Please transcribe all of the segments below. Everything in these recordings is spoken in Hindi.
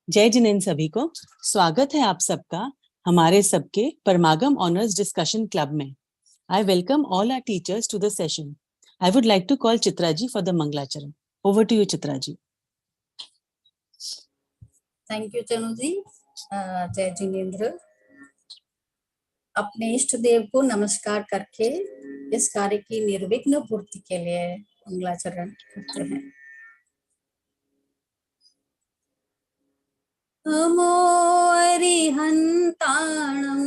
जय जिनेंद्र सभी को। स्वागत है आप सबका हमारे सबके परमागम ऑनर्स डिस्कशन क्लब में। I welcome all our teachers to the session. I would like to call Chitra ji for the Mangalacharan. Over to you, Chitra ji. Thank you Chanu ji. जय जिनेंद्र। अपने इष्ट देव को नमस्कार करके इस कार्य की निर्विघ्न पूर्ति के लिए मंगलाचरण करते हैं। नमो अरिहंताणं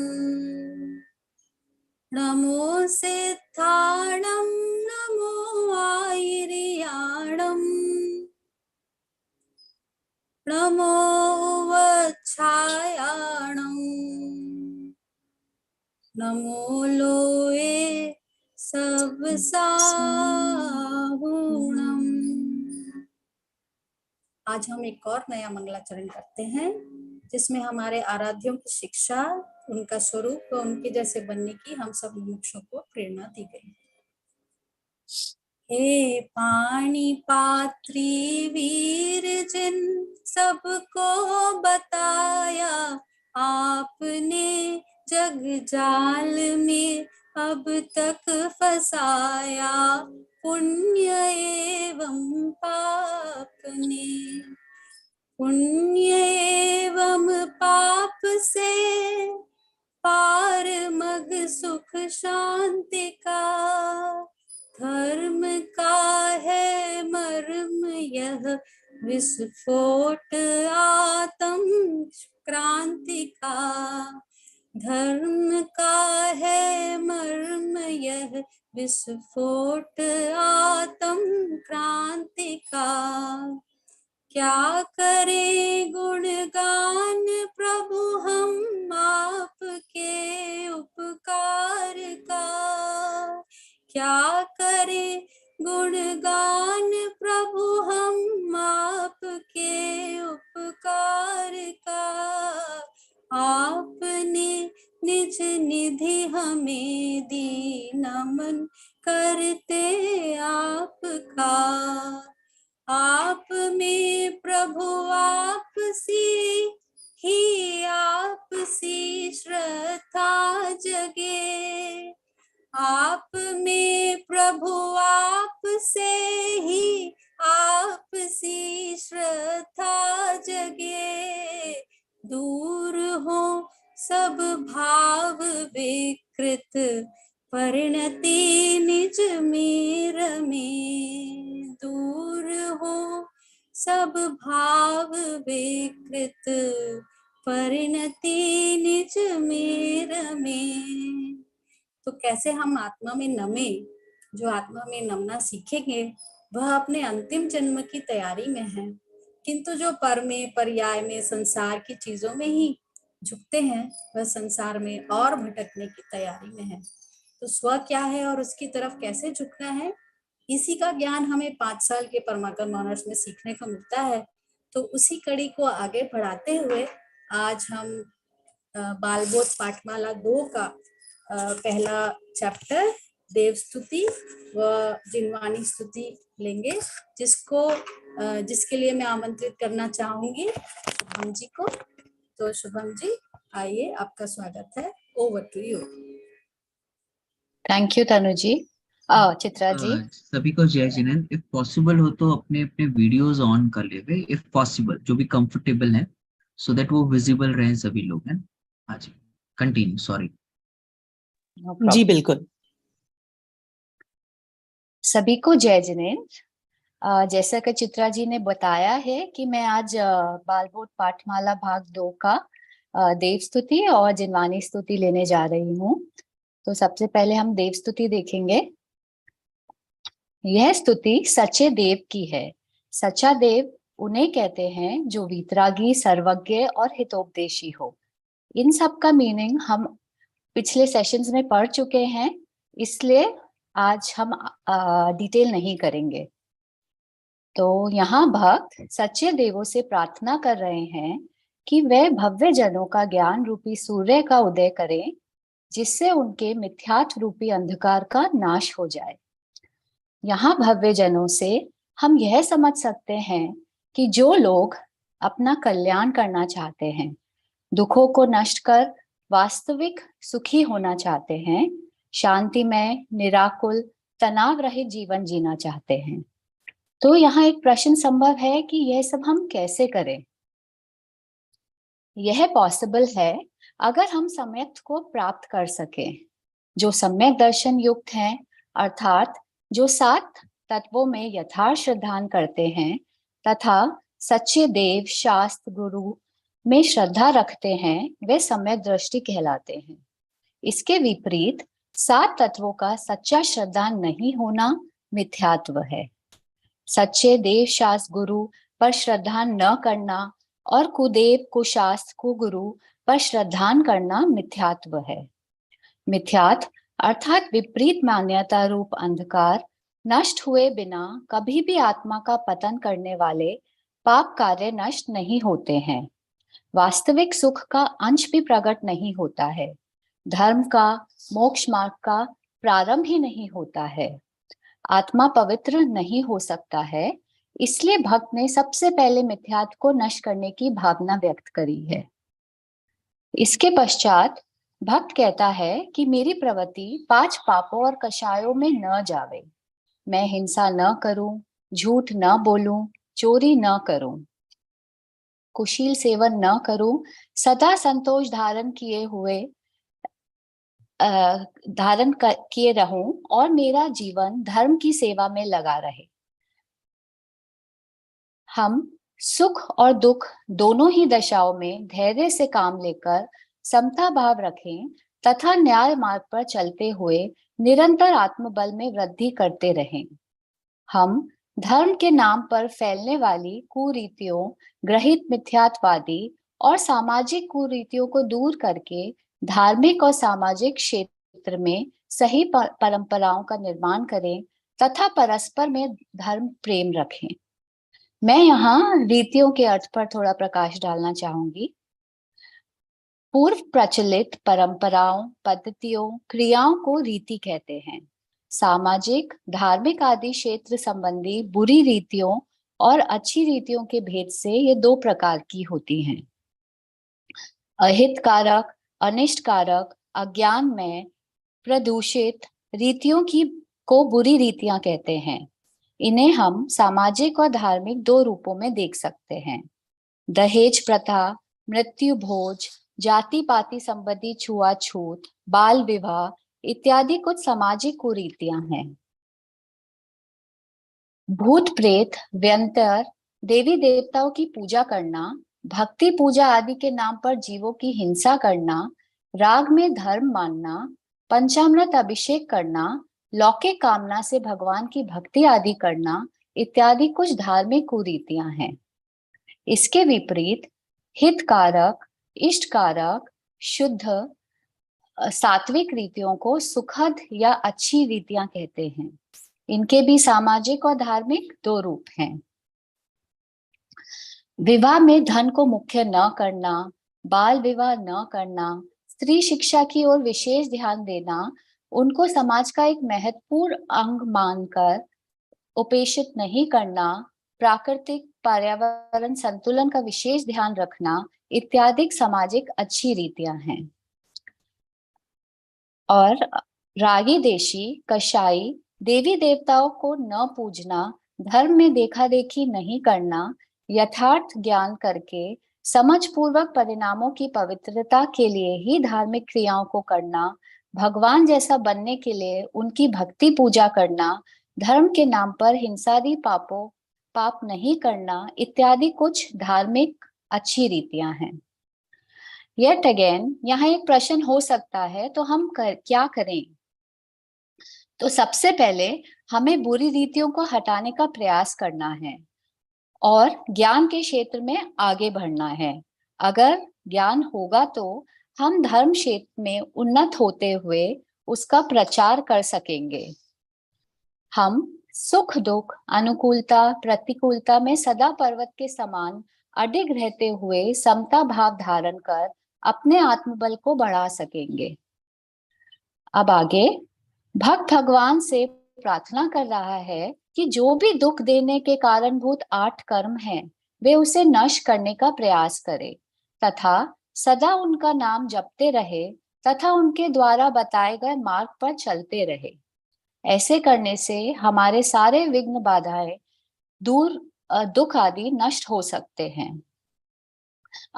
नमो सिद्धाणं नमो आयर्याणं नमो वच्छायाणं नमो लोए सबसाहुणम्। आज हम एक और नया मंगलाचरण करते हैं जिसमें हमारे आराध्यों की शिक्षा, उनका स्वरूप व उनके जैसे बनने की हम सब मुमुक्षुओं को प्रेरणा दी गई। हे पानी पात्री वीर जिन सबको बताया आपने, जग जाल में अब तक फसाया पुण्य एवं पाप ने। पुण्य एवं पाप से पार मग सुख शांति का, धर्म का है मर्म यह विस्फोट आत्म क्रांति का। धर्म का है मर्म यह विस्फोट आत्म क्रांति का। क्या करें गुणगान प्रभु हम आपके उपकार का। क्या करें गुणगान प्रभु हम आपके उपकार का। आपने निज निधि हमें दी, नमन करते आपका। आप में प्रभु आपसी ही आपसी श्रद्धा जगे। आप में प्रभु आपसे ही आपसी श्रद्धा जगे। दूर हो सब भाव विकृत, परिणति निज मेर में। दूर हो सब भाव विकृत, परिणति निज मेर में। तो कैसे हम आत्मा में नमे, जो आत्मा में नमना सीखेंगे वह अपने अंतिम जन्म की तैयारी में है, किंतु जो पर में पर्याय में संसार की चीजों में ही झुकते हैं वह संसार में और भटकने की तैयारी में है। तो स्व क्या है और उसकी तरफ कैसे झुकना है, इसी का ज्ञान हमें 5 साल के परमागम ऑनर्स में सीखने को मिलता है। तो उसी कड़ी को आगे बढ़ाते हुए आज हम बालबोध पाठमाला 2 का पहला चैप्टर देव स्तुति व जिनवानी स्तुति लेंगे, जिसके लिए मैं आमंत्रित करना चाहूंगी शुभम जी को। तो शुभम जी आइए, आपका स्वागत है। Over to you. Thank you Tanu ji. Chitra ji. सभी को जय जिनेंद्र। इफ पॉसिबल हो तो अपने अपने वीडियोस ऑन कर लेवे, इफ पॉसिबल, जो भी कंफर्टेबल है, सो दैट वो विजिबल रहे सभी लोग हैं। हाँ जी, कंटिन्यू। सॉरी। जी बिल्कुल। सभी को जय जिनेंद्र। जैसा कि चित्रा जी ने बताया है कि मैं आज बालबोध पाठमाला भाग 2 का देव स्तुति और जिनवानी स्तुति लेने जा रही हूँ। तो सबसे पहले हम देव स्तुति देखेंगे। यह स्तुति सच्चे देव की है। सच्चा देव उन्हें कहते हैं जो वीतरागी, सर्वज्ञ और हितोपदेशी हो। इन सब का मीनिंग हम पिछले सेशंस में पढ़ चुके हैं, इसलिए आज हम डिटेल नहीं करेंगे। तो यहाँ भक्त सच्चे देवों से प्रार्थना कर रहे हैं कि वे भव्य जनों का ज्ञान रूपी सूर्य का उदय करें, जिससे उनके मिथ्यात्व रूपी अंधकार का नाश हो जाए। यहाँ भव्य जनों से हम यह समझ सकते हैं कि जो लोग अपना कल्याण करना चाहते हैं, दुखों को नष्ट कर वास्तविक सुखी होना चाहते हैं, शांतिमय, निराकुल, तनाव रहित जीवन जीना चाहते हैं। तो यहाँ एक प्रश्न संभव है कि यह सब हम कैसे करें? यह पॉसिबल है अगर हम सम्यक को प्राप्त कर सकें, जो सम्यक दर्शन युक्त हैं, अर्थात जो 7 तत्वों में यथार्थ श्रद्धान करते हैं तथा सच्चे देव, शास्त्र, गुरु में श्रद्धा रखते हैं, वे सम्यक दृष्टि कहलाते हैं। इसके विपरीत 7 तत्वों का सच्चा श्रद्धान नहीं होना मिथ्यात्व है। सच्चे देव, शास्त्र, गुरु पर श्रद्धान न करना और कुदेव, कुशास्त्र, कुगुरु पर श्रद्धान करना मिथ्यात्व है। मिथ्यात्व अर्थात विपरीत मान्यता रूप अंधकार नष्ट हुए बिना कभी भी आत्मा का पतन करने वाले पाप कार्य नष्ट नहीं होते हैं। वास्तविक सुख का अंश भी प्रकट नहीं होता है। धर्म का, मोक्ष मार्ग का प्रारंभ ही नहीं होता है। आत्मा पवित्र नहीं हो सकता है। इसलिए भक्त ने सबसे पहले मिथ्यात्व को नष्ट करने की भावना व्यक्त करी है। इसके पश्चात भक्त कहता है कि मेरी प्रवृत्ति 5 पापों और कषायों में न जावे। मैं हिंसा न करूं, झूठ न बोलूं, चोरी न करूं, कुशील सेवन न करूं, सदा संतोष धारण किए रहूं और मेरा जीवन धर्म की सेवा में लगा रहे। हम सुख और दुख दोनों ही दशाओं में धैर्य से काम लेकर समता भाव रखें तथा न्याय मार्ग पर चलते हुए निरंतर आत्मबल में वृद्धि करते रहें। हम धर्म के नाम पर फैलने वाली कुरीतियों, ग्रहित मिथ्यात्वादी और सामाजिक कुरीतियों को दूर करके धार्मिक और सामाजिक क्षेत्र में सही परंपराओं का निर्माण करें तथा परस्पर में धर्म प्रेम रखें। मैं यहाँ रीतियों के अर्थ पर थोड़ा प्रकाश डालना चाहूंगी। पूर्व प्रचलित परंपराओं, पद्धतियों, क्रियाओं को रीति कहते हैं। सामाजिक, धार्मिक आदि क्षेत्र संबंधी बुरी रीतियों और अच्छी रीतियों के भेद से ये 2 प्रकार की होती हैं। अहितकारक, अनिष्टकारक, अज्ञानमय, प्रदूषित रीतियों को बुरी रीतियां कहते हैं। इन्हें हम सामाजिक और धार्मिक 2 रूपों में देख सकते हैं। दहेज प्रथा, मृत्यु भोज, जाति पाति संबंधी छुआछूत, बाल विवाह इत्यादि कुछ सामाजिक कुरीतियां हैं। भूत प्रेत, व्यंतर, देवी देवताओं की पूजा करना, भक्ति पूजा आदि के नाम पर जीवों की हिंसा करना, राग में धर्म मानना, पंचामृत अभिषेक करना, लौकिक कामना से भगवान की भक्ति आदि करना इत्यादि कुछ धार्मिक कुरीतियां हैं। इसके विपरीत हितकारक, इष्टकारक, शुद्ध, सात्विक रीतियों को सुखद या अच्छी रीतियां कहते हैं। इनके भी सामाजिक और धार्मिक 2 रूप हैं। विवाह में धन को मुख्य न करना, बाल विवाह न करना, स्त्री शिक्षा की ओर विशेष ध्यान देना, उनको समाज का एक महत्वपूर्ण अंग मानकर उपेक्षित नहीं करना, प्राकृतिक पर्यावरण संतुलन का विशेष ध्यान रखना इत्यादि सामाजिक अच्छी रीतियां हैं। और रागी देशी, कशाई, देवी देवताओं को न पूजना, धर्म में देखा देखी नहीं करना, यथार्थ ज्ञान करके समझ पूर्वक परिणामों की पवित्रता के लिए ही धार्मिक क्रियाओं को करना, भगवान जैसा बनने के लिए उनकी भक्ति पूजा करना, धर्म के नाम पर हिंसादी पाप नहीं करना इत्यादि कुछ धार्मिक अच्छी रीतियां हैं। Yet again, यहाँ एक प्रश्न हो सकता है, तो हम क्या करें? तो सबसे पहले हमें बुरी रीतियों को हटाने का प्रयास करना है और ज्ञान के क्षेत्र में आगे बढ़ना है। अगर ज्ञान होगा तो हम धर्म क्षेत्र में उन्नत होते हुए उसका प्रचार कर सकेंगे। हम सुख दुख, अनुकूलता, प्रतिकूलता में सदा पर्वत के समान अडिग रहते हुए समता भाव धारण कर अपने आत्मबल को बढ़ा सकेंगे। अब आगे भक्त भगवान से प्रार्थना कर रहा है कि जो भी दुख देने के कारणभूत 8 कर्म हैं, वे उसे नष्ट करने का प्रयास करें तथा सदा उनका नाम जपते रहे तथा उनके द्वारा बताए गए मार्ग पर चलते रहे। ऐसे करने से हमारे सारे विघ्न बाधाएं दूर दुख आदि नष्ट हो सकते हैं।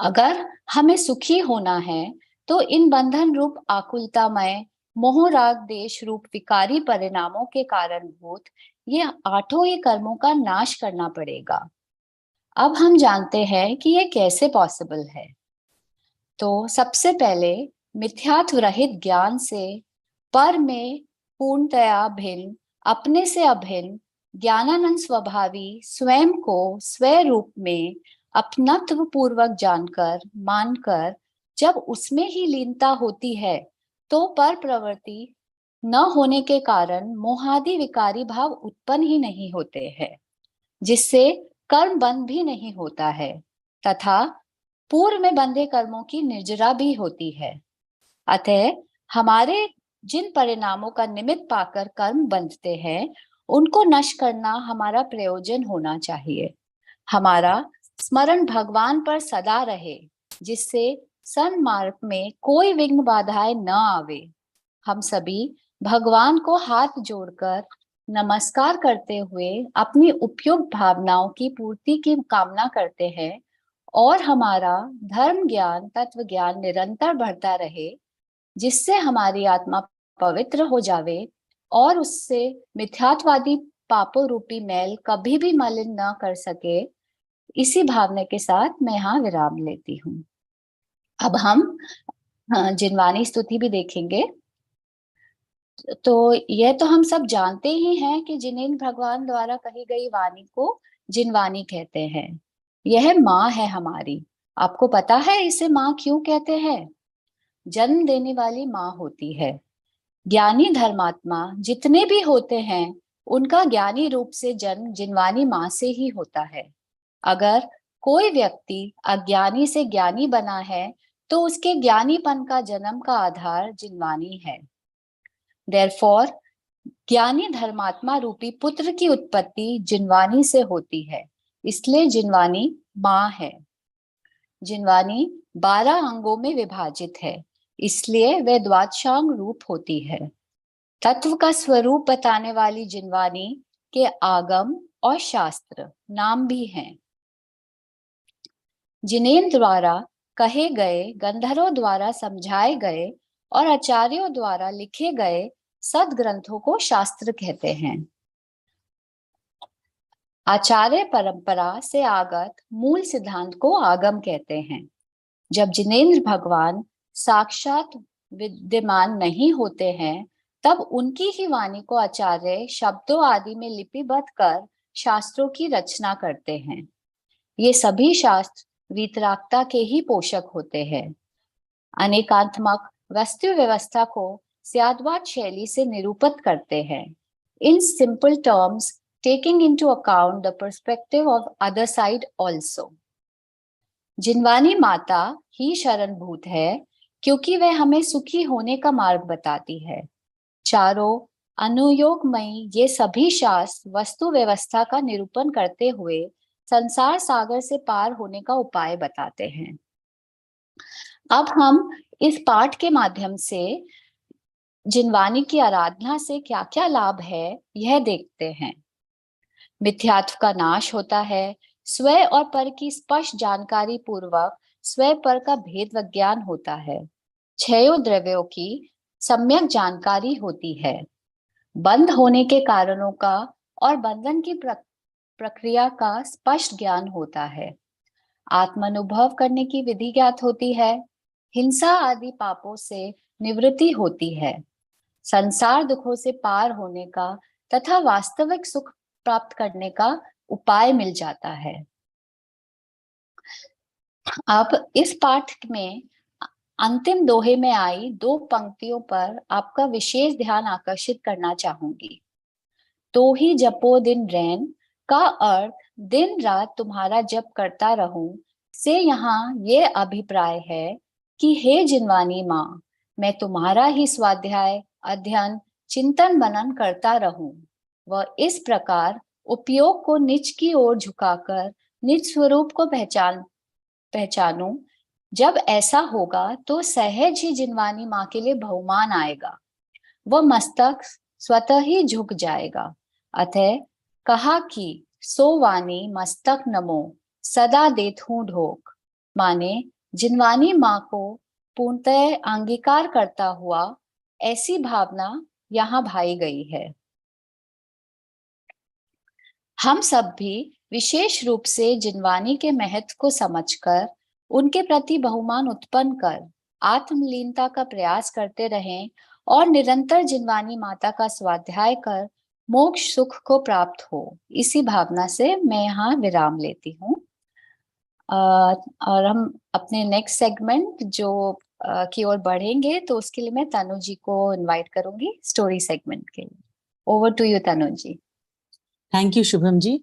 अगर हमें सुखी होना है तो इन बंधन रूप आकुलतामय मोह राग देश रूप विकारी परिणामों के कारणभूत ये 8 ही कर्मों का नाश करना पड़ेगा। अब हम जानते हैं कि ये कैसे पॉसिबल है। तो सबसे पहले मिथ्यात्व रहित ज्ञान से पर में पूर्णतया भिन्न, अपने से अभिन्न ज्ञानानंद स्वभावी स्वयं को स्वय रूप में अपनत्व पूर्वक जानकर मानकर जब उसमें ही लीनता होती है तो पर प्रवृत्ति न होने के कारण मोहादि विकारी भाव उत्पन्न ही नहीं होते हैं, जिससे कर्म बंध भी नहीं होता है तथा पूर्व में बंधे कर्मों की निर्जरा भी होती है। अतः हमारे जिन परिणामों का निमित्त पाकर कर्म बंधते हैं उनको नष्ट करना हमारा प्रयोजन होना चाहिए। हमारा स्मरण भगवान पर सदा रहे जिससे सन्मार्ग में कोई विघ्न बाधाएं न आवे। हम सभी भगवान को हाथ जोड़कर नमस्कार करते हुए अपनी उपयुक्त भावनाओं की पूर्ति की कामना करते हैं और हमारा धर्म ज्ञान तत्व ज्ञान निरंतर बढ़ता रहे जिससे हमारी आत्मा पवित्र हो जावे और उससे मिथ्यात्वादी पापों रूपी मैल कभी भी मलिन न कर सके। इसी भावना के साथ मैं यहाँ विराम लेती हूँ। अब हम जिनवानी स्तुति भी देखेंगे। तो यह तो हम सब जानते ही हैं कि जिनेन्द्र भगवान द्वारा कही गई वाणी को जिनवानी कहते हैं। यह माँ है हमारी। आपको पता है इसे माँ क्यों कहते हैं? जन्म देने वाली माँ होती है। ज्ञानी धर्मात्मा जितने भी होते हैं उनका ज्ञानी रूप से जन्म जिनवानी माँ से ही होता है। अगर कोई व्यक्ति अज्ञानी से ज्ञानी बना है तो उसके ज्ञानीपन का जन्म का आधार जिनवानी है। Therefore, ज्ञानी धर्मात्मा रूपी पुत्र की उत्पत्ति जिनवानी से होती है, इसलिए जिनवानी माँ है। जिनवानी 12 अंगों में विभाजित है, इसलिए वह द्वादशांग रूप होती है। तत्व का स्वरूप बताने वाली जिनवानी के आगम और शास्त्र नाम भी हैं। जिनेन्द्र द्वारा कहे गए, गंधर्वों द्वारा समझाए गए और आचार्यों द्वारा लिखे गए सदग्रंथों को शास्त्र कहते हैं। आचार्य परंपरा से आगत मूल सिद्धांत को आगम कहते हैं। जब जिनेन्द्र भगवान साक्षात विद्यमान नहीं होते हैं तब उनकी ही वाणी को आचार्य शब्दों आदि में लिपिबद्ध कर शास्त्रों की रचना करते हैं। ये सभी शास्त्र वीतरागता के ही पोषक होते हैं। अनेकांतमक वस्तु व्यवस्था को स्याद्वाद शैली से निरूपित करते हैं। In simple terms, taking into account the perspective of other side also. Jinvani माता ही शरणभूत है क्योंकि वह हमें सुखी होने का मार्ग बताती है। चारों अनुयोगमयी ये सभी शास्त्र वस्तु व्यवस्था का निरूपण करते हुए संसार सागर से पार होने का उपाय बताते हैं। अब हम इस पाठ के माध्यम से जिनवानी की आराधना से क्या क्या लाभ है यह देखते हैं। मिथ्यात्व का नाश होता है। स्वयं और पर की स्पष्ट जानकारी पूर्वक स्वयं पर का भेद विज्ञान होता है। छयों द्रव्यों की सम्यक जानकारी होती है। बंद होने के कारणों का और बंधन की प्रक्रिया का स्पष्ट ज्ञान होता है। आत्मानुभव करने की विधि ज्ञात होती है। हिंसा आदि पापों से निवृत्ति होती है। संसार दुखों से पार होने का तथा वास्तविक सुख प्राप्त करने का उपाय मिल जाता है। अब इस पाठ में अंतिम दोहे में आई 2 पंक्तियों पर आपका विशेष ध्यान आकर्षित करना चाहूंगी। तो ही जपो दिन रैन का अर्थ दिन रात तुम्हारा जप करता रहूं से यहाँ ये अभिप्राय है कि हे जिनवानी माँ, मैं तुम्हारा ही स्वाध्याय अध्ययन चिंतन मनन करता रहूं व इस प्रकार उपयोग को निच की ओर झुकाकर निज स्वरूप को पहचानूं। जब ऐसा होगा तो सहज ही जिनवानी माँ के लिए बहुमान आएगा, वह मस्तक स्वतः ही झुक जाएगा। अतः कहा कि सो वाणी मस्तक नमो सदा देत हूँ ढोक, माने जिनवानी माँ को पूर्णतः अंगीकार करता हुआ ऐसी भावना यहाँ भाई गई है। हम सब भी विशेष रूप से जिनवानी के महत्व को समझकर उनके प्रति बहुमान उत्पन्न कर आत्मलीनता का प्रयास करते रहें और निरंतर जिनवानी माता का स्वाध्याय कर मोक्ष सुख को प्राप्त हो। इसी भावना से मैं यहाँ विराम लेती हूँ। और हम अपने नेक्स्ट सेगमेंट की ओर बढ़ेंगे, तो उसके लिए मैं तनु जी को इनवाइट करूंगी स्टोरी सेगमेंट के लिए। Over to you Tanu ji. Thank you Shubham ji.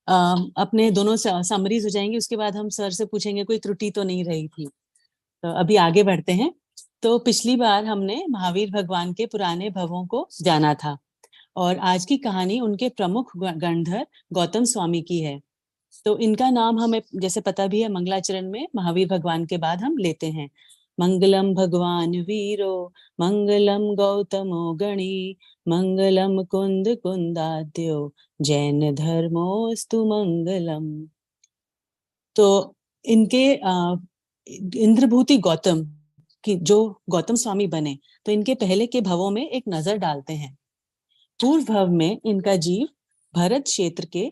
अपने दोनों समरीज हो जाएंगे, उसके बाद हम सर से पूछेंगे कोई त्रुटि तो नहीं रही थी। तो अभी आगे बढ़ते हैं। तो पिछली बार हमने महावीर भगवान के पुराने भवों को जाना था और आज की कहानी उनके प्रमुख गणधर गौतम स्वामी की है। तो इनका नाम हमें जैसे पता भी है, मंगलाचरण में महावीर भगवान के बाद हम लेते हैं मंगलम भगवान वीरो मंगलम गौतमो गणी मंगलम कुंद कुंदाद्यो जैन धर्मोस्तु मंगलम। तो इनके इंद्रभूति गौतम की जो गौतम स्वामी बने, तो इनके पहले के भवों में एक नजर डालते हैं। पूर्व भव में इनका जीव भरत क्षेत्र के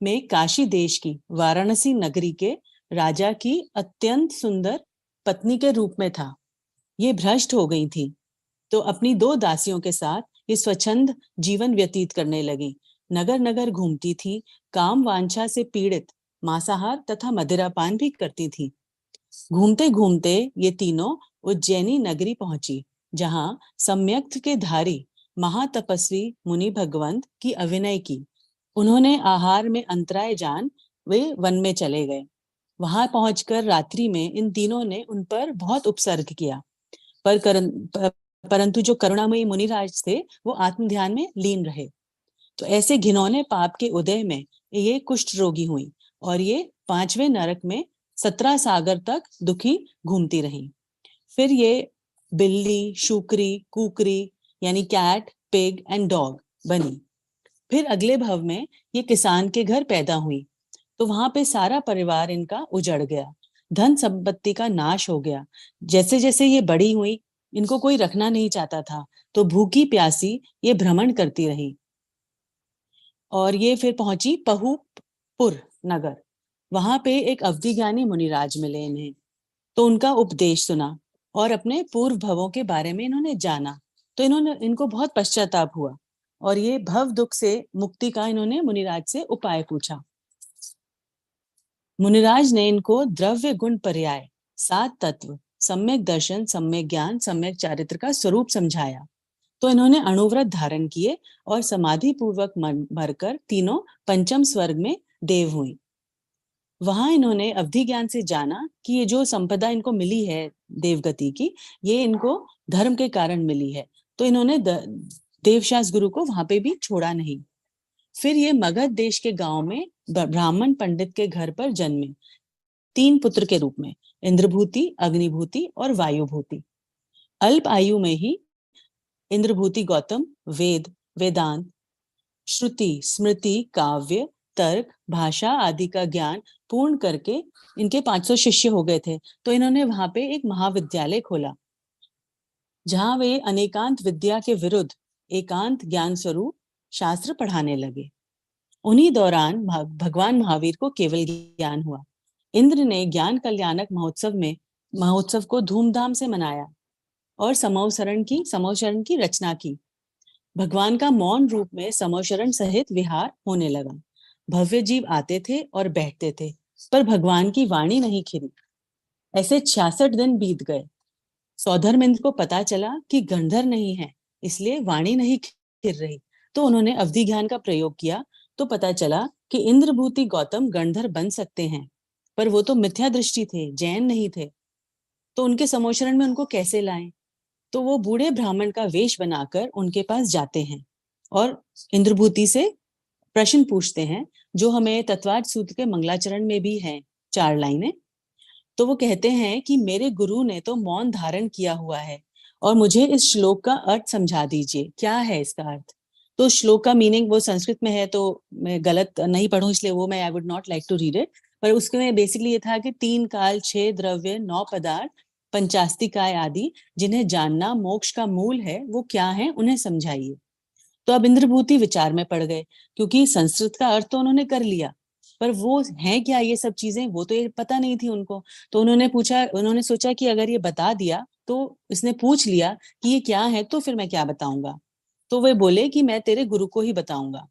में काशी देश की वाराणसी नगरी के राजा की अत्यंत सुंदर पत्नी के रूप में था। ये भ्रष्ट हो गई थी, तो अपनी 2 दासियों के साथ ये स्वच्छंद जीवन व्यतीत करने लगी। नगर नगर घूमती थी, काम वांछा से पीड़ित मांसाहार तथा मदिरापान भी करती थी। घूमते घूमते ये तीनों उज्जैनी नगरी पहुंची, जहां सम्यक्त के धारी महातपस्वी मुनि भगवंत की अभिनय की। उन्होंने आहार में अंतराय जान वे वन में चले गए। वहां पहुंचकर रात्रि में इन तीनों ने उन पर बहुत उपसर्ग किया, परंतु जो करुणामयी मुनिराज थे वो आत्म ध्यान में लीन रहे। तो ऐसे घिनौने पाप के उदय में ये कुष्ठ रोगी हुई और ये 5वें नरक में 17 सागर तक दुखी घूमती रही। फिर ये बिल्ली, शुकरी, कुकरी यानी कैट, पिग एंड डॉग बनी। फिर अगले भव में ये किसान के घर पैदा हुई, तो वहां पे सारा परिवार इनका उजड़ गया, धन संपत्ति का नाश हो गया। जैसे जैसे ये बड़ी हुई, इनको कोई रखना नहीं चाहता था, तो भूखी प्यासी ये भ्रमण करती रही और ये फिर पहुंची पहुपुर नगर। वहां पे एक अवधि ज्ञानी मुनिराज मिले इन्हें, तो उनका उपदेश सुना और अपने पूर्व भवों के बारे में इन्होंने जाना। तो इनको बहुत पश्चाताप हुआ और ये भव दुख से मुक्ति का इन्होंने मुनिराज से उपाय पूछा। मुनिराज ने इनको द्रव्य गुण पर्याय 7 तत्व, सम्यक दर्शन, सम्यक ज्ञान, सम्यक चारित्र का स्वरूप समझाया। तो इन्होंने अणुव्रत धारण किए और समाधि पूर्वक मन भरकर तीनों पंचम स्वर्ग में देव हुई। वहां इन्होंने अवधि ज्ञान से जाना कि ये जो संपदा इनको मिली है देवगति की, ये इनको धर्म के कारण मिली है। तो इन्होंने देवशास गुरु को वहां पे भी छोड़ा नहीं। फिर ये मगध देश के गांव में ब्राह्मण पंडित के घर पर जन्मे, 3 पुत्र के रूप में, इंद्रभूति, अग्निभूति और वायुभूति। अल्प आयु में ही इंद्रभूति गौतम वेद, वेदांत, श्रुति, स्मृति, काव्य, तर्क, भाषा आदि का ज्ञान पूर्ण करके इनके 500 शिष्य हो गए थे। तो इन्होंने वहां पे एक महाविद्यालय खोला, जहां वे अनेकांत विद्या के विरुद्ध एकांत ज्ञान स्वरूप शास्त्र पढ़ाने लगे। उन्हीं दौरान भगवान महावीर को केवल ज्ञान हुआ। इंद्र ने ज्ञान कल्याणक महोत्सव को धूमधाम से मनाया और समौशरण की रचना की। भगवान का मौन रूप में समौशरण सहित विहार होने लगा। भव्य जीव आते थे और बैठते थे, पर भगवान की वाणी नहीं खिली। ऐसे 66 दिन बीत गए। सौधर्मेंद्र को पता चला कि गंधर नहीं है, इसलिए वाणी नहीं खिल रही। तो उन्होंने अवधि ज्ञान का प्रयोग किया, तो पता चला कि इंद्रभूति गौतम गंधर बन सकते हैं, पर वो तो मिथ्या दृष्टि थे, जैन नहीं थे। तो उनके समोशरण में उनको कैसे लाएं? तो वो बूढ़े ब्राह्मण का वेश बनाकर उनके पास जाते हैं और इंद्रभूति से प्रश्न पूछते हैं जो हमें तत्वार्थ सूत्र के मंगलाचरण में भी है, 4 लाइनें। तो वो कहते हैं कि मेरे गुरु ने तो मौन धारण किया हुआ है और मुझे इस श्लोक का अर्थ समझा दीजिए, क्या है इसका अर्थ। तो श्लोक का मीनिंग वो संस्कृत में है, तो मैं गलत नहीं पढ़ूं इसलिए वो मैं I would not like to read it, पर उसमें बेसिकली ये था कि 3 काल 6 द्रव्य 9 पदार्थ पंचास्तिकाय आदि जिन्हें जानना मोक्ष का मूल है वो क्या है, उन्हें समझाइए। तो अब इंद्रभूति विचार में पड़ गए, क्योंकि संस्कृत का अर्थ तो उन्होंने कर लिया, पर वो है क्या ये सब चीजें, वो तो ये पता नहीं थी उनको। तो उन्होंने सोचा कि अगर ये बता दिया, तो इसने पूछ लिया कि ये क्या है, तो फिर मैं क्या बताऊंगा। तो वे बोले कि मैं तेरे गुरु को ही बताऊंगा।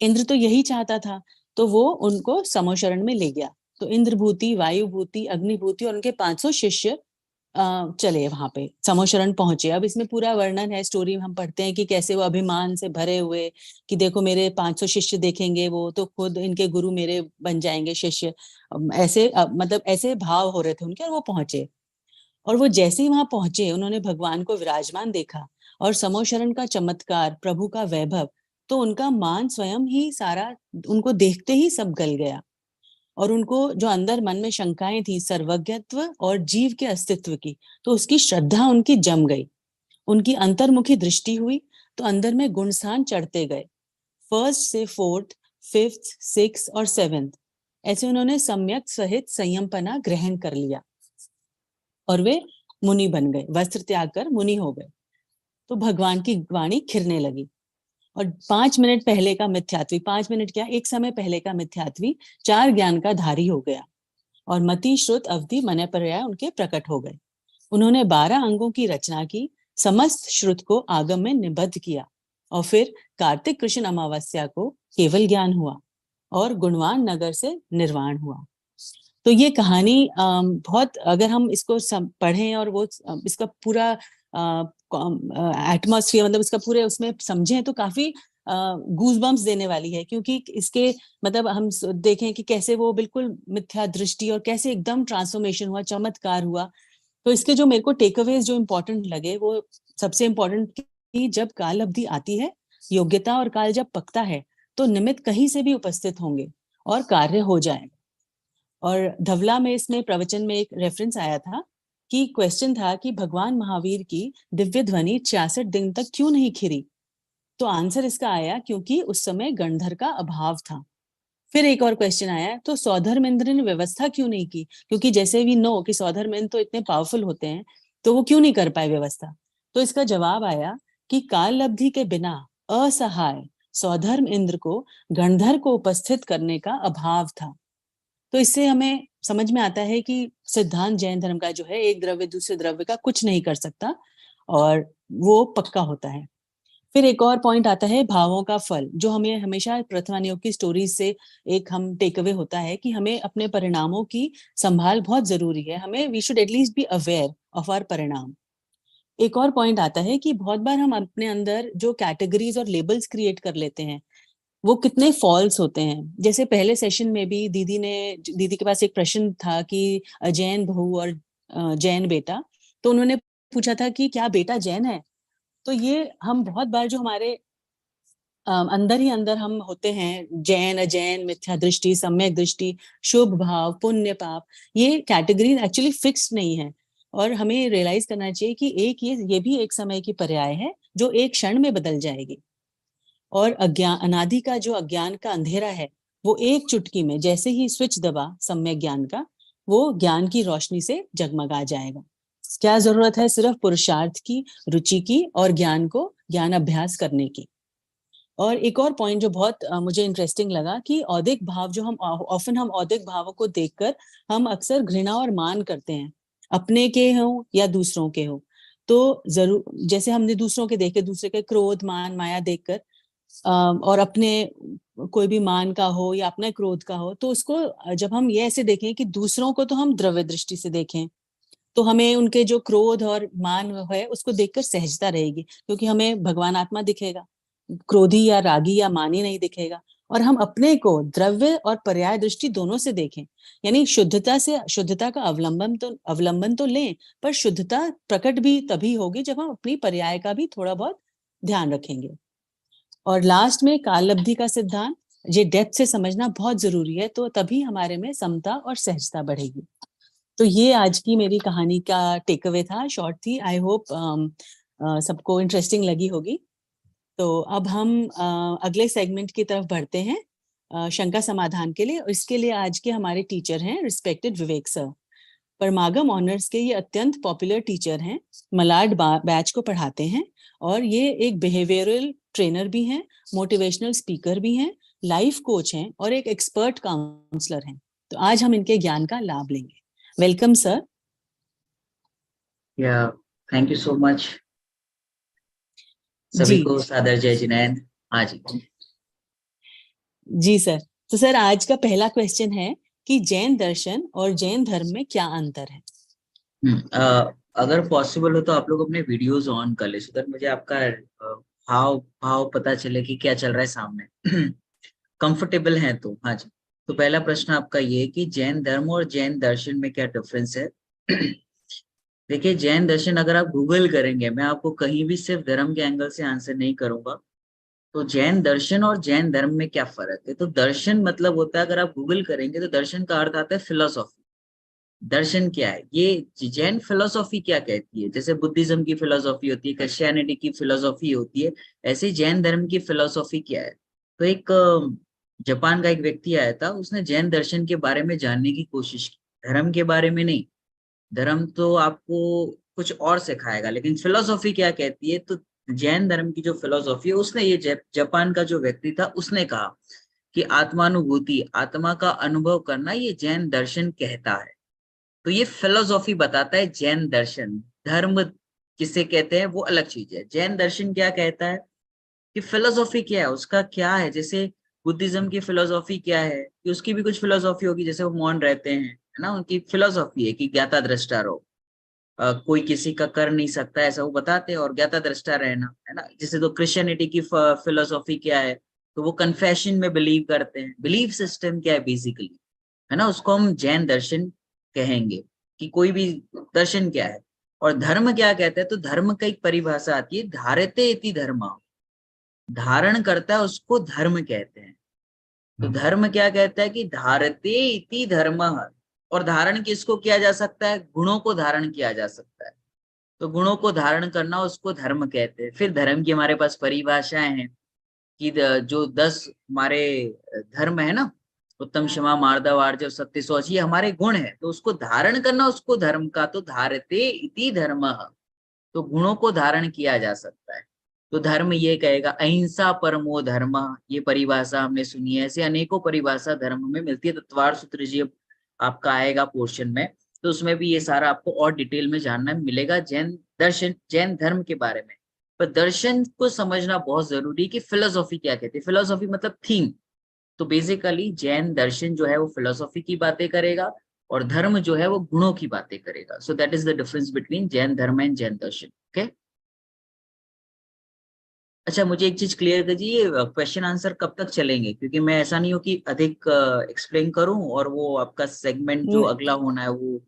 इंद्र तो यही चाहता था, तो वो उनको समोशरण में ले गया। तो इंद्रभूति, वायुभूति, अग्निभूति और उनके 500 शिष्य चले वहां पे, समोशरण पहुंचे। अब इसमें पूरा वर्णन है, स्टोरी हम पढ़ते हैं कि कैसे वो अभिमान से भरे हुए कि देखो मेरे 500 शिष्य देखेंगे वो तो खुद इनके गुरु मेरे बन जाएंगे शिष्य, ऐसे मतलब ऐसे भाव हो रहे थे उनके। और वो पहुंचे, और वो जैसे ही वहां पहुंचे उन्होंने भगवान को विराजमान देखा और समोशरण का चमत्कार, प्रभु का वैभव, तो उनका मान स्वयं ही सारा उनको देखते ही सब गल गया। और उनको जो अंदर मन में शंकाएं थी सर्वज्ञत्व और जीव के अस्तित्व की, तो उसकी श्रद्धा उनकी जम गई। उनकी अंतर्मुखी दृष्टि हुई तो अंदर में गुणस्थान चढ़ते गए, 1st से 4th, 5th, 6th और 7th। ऐसे उन्होंने सम्यक सहित संयमपना ग्रहण कर लिया और वे मुनि बन गए, वस्त्र त्याग कर मुनि हो गए। तो भगवान की वाणी खिरने लगी और 5 मिनट पहले का मिथ्यात्वी, 5 मिनट क्या, एक समय पहले का मिथ्यात्वी 4 ज्ञान का धारी हो गया और मति श्रुत अवधि मन पर्याय उनके प्रकट हो गए। उन्होंने 12 अंगों की रचना की, समस्त श्रुत को आगम में निबद्ध किया और फिर कार्तिक कृष्ण अमावस्या को केवल ज्ञान हुआ और गुणवान नगर से निर्वाण हुआ। तो ये कहानी बहुत, अगर हम इसको पढ़ें और वो इसका पूरा एटमॉस्फेयर, मतलब इसका पूरे उसमें समझें, तो काफी गूज बम्स देने वाली है। क्योंकि इसके मतलब हम देखें कि कैसे वो बिल्कुल मिथ्या दृष्टि और कैसे एकदम ट्रांसफॉर्मेशन हुआ, चमत्कार हुआ। तो इसके जो मेरे को टेकअवेज जो इम्पोर्टेंट लगे, वो सबसे इम्पोर्टेंट कि जब काल अवधि आती है, योग्यता और काल जब पकता है, तो निमित्त कहीं से भी उपस्थित होंगे और कार्य हो जाएगा। और धवला में इसमें प्रवचन में एक रेफरेंस आया था कि क्वेश्चन था कि भगवान महावीर की दिव्य ध्वनि 66 दिन तक क्यों नहीं खिरी। तो आंसर इसका आया क्योंकि उस समय गणधर का अभाव था। फिर एक और क्वेश्चन आया, तो सौधर्मेंद्र ने व्यवस्था क्यों नहीं की, क्योंकि जैसे भी नो कि सौधर्मेंद्र तो इतने पावरफुल होते हैं, तो वो क्यों नहीं कर पाए व्यवस्था। तो इसका जवाब आया कि काल अवधि के बिना असहाय सौधर्म इंद्र को गणधर को उपस्थित करने का अभाव था। तो इससे हमें समझ में आता है कि सिद्धांत जैन धर्म का जो है, एक द्रव्य दूसरे द्रव्य का कुछ नहीं कर सकता और वो पक्का होता है। फिर एक और पॉइंट आता है भावों का फल, जो हमें हमेशा प्रथमानियोग की स्टोरीज से एक हम टेक अवे होता है कि हमें अपने परिणामों की संभाल बहुत जरूरी है। हमें we should at least be aware of our परिणाम। एक और पॉइंट आता है कि बहुत बार हम अपने अंदर जो कैटेगरीज और लेबल्स क्रिएट कर लेते हैं, वो कितने फॉल्स होते हैं। जैसे पहले सेशन में भी दीदी के पास एक प्रश्न था कि जैन बहू और जैन बेटा, तो उन्होंने पूछा था कि क्या बेटा जैन है। तो ये हम बहुत बार जो हमारे अंदर ही अंदर हम होते हैं, जैन अजैन, मिथ्या दृष्टि, सम्यक दृष्टि, शुभ भाव, पुण्य पाप, ये कैटेगरी एक्चुअली फिक्स्ड नहीं है। और हमें रियलाइज करना चाहिए कि ये भी एक समय की पर्याय है जो एक क्षण में बदल जाएगी। और अज्ञान, अनादि का जो अज्ञान का अंधेरा है, वो एक चुटकी में जैसे ही स्विच दबा सम्यक ज्ञान का, वो ज्ञान की रोशनी से जगमगा जाएगा। क्या जरूरत है, सिर्फ पुरुषार्थ की, रुचि की और ज्ञान अभ्यास करने की। और एक और पॉइंट जो बहुत मुझे इंटरेस्टिंग लगा कि औदिक भाव, जो हम औदिक भावों को देखकर हम अक्सर घृणा और मान करते हैं, अपने के हो या दूसरों के हो। तो जरूर जैसे हमने दूसरों के देखे, दूसरे के क्रोध मान माया देखकर और अपने कोई भी मान का हो या अपने क्रोध का हो, तो उसको जब हम ये ऐसे देखें कि दूसरों को तो हम द्रव्य दृष्टि से देखें, तो हमें उनके जो क्रोध और मान है उसको देखकर सहजता रहेगी, क्योंकि हमें भगवान आत्मा दिखेगा, क्रोधी या रागी या मानी नहीं दिखेगा। और हम अपने को द्रव्य और पर्याय दृष्टि दोनों से देखें, यानी शुद्धता का अवलंबन तो लें, पर शुद्धता प्रकट भी तभी होगी जब हम अपनी पर्याय का भी थोड़ा बहुत ध्यान रखेंगे। और लास्ट में काललब्धि का सिद्धांत, ये डेप्थ से समझना बहुत जरूरी है, तो तभी हमारे में समता और सहजता बढ़ेगी। तो ये आज की मेरी कहानी का टेक अवे था, शॉर्ट थी। आई होप सबको इंटरेस्टिंग लगी होगी। तो अब हम अगले सेगमेंट की तरफ बढ़ते हैं, शंका समाधान के लिए। इसके लिए आज के हमारे टीचर हैं रिस्पेक्टेड विवेक सर। परमागम ऑनर्स के ये अत्यंत पॉपुलर टीचर हैं, मलाड बैच को पढ़ाते हैं, और ये एक बिहेवियरल ट्रेनर भी हैं, मोटिवेशनल स्पीकर भी हैं, लाइफ कोच हैं और एक एक्सपर्ट काउंसलर हैं। तो आज हम इनके ज्ञान का लाभ लेंगे। Welcome sir. या थैंक यू सो मच। सभी को सादर जय जिनेंद्र। हाँ जी सर। तो सर आज का पहला क्वेश्चन है कि जैन दर्शन और जैन धर्म में क्या अंतर है? अगर पॉसिबल हो तो आप लोग अपने वीडियोस ऑन कर ले, सो दैट मुझे आपका भाव भाव पता चले कि क्या चल रहा है सामने। कंफर्टेबल है तो हाँ जी। तो पहला प्रश्न आपका ये है कि जैन धर्म और जैन दर्शन में क्या डिफरेंस है। देखिए, जैन दर्शन अगर आप गूगल करेंगे, मैं आपको कहीं भी सिर्फ धर्म के एंगल से आंसर नहीं करूंगा। तो जैन दर्शन और जैन धर्म में क्या फर्क है? तो दर्शन मतलब होता है, अगर आप गूगल करेंगे तो दर्शन का अर्थ आता है फिलोसॉफी। दर्शन क्या है? ये जैन फिलोसॉफी क्या कहती है, जैसे बुद्धिज्म की फिलोसॉफी होती है, क्रिश्चियनिटी की फिलोसॉफी होती है, ऐसे जैन धर्म की फिलोसॉफी क्या है। तो एक जापान का एक व्यक्ति आया था, उसने जैन दर्शन के बारे में जानने की कोशिश की, धर्म के बारे में नहीं। धर्म तो आपको कुछ और सिखाएगा, लेकिन फिलोसॉफी क्या कहती है। तो जैन धर्म की जो फिलोसॉफी है, उसने ये जापान का जो व्यक्ति था उसने कहा कि आत्मानुभूति, आत्मा का अनुभव करना, ये जैन दर्शन कहता है। तो ये फिलोसॉफी बताता है जैन दर्शन। धर्म किसे कहते हैं वो अलग चीज है। जैन दर्शन क्या कहता है कि फिलोसॉफी क्या है, उसका क्या है। जैसे बुद्धिज्म की फिलोसॉफी क्या है कि उसकी भी कुछ फिलोसॉफी होगी, जैसे वो मौन रहते हैं, है ना, उनकी फिलोसॉफी है कि ज्ञाता दृष्टा रहो। कोई किसी का कर नहीं सकता ऐसा वो बताते हैं, और ज्ञाता दृष्टा रहना, है ना। जैसे तो क्रिश्चियनिटी की फिलोसॉफी क्या है, तो वो कन्फेशन में बिलीव करते हैं। बिलीफ सिस्टम क्या है बेसिकली, है ना, उसको हम जैन दर्शन कहेंगे कि कोई भी दर्शन क्या है। और धर्म क्या कहते हैं, तो धर्म का एक परिभाषा आती है, धारते इति धर्म, धारण करता है उसको धर्म कहते हैं। तो धर्म क्या कहता है कि धारते इति धर्म। और धारण किसको किया जा सकता है? गुणों को धारण किया जा सकता है। तो गुणों को धारण करना उसको धर्म कहते हैं। फिर धर्म की हमारे पास परिभाषाएं हैं कि जो 10 हमारे धर्म है ना, उत्तम, क्षमा, मार्दव, आर्जव, सत्य, शौच, ये हमारे गुण है। तो उसको धारण करना उसको धर्म का, तो धारते इति धर्म। तो गुणों को धारण किया जा सकता है। तो धर्म ये कहेगा अहिंसा परमो धर्म, ये परिभाषा हमने सुनी है। ऐसे अनेकों परिभाषा धर्म में मिलती है। तत्वार सूत्र जी आपका आएगा पोर्शन में, तो उसमें भी ये सारा आपको और डिटेल में जानना मिलेगा जैन दर्शन, जैन धर्म के बारे में। पर दर्शन को समझना बहुत जरूरी कि फिलोसॉफी क्या कहती है। फिलोसॉफी मतलब थीम। तो बेसिकली जैन दर्शन जो है वो फिलोसॉफी की बातें करेगा, और धर्म जो है वो गुणों की बातें करेगा। So that is the difference between Jain धर्म एंड जैन दर्शन। ओके, अच्छा, मुझे एक चीज क्लियर कीजिए, क्वेश्चन आंसर कब तक चलेंगे? क्योंकि मैं ऐसा नहीं हो कि अधिक एक्सप्लेन करूं और वो आपका सेगमेंट जो अगला होना है वो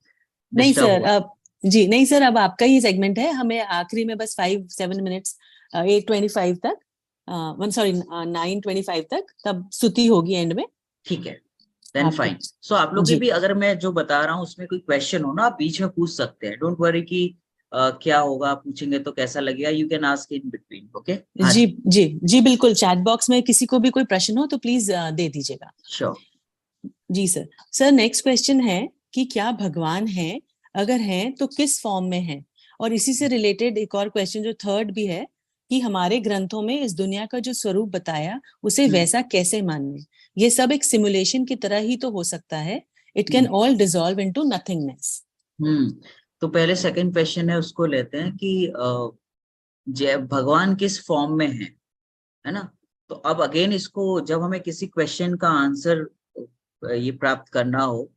नहीं डिस्टर्ब सर, हो। अब जी नहीं सर, अब आपका ही सेगमेंट है। हमें आखिरी में बस 5-7 मिनट्स 8:25 तक, सॉरी 9:25 तक, तब स्तुति होगी एंड में ठीक है, देन आपकी। फाइन। सो आप लोग जी भी अगर मैं जो बता रहा हूँ उसमें कोई क्वेश्चन हो ना, आप बीच में पूछ सकते हैं। डोंट वरी कि क्या होगा, पूछेंगे तो कैसा लगेगा। You can ask in between. Okay, हाँ जी जी, जी जी बिल्कुल। चैट बॉक्स में किसी को भी कोई प्रश्न हो तो प्लीज दे दीजिएगा। श्योर। जी सर। सर नेक्स्ट क्वेश्चन है कि क्या भगवान है, अगर हैं तो किस फॉर्म में है? और इसी से रिलेटेड एक और क्वेश्चन जो थर्ड भी है कि हमारे ग्रंथों में इस दुनिया का जो स्वरूप बताया उसे वैसा कैसे माने? ये सब एक सिमुलेशन की तरह ही तो हो सकता है। It can all dissolve into nothingness. तो पहले सेकंड क्वेश्चन है, उसको लेते हैं कि जय भगवान किस फॉर्म में है ना। तो अब अगेन इसको, जब हमें किसी क्वेश्चन का आंसर ये प्राप्त करना हो,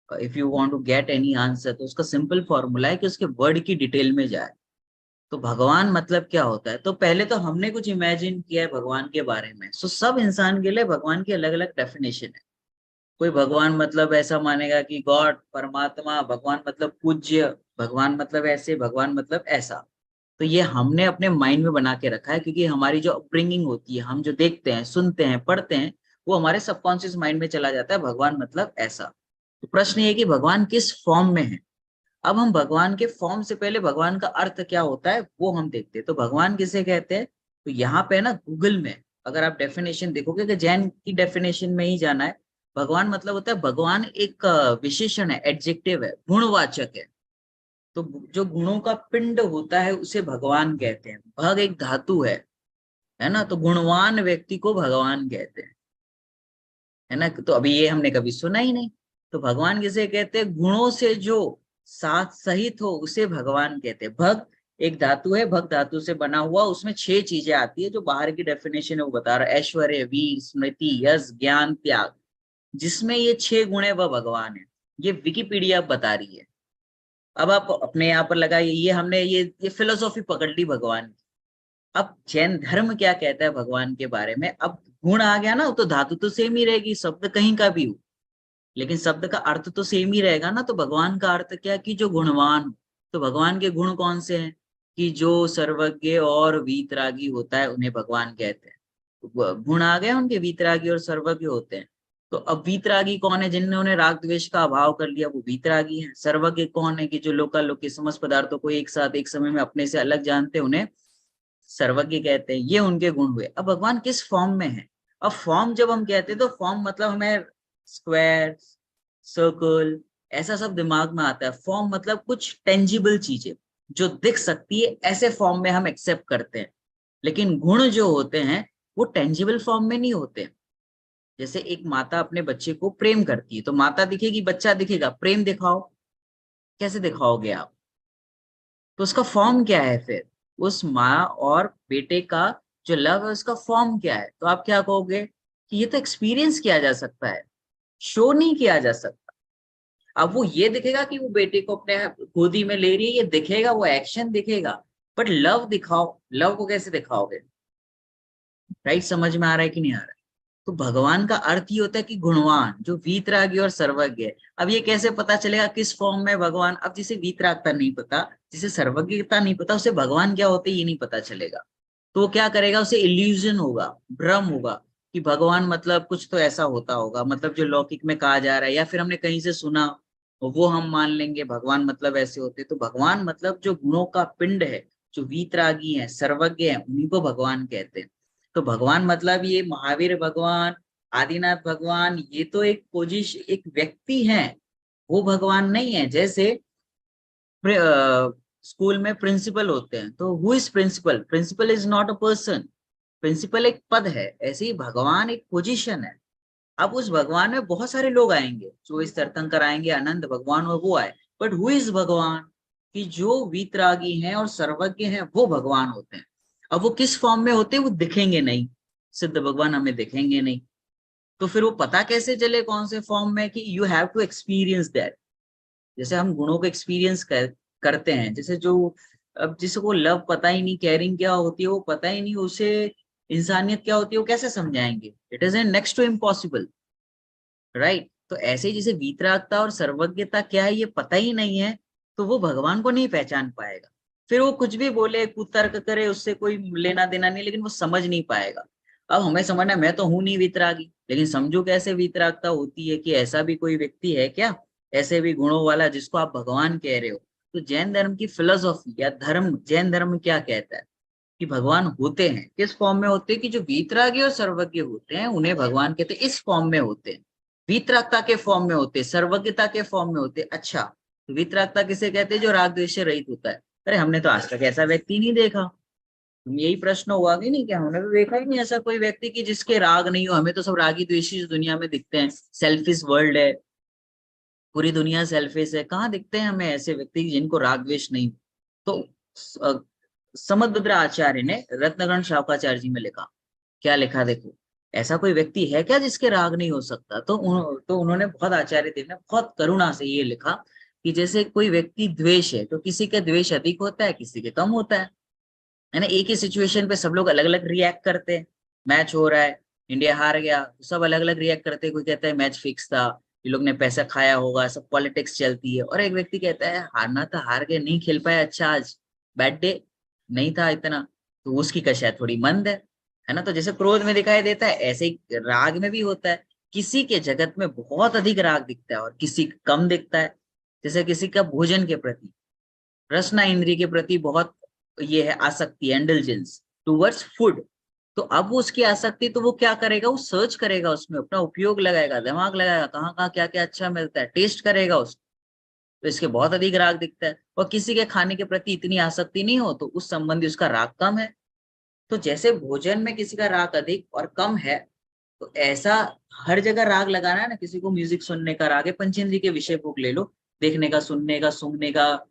if you want to get any answer, तो उसका सिंपल फॉर्मूला है कि उसके वर्ड की डिटेल में जाए। तो भगवान मतलब क्या होता है? तो पहले तो हमने कुछ इमेजिन किया है भगवान के बारे में। सो सब इंसान के लिए भगवान की अलग अलग डेफिनेशन है। कोई भगवान मतलब ऐसा मानेगा कि गॉड, परमात्मा, भगवान मतलब पूज्य, भगवान मतलब ऐसे, भगवान मतलब ऐसा। तो ये हमने अपने माइंड में बना के रखा है, क्योंकि हमारी जो अपब्रिंगिंग होती है, हम जो देखते हैं, सुनते हैं, पढ़ते हैं, वो हमारे सबकॉन्शियस माइंड में चला जाता है, भगवान मतलब ऐसा। तो प्रश्न ये कि भगवान किस फॉर्म में है। अब हम भगवान के फॉर्म से पहले भगवान का अर्थ क्या होता है वो हम देखते हैं। तो भगवान किसे कहते हैं, तो यहाँ पे ना गूगल में अगर आप डेफिनेशन देखोगे, कि जैन की डेफिनेशन में ही जाना है, भगवान मतलब होता है, भगवान एक विशेषण है, एडजेक्टिव है, गुणवाचक है। तो जो गुणों का पिंड होता है उसे भगवान कहते हैं। भग एक धातु है ना, तो गुणवान व्यक्ति को भगवान कहते हैं, है ना। तो अभी ये हमने कभी सुना ही नहीं। तो भगवान किसे कहते हैं, गुणों से जो साथ सहित हो उसे भगवान कहते हैं। भग एक धातु है, भग धातु से बना हुआ, उसमें 6 चीजें आती है, जो बाहर की डेफिनेशन है वो बता रहा है, ऐश्वर्य, वीर, स्मृति, यश, ज्ञान, त्याग। जिसमें ये 6 गुण है वह भगवान है। ये विकिपीडिया बता रही है। अब आप अपने यहाँ पर लगाइए, ये हमने ये फिलोसॉफी पकड़ ली भगवान की। अब जैन धर्म क्या कहता है भगवान के बारे में। अब गुण आ गया ना, तो धातु तो सेम ही रहेगी, शब्द कहीं का भी हो, लेकिन शब्द का अर्थ तो सेम ही रहेगा ना। तो भगवान का अर्थ क्या, कि जो गुणवान हो। तो भगवान के गुण कौन से हैं, कि जो सर्वज्ञ और वीतरागी होता है उन्हें भगवान कहते हैं। तो गुण आ गए उनके, वीतरागी और सर्वज्ञ होते हैं। तो अब वीतरागी कौन है, जिन्होंने राग द्वेष का अभाव कर लिया, वो वीतरागी है। सर्वज्ञ कौन है, कि जो लोकालोकी समस्त पदार्थों को एक साथ एक समय में अपने से अलग जानते हैं, उन्हें सर्वज्ञ कहते हैं। ये उनके गुण हुए। अब भगवान किस फॉर्म में है। अब फॉर्म जब हम कहते हैं, तो फॉर्म मतलब हमें स्क्वायर, सर्कल, ऐसा सब दिमाग में आता है। फॉर्म मतलब कुछ टेंजिबल चीजें जो दिख सकती है, ऐसे फॉर्म में हम एक्सेप्ट करते हैं। लेकिन गुण जो होते हैं वो टेंजिबल फॉर्म में नहीं होते। जैसे एक माता अपने बच्चे को प्रेम करती है, तो माता दिखेगी, बच्चा दिखेगा, प्रेम दिखाओ, कैसे दिखाओगे आप। तो उसका फॉर्म क्या है फिर, उस माँ और बेटे का जो लव है उसका फॉर्म क्या है। तो आप क्या कहोगे, कि ये तो एक्सपीरियंस किया जा सकता है, शो नहीं किया जा सकता। अब वो ये दिखेगा कि वो बेटे को अपने गोदी में ले रही है, ये दिखेगा, वो एक्शन दिखेगा। बट लव दिखाओ, लव को कैसे दिखाओगे। राइट, समझ में आ रहा है कि नहीं आ रहा है। तो भगवान का अर्थ ही होता है कि गुणवान, जो वीतरागी और सर्वज्ञ है। अब ये कैसे पता चलेगा किस फॉर्म में भगवान। अब जिसे वीतरागता नहीं पता, जिसे सर्वज्ञता नहीं पता, उसे भगवान क्या होते ये नहीं पता चलेगा। तो वो क्या करेगा, उसे इल्यूजन होगा, भ्रम होगा, कि भगवान मतलब कुछ तो ऐसा होता होगा, मतलब जो लौकिक में कहा जा रहा है, या फिर हमने कहीं से सुना, वो हम मान लेंगे भगवान मतलब ऐसे होते। तो भगवान मतलब जो गुणों का पिंड है, जो वीतरागी है, सर्वज्ञ है, उन्हीं को भगवान कहते हैं। तो भगवान मतलब ये महावीर भगवान, आदिनाथ भगवान, ये तो एक पोजीशन, एक व्यक्ति है, वो भगवान नहीं है। जैसे स्कूल में प्रिंसिपल होते हैं, तो who is principal, principal is not a person, principal एक पद है। ऐसे ही भगवान एक पोजीशन है। अब उस भगवान में बहुत सारे लोग आएंगे, जो इस तीर्थंकर आएंगे, आनंद भगवान और वो आए, बट हु इज भगवान, कि जो वीतरागी हैं और सर्वज्ञ हैं वो भगवान होते हैं। अब वो किस फॉर्म में होते हैं, वो दिखेंगे नहीं, सिद्ध भगवान हमें दिखेंगे नहीं। तो फिर वो पता कैसे चले कौन से फॉर्म में, कि you have to experience that. जैसे हम गुणों को एक्सपीरियंस करते हैं, जैसे जो, अब जिसको लव पता ही नहीं, केयरिंग क्या होती है वो पता ही नहीं, उसे इंसानियत क्या होती है वो कैसे समझाएंगे। It is an next to impossible, right. तो ऐसे ही जैसे वीतरागता और सर्वज्ञता क्या है ये पता ही नहीं है, तो वो भगवान को नहीं पहचान पाएगा। फिर वो कुछ भी बोले, कुतर्क करे, उससे कोई लेना देना नहीं, लेकिन वो समझ नहीं पाएगा। अब हमें समझना, मैं तो हूं नहीं वीतरागी, लेकिन समझो कैसे वीतरागता होती है, कि ऐसा भी कोई व्यक्ति है क्या, ऐसे भी गुणों वाला, जिसको आप भगवान कह रहे हो। तो जैन धर्म की फिलोसॉफी या धर्म, जैन धर्म क्या कहता है, कि भगवान होते हैं किस फॉर्म में होते हैं, कि जो वीतरागी और सर्वज्ञ होते हैं उन्हें भगवान कहते हैं, इस फॉर्म में होते हैं। वीतरागता के फॉर्म में होते, सर्वज्ञता के फॉर्म में होते। अच्छा, तो वीतरागता किसे कहते हैं, जो राग द्वेष से रहित होता है। अरे हमने तो आज तक ऐसा व्यक्ति नहीं देखा। यही प्रश्न हुआ कि नहीं, क्या हमने तो देखा ही नहीं ऐसा कोई व्यक्ति कि जिसके राग नहीं हो। हमें तो सब रागी द्वेषी दुनिया में दिखते हैं, सेल्फिश वर्ल्ड है, पूरी दुनिया सेल्फिश है। कहाँ दिखते हैं हमें ऐसे व्यक्ति जिनको राग द्वेष नहीं। तो समदभद्र आचार्य ने रत्नगण शावकाचार्य जी में लिखा, क्या लिखा देखो, ऐसा कोई व्यक्ति है क्या जिसके राग नहीं हो सकता। तो उन्होंने बहुत, आचार्य देव ने बहुत करुणा से ये लिखा, कि जैसे कोई व्यक्ति द्वेष है, तो किसी का द्वेष अधिक होता है, किसी के कम होता है ना। एक ही सिचुएशन पे सब लोग अलग अलग रिएक्ट करते हैं। मैच हो रहा है, इंडिया हार गया, तो सब अलग अलग रिएक्ट करते हैं। कोई कहता है मैच फिक्स था, ये लोग ने पैसा खाया होगा, सब पॉलिटिक्स चलती है। और एक व्यक्ति कहता है हारना था, हार गए, नहीं खेल पाया, अच्छा आज बैड डे। नहीं था इतना, तो उसकी कक्षा थोड़ी मंद है ना। तो जैसे क्रोध में दिखाई देता है, ऐसे ही राग में भी होता है। किसी के जगत में बहुत अधिक राग दिखता है और किसी का कम दिखता है। जैसे किसी का भोजन के प्रति, रसना इंद्रिय के प्रति बहुत ये है आसक्ति, इंडल्जेंस टुवर्ड्स फूड। तो अब वो उसकी आसक्ति, तो वो क्या करेगा, वो सर्च करेगा, उसमें अपना उपयोग लगाएगा, दिमाग लगाएगा, कहाँ कहाँ क्या क्या अच्छा मिलता है, टेस्ट करेगा उसको। तो इसके बहुत अधिक राग दिखता है। और किसी के खाने के प्रति इतनी आसक्ति नहीं हो तो उस संबंधी उसका राग कम है। तो जैसे भोजन में किसी का राग अधिक और कम है, तो ऐसा हर जगह राग लगाना है ना। किसी को म्यूजिक सुनने का राग है, पंचेंद्रिय के विषय भोग ले लो, देखने का, सुनने का, सूंघने का,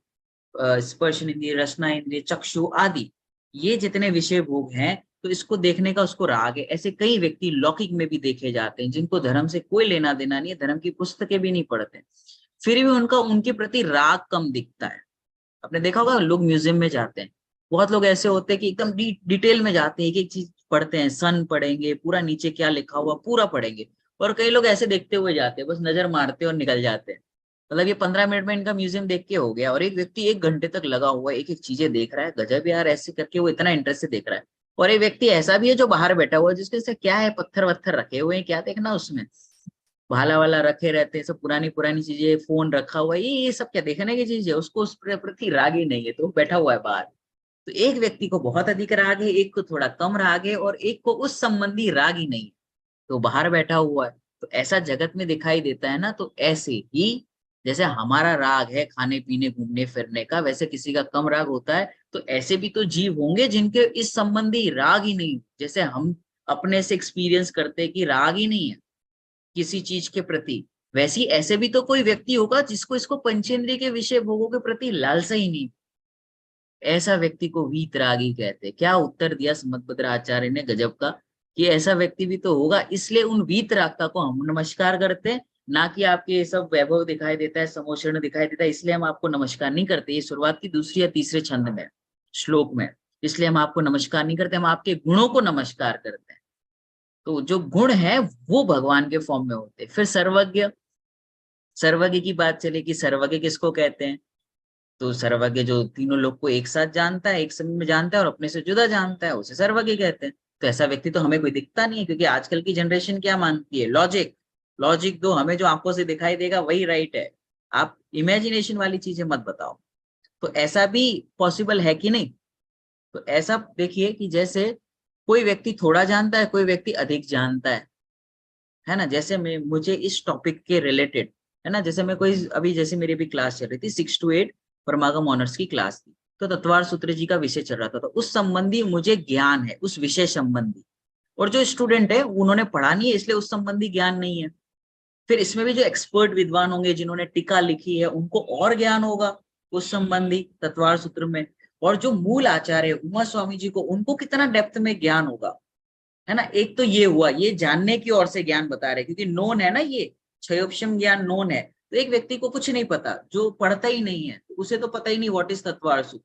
स्पर्श इंद्रिय, रसना इंद्रिय, चक्षु आदि, ये जितने विषय भोग हैं, तो इसको देखने का उसको राग है। ऐसे कई व्यक्ति लौकिक में भी देखे जाते हैं जिनको धर्म से कोई लेना देना नहीं है, धर्म की पुस्तकें भी नहीं पढ़ते, फिर भी उनका उनके प्रति राग कम दिखता है। आपने देखा होगा लोग म्यूजियम में जाते हैं, बहुत लोग ऐसे होते हैं कि एकदम डिटेल में जाते हैं, एक एक चीज पढ़ते हैं, सन पढ़ेंगे, पूरा नीचे क्या लिखा हुआ पूरा पढ़ेंगे। और कई लोग ऐसे देखते हुए जाते हैं, बस नजर मारते और निकल जाते हैं। मतलब ये 15 मिनट में इनका म्यूजियम देख के हो गया। और एक व्यक्ति 1 घंटे तक लगा हुआ है, एक एक चीजें देख रहा है, गजब यार, ऐसे करके वो इतना इंटरेस्ट से देख रहा है। और एक व्यक्ति ऐसा भी है जो बाहर बैठा हुआ है, जिसके से क्या है, पत्थर वत्थर रखे हुए हैं, क्या देखना उसमें, भाला वाला रखे रहते हैं, सब पुरानी पुरानी चीजें, फोन रखा हुआ है, ये सब क्या देखने की चीज है, उसको उस प्रति राग ही नहीं है, तो वो बैठा हुआ है बाहर। तो एक व्यक्ति को बहुत अधिक राग है, एक को थोड़ा कम राग है, और एक को उस संबंधी राग ही नहीं है, तो बाहर बैठा हुआ है। तो ऐसा जगत में दिखाई देता है ना। तो ऐसे ही जैसे हमारा राग है खाने पीने घूमने फिरने का, वैसे किसी का कम राग होता है। तो ऐसे भी तो जीव होंगे जिनके इस संबंधी राग ही नहीं, जैसे हम अपने से एक्सपीरियंस करते हैं कि राग ही नहीं है किसी चीज के प्रति, वैसी ऐसे भी तो कोई व्यक्ति होगा जिसको इसको पंचेंद्रिय के विषय भोगों के प्रति लालसा ही नहीं। ऐसा व्यक्ति को वीतरागी कहते हैं। क्या उत्तर दिया समदभद्र आचार्य ने, गजब का, कि ऐसा व्यक्ति भी तो होगा, इसलिए उन वीतरागता को हम नमस्कार करते हैं, ना कि आपके ये सब वैभव दिखाई देता है, समोषण दिखाई देता है इसलिए हम आपको नमस्कार नहीं करते। ये शुरुआत की दूसरी या तीसरे छंद में, श्लोक में, इसलिए हम आपको नमस्कार नहीं करते, हम आपके गुणों को नमस्कार करते हैं। तो जो गुण है वो भगवान के फॉर्म में होते हैं। फिर सर्वज्ञ, सर्वज्ञ की बात चले कि सर्वज्ञ किसको कहते हैं, तो सर्वज्ञ जो तीनों लोग को एक साथ जानता है, एक समय में जानता है और अपने से जुदा जानता है, उसे सर्वज्ञ कहते हैं। तो ऐसा व्यक्ति तो हमें कोई दिखता नहीं है, क्योंकि आजकल की जनरेशन क्या मानती है, लॉजिक, लॉजिक दो हमें, जो आंखों से दिखाई देगा वही राइट है, आप इमेजिनेशन वाली चीजें मत बताओ। तो ऐसा भी पॉसिबल है कि नहीं। तो ऐसा देखिए कि जैसे कोई व्यक्ति थोड़ा जानता है, कोई व्यक्ति अधिक जानता है ना। जैसे मैं, मुझे इस टॉपिक के रिलेटेड, है ना, जैसे मैं कोई अभी, जैसे मेरी भी क्लास चल रही थी 6 to 8 परमागम ऑनर्स की क्लास थी, तो तत्वार सूत्र जी का विषय चल रहा था, तो उस संबंधी मुझे ज्ञान है, उस विषय संबंधी। और जो स्टूडेंट है उन्होंने पढ़ा नहीं है, इसलिए उस संबंधी ज्ञान नहीं है। फिर इसमें भी जो एक्सपर्ट विद्वान होंगे जिन्होंने टीका लिखी है, उनको और ज्ञान होगा उस संबंधी तत्वार सूत्र में। और जो मूल आचार्य उमा स्वामी जी को, उनको कितना डेप्थ में ज्ञान होगा, है ना। एक तो ये हुआ, ये जानने की ओर से ज्ञान बता रहे, क्योंकि नोन है ना, ये क्षयोपशम ज्ञान नोन है। तो एक व्यक्ति को कुछ नहीं पता, जो पढ़ता ही नहीं है, उसे तो पता ही नहीं व्हाट इज तत्वार्थ,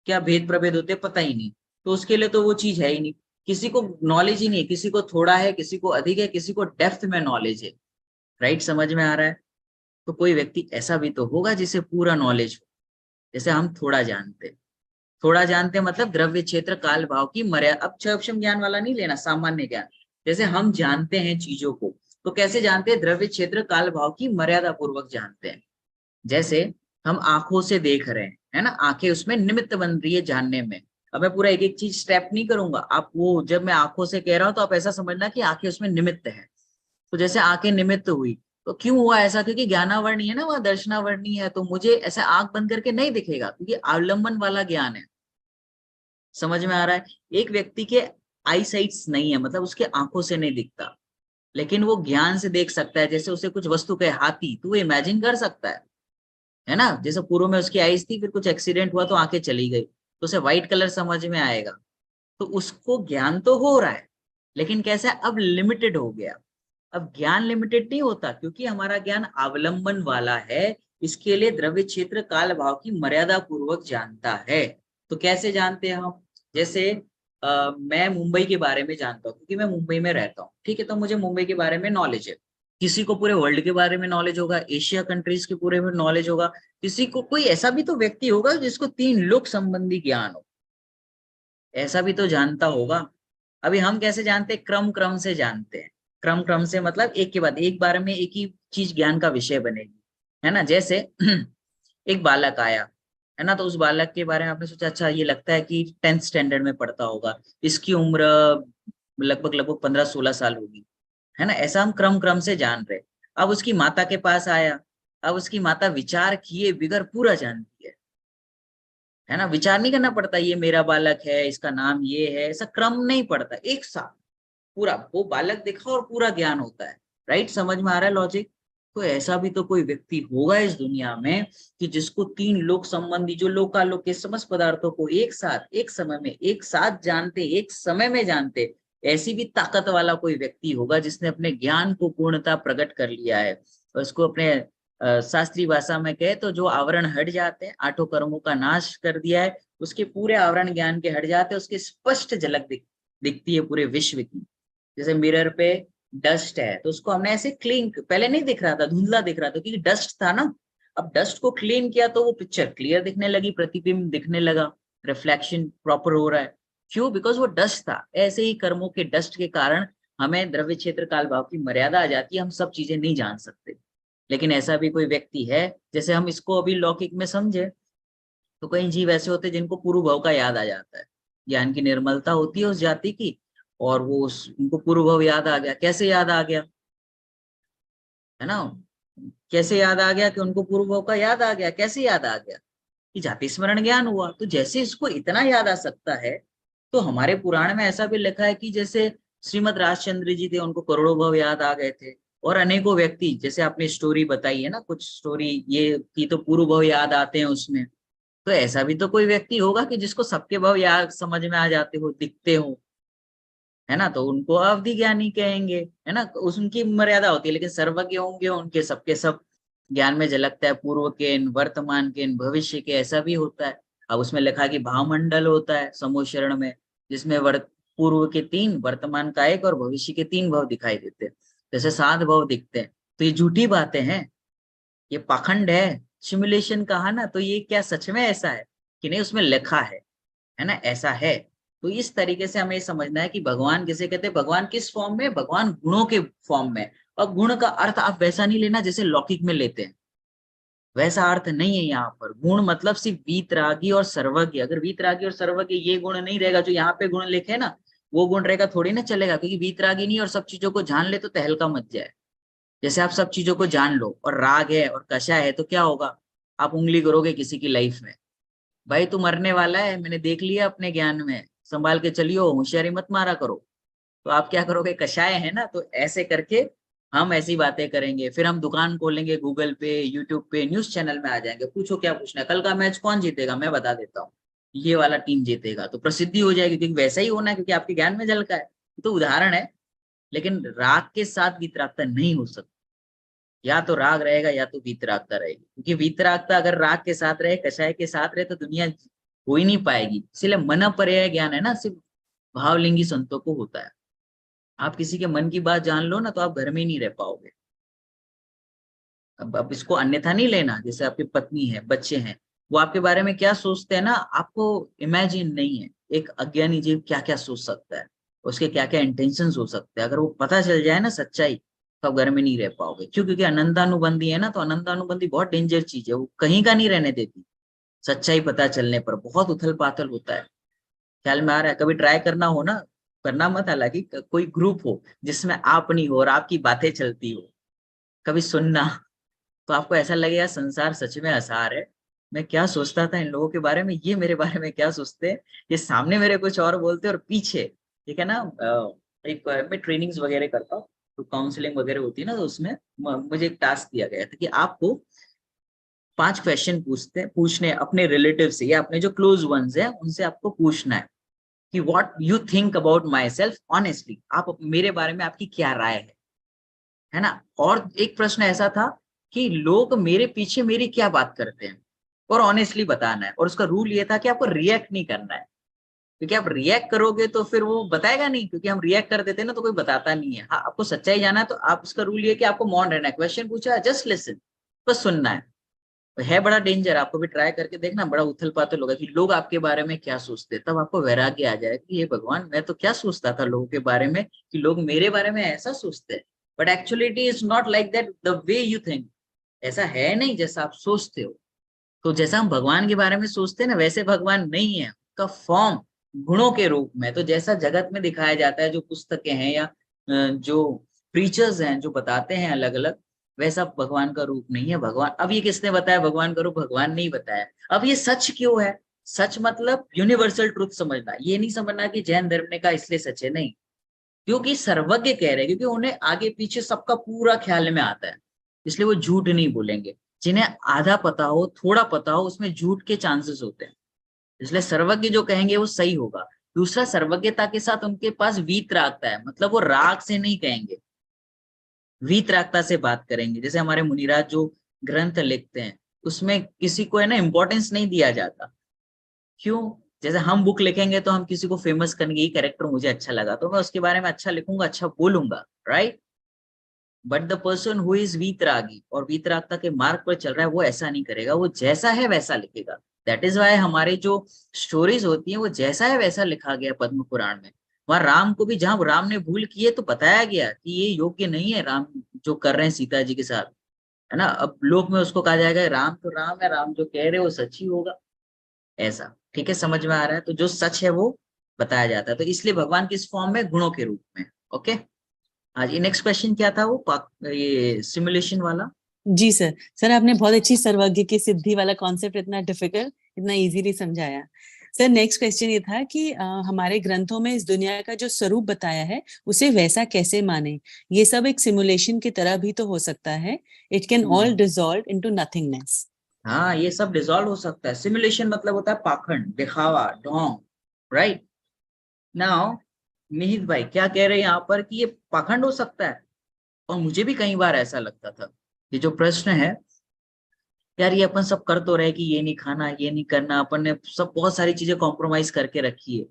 क्या भेद प्रभेद होते, पता ही नहीं, तो उसके लिए तो वो चीज है ही नहीं। किसी को नॉलेज ही नहीं है, किसी को थोड़ा है, किसी को अधिक है, किसी को डेप्थ में नॉलेज है। राइट, समझ में आ रहा है। तो कोई व्यक्ति ऐसा भी तो होगा जिसे पूरा नॉलेज हो, जैसे हम थोड़ा जानते हैं, थोड़ा जानते हैं मतलब द्रव्य क्षेत्र काल भाव की मर्यादा। अब क्षयोपशम ज्ञान वाला नहीं लेना, सामान्य ज्ञान। जैसे हम जानते हैं चीजों को, तो कैसे जानते हैं, द्रव्य क्षेत्र काल भाव की मर्यादा पूर्वक जानते हैं। जैसे हम आंखों से देख रहे हैं, है ना, आंखें उसमें निमित्त बन रही है जानने में। अब मैं पूरा एक एक चीज स्टेप नहीं करूंगा, आप वो जब मैं आंखों से कह रहा हूं तो आप ऐसा समझना कि आंखें उसमें निमित्त है। तो जैसे आंखें निमित्त हुई, तो क्यों हुआ ऐसा, क्योंकि ज्ञानावर्णी है ना, वह दर्शनावर्णी है, तो मुझे ऐसे आंख बंद करके नहीं दिखेगा, क्योंकि अवलंबन वाला ज्ञान है। समझ में आ रहा है। एक व्यक्ति के आई साइट्स नहीं है, मतलब उसके आंखों से नहीं दिखता, लेकिन वो ज्ञान से देख सकता है। जैसे उसे कुछ वस्तु कहे हाथी, तो वो इमेजिन कर सकता है ना। जैसे पूर्व में उसकी आईज थी, फिर कुछ एक्सीडेंट हुआ तो आंखें चली गई, तो उसे व्हाइट कलर समझ में आएगा। तो उसको ज्ञान तो हो रहा है, लेकिन कैसा है, अब लिमिटेड हो गया। अब ज्ञान लिमिटेड नहीं होता, क्योंकि हमारा ज्ञान अवलंबन वाला है, इसके लिए द्रव्य क्षेत्र काल भाव की मर्यादा पूर्वक जानता है। तो कैसे जानते हैं हम, जैसे मैं मुंबई के बारे में जानता हूँ, क्योंकि मैं मुंबई में रहता हूँ, ठीक है, तो मुझे मुंबई के बारे में नॉलेज है। किसी को पूरे वर्ल्ड के बारे में नॉलेज होगा, एशिया कंट्रीज के पूरे में नॉलेज होगा, किसी को, कोई ऐसा भी तो व्यक्ति होगा जिसको 3 लोक संबंधी ज्ञान हो, ऐसा भी तो जानता होगा। अभी हम कैसे जानते हैं? क्रम क्रम से जानते हैं। क्रम क्रम से मतलब एक के बाद एक बार में एक ही चीज ज्ञान का विषय बनेगी, है ना। जैसे एक बालक आया, है ना, तो उस बालक के बारे में आपने सोचा, अच्छा ये लगता है कि 10th स्टैंडर्ड में पढ़ता होगा, इसकी उम्र लगभग लगभग 15-16 साल होगी, है ना। ऐसा हम क्रम क्रम से जान रहे। अब उसकी माता के पास आया, अब उसकी माता विचार किए बिगर पूरा जानती है ना। विचार नहीं करना पड़ता, ये मेरा बालक है, इसका नाम ये है, ऐसा क्रम नहीं पड़ता, एक साथ पूरा वो बालक देखा और पूरा ज्ञान होता है। राइट, समझ में आ रहा है लॉजिक? तो ऐसा भी तो कोई व्यक्ति होगा इस दुनिया में कि जिसको 3 लोक संबंधी, जो लोकालोक के समस्त पदार्थों को एक साथ एक समय में एक साथ जानते, एक समय में जानते, ऐसी भी ताकत वाला कोई व्यक्ति होगा जिसने अपने ज्ञान को पूर्णता प्रकट कर लिया है। और उसको अपने शास्त्रीय भाषा में कहे तो जो आवरण हट जाते हैं, 8 कर्मों का नाश कर दिया है, उसके पूरे आवरण ज्ञान के हट जाते हैं, उसकी स्पष्ट झलक दिखती है पूरे विश्व की। जैसे मिरर पे डस्ट है तो उसको हमने ऐसे क्लीन, पहले नहीं दिख रहा था, धुंधला दिख रहा था क्योंकि डस्ट था ना। अब डस्ट को क्लीन किया तो वो पिक्चर क्लियर दिखने लगी, प्रतिबिंब दिखने लगा, रिफ्लेक्शन प्रॉपर हो रहा है। क्यों? बिकॉज वो डस्ट था। ऐसे ही कर्मों के डस्ट के कारण हमें द्रव्य क्षेत्र काल भाव की मर्यादा आ जाती है, हम सब चीजें नहीं जान सकते। लेकिन ऐसा भी कोई व्यक्ति है, जैसे हम इसको अभी लौकिक में समझे तो कई जीव ऐसे होते हैं जिनको पूर्व भव का याद आ जाता है, ज्ञान की निर्मलता होती है उस जाति की, और वो उनको पूर्व भव याद आ गया। कैसे याद आ गया, है ना? कैसे याद आ गया कि उनको पूर्व भव का याद आ गया? कैसे याद आ गया? कि जाति स्मरण ज्ञान हुआ। तो जैसे इसको इतना याद आ सकता है, तो हमारे पुराण में ऐसा भी लिखा है कि जैसे श्रीमद राजचंद्र जी थे, उनको करोड़ों भव याद आ गए थे। और अनेकों व्यक्ति, जैसे आपने स्टोरी बताई है ना, कुछ स्टोरी ये की तो पूर्व भव याद आते हैं उसमें। तो ऐसा भी तो कोई व्यक्ति होगा कि जिसको सबके भव याद समझ में आ जाते हो, दिखते हो, है ना। तो उनको अवधि ज्ञानी कहेंगे, है ना। उनकी मर्यादा होती है, लेकिन सर्वज्ञ होंगे, उनके सबके सब ज्ञान में झलकता है, पूर्व के, वर्तमान के, भविष्य के, ऐसा भी होता है। अब उसमें लिखा है कि भावमंडल होता है समूह शरण में, जिसमें पूर्व के 3, वर्तमान का 1 और भविष्य के 3 भव दिखाई देते हैं। जैसे 7 भव दिखते हैं। तो ये झूठी बातें हैं, ये पाखंड है, सिमुलेशन कहा ना। तो ये क्या सच में ऐसा है कि नहीं? उसमें लिखा है ना, ऐसा है। तो इस तरीके से हमें समझना है कि भगवान किसे कहते हैं, भगवान किस फॉर्म में, भगवान गुणों के फॉर्म में। और गुण का अर्थ आप वैसा नहीं लेना जैसे लौकिक में लेते हैं, वैसा अर्थ नहीं है यहाँ पर। गुण मतलब सिर्फ वीतरागी और सर्वज्ञ। अगर वीतरागी और सर्वज्ञ ये गुण नहीं रहेगा, जो यहाँ पे गुण लिखे ना, वो गुण रहेगा थोड़ी ना चलेगा। क्योंकि वीतरागी नहीं और सब चीजों को जान ले तो तहलका मच जाए। जैसे आप सब चीजों को जान लो और राग है और कषाय है, तो क्या होगा? आप उंगली करोगे किसी की लाइफ में, भाई तू मरने वाला है, मैंने देख लिया अपने ज्ञान में, संभाल के चलियो, होशियारी मत मारा करो। तो आप क्या करोगे? कषाय है ना। तो ऐसे करके हम ऐसी बातें करेंगे, फिर हम दुकान खोलेंगे, गूगल पे, यूट्यूब पे, न्यूज चैनल में आ जाएंगे, पूछो क्या पूछना है, कल का मैच कौन जीतेगा, मैं बता देता हूँ, ये वाला टीम जीतेगा। तो प्रसिद्धि हो जाएगी, क्योंकि वैसा ही होना है, क्योंकि आपके ज्ञान में झलका है। तो उदाहरण है। लेकिन राग के साथ वितरागता नहीं हो सकती। या तो राग रहेगा या तो वीतरागता रहेगी। क्योंकि वीतरागता अगर राग के साथ रहे, कषाय के साथ रहे, तो दुनिया हो ही नहीं पाएगी। इसलिए मन पर्याय ज्ञान है ना, सिर्फ भावलिंगी संतों को होता है। आप किसी के मन की बात जान लो ना, तो आप घर में ही नहीं रह पाओगे। अब इसको अन्यथा नहीं लेना। जैसे आपकी पत्नी है, बच्चे हैं, वो आपके बारे में क्या सोचते हैं ना, आपको इमेजिन नहीं है। एक अज्ञानी जीव क्या क्या सोच सकता है, उसके क्या क्या इंटेंशंस हो सकते हैं। अगर वो पता चल जाए ना सच्चाई, तो आप घर में नहीं रह पाओगे। क्यों? क्योंकि अनंतानुबंधी है ना। तो अनंतानुबंधी बहुत डेंजर चीज है, वो कहीं का नहीं रहने देती। सच्चाई पता चलने पर बहुत उथल पाथल होता है। ख्याल में आ रहा है? कभी ट्राई करना हो ना, करना मत, हालांकि कोई ग्रुप हो जिसमें आप नहीं हो और आपकी बातें चलती हो, कभी सुनना, तो आपको ऐसा लगेगा संसार सच में आसार है। मैं क्या सोचता था इन लोगों के बारे में, ये मेरे बारे में क्या सोचते हैं, ये सामने मेरे कुछ और बोलते हैं और पीछे। ठीक है ना। एक मैं ट्रेनिंग्स वगैरह करता हूँ, तो काउंसलिंग वगैरह होती है ना, तो उसमें मुझे एक टास्क दिया गया था कि आपको 5 क्वेश्चन पूछने अपने रिलेटिव से या अपने जो क्लोज वंस है उनसे आपको पूछना है कि what you think about my self honestly. आप मेरे बारे में आपकी क्या राय है ना। और एक प्रश्न ऐसा था कि लोग मेरे पीछे मेरी क्या बात करते हैं, और ऑनेस्टली बताना है। और उसका रूल ये था कि आपको रिएक्ट नहीं करना है, क्योंकि आप रिएक्ट करोगे तो फिर वो बताएगा नहीं, क्योंकि हम रिएक्ट कर देते हैं ना, तो कोई बताता नहीं है। हाँ, आपको सच्चाई जाना है तो आप, उसका रूल ये कि आपको मौन रहना है। क्वेश्चन पूछा, जस्ट लिसन, बस सुनना है। है बड़ा डेंजर, आपको भी ट्राई करके देखना, बड़ा उथल पाथल होगा कि लोग आपके बारे में क्या सोचते हैं, तब आपको वैराग्य आ जाएगा कि ये भगवान, मैं तो क्या सोचता था लोगों के बारे में, कि लोग मेरे बारे में ऐसा सोचते हैं, but actually it is not like that the way you think, ऐसा है नहीं जैसा आप सोचते हो। तो जैसा हम भगवान के बारे में सोचते हैं ना, वैसे भगवान नहीं है, उसका फॉर्म गुणों के रूप में, तो जैसा जगत में दिखाया जाता है, जो पुस्तकें हैं या जो प्रीचर्स हैं जो बताते हैं अलग अलग, वैसा भगवान का रूप नहीं है। भगवान, अब ये किसने बताया भगवान का रूप? भगवान नहीं बताया। अब ये सच क्यों है? सच मतलब यूनिवर्सल ट्रुथ समझना, ये नहीं समझना कि जैन धर्म ने कहा इसलिए सच है, नहीं, क्योंकि सर्वज्ञ कह रहे हैं, क्योंकि उन्हें आगे पीछे सबका पूरा ख्याल में आता है, इसलिए वो झूठ नहीं बोलेंगे। जिन्हें आधा पता हो, थोड़ा पता हो, उसमें झूठ के चांसेस होते हैं, इसलिए सर्वज्ञ जो कहेंगे वो सही होगा। दूसरा, सर्वज्ञता के साथ उनके पास वीतरागता है, मतलब वो राग से नहीं कहेंगे, वीतरागता से बात करेंगे। जैसे हमारे मुनिराज जो ग्रंथ लिखते हैं, उसमें किसी को है ना इंपॉर्टेंस नहीं दिया जाता। क्यों? जैसे हम बुक लिखेंगे तो हम किसी को फेमस करेंगे, ये कैरेक्टर मुझे अच्छा लगा तो मैं उसके बारे में अच्छा लिखूंगा, अच्छा बोलूंगा, right? But the person who is वीतरागी और वीतरागता के मार्ग पर चल रहा है, वो ऐसा नहीं करेगा, वो जैसा है वैसा लिखेगा। दैट इज वाई हमारे जो स्टोरीज होती हैं वो जैसा है वैसा लिखा गया पद्म पुराण में। वहां राम को भी, जहां राम ने भूल की है तो बताया गया कि ये योग्य नहीं है राम जो कर रहे हैं सीता जी के साथ, है ना। अब लोक में उसको कहा जाएगा राम तो राम है, राम जो कह रहे वो सच ही होगा, ऐसा। ठीक है, समझ में आ रहा है? तो जो सच है वो बताया जाता है, तो इसलिए भगवान किस फॉर्म में? गुणों के रूप में। ओके, हाँ जी, नेक्स्ट क्वेश्चन क्या था वो ये सिमुलेशन वाला? जी सर। सर आपने बहुत अच्छी सर्वज्ञ की सिद्धि वाला कॉन्सेप्ट इतना डिफिकल्ट, इतना इजीली समझाया। सर नेक्स्ट क्वेश्चन ये था कि हमारे ग्रंथों में इस दुनिया का जो स्वरूप बताया है उसे वैसा कैसे माने? ये सब एक सिमुलेशन की तरह भी तो हो सकता है। It can all dissolve into nothingness. हाँ, ये सब डिसॉल्व हो सकता है। सिमुलेशन मतलब होता है पाखंड, दिखावा, ढोंग, राइट। नाउ मिहित भाई क्या कह रहे हैं यहाँ पर कि ये पाखंड हो सकता है, और मुझे भी कई बार ऐसा लगता था। ये जो प्रश्न है, यार ये अपन सब कर तो रहे कि ये नहीं खाना, ये नहीं करना, अपन ने सब बहुत सारी चीजें कॉम्प्रोमाइज करके रखी है,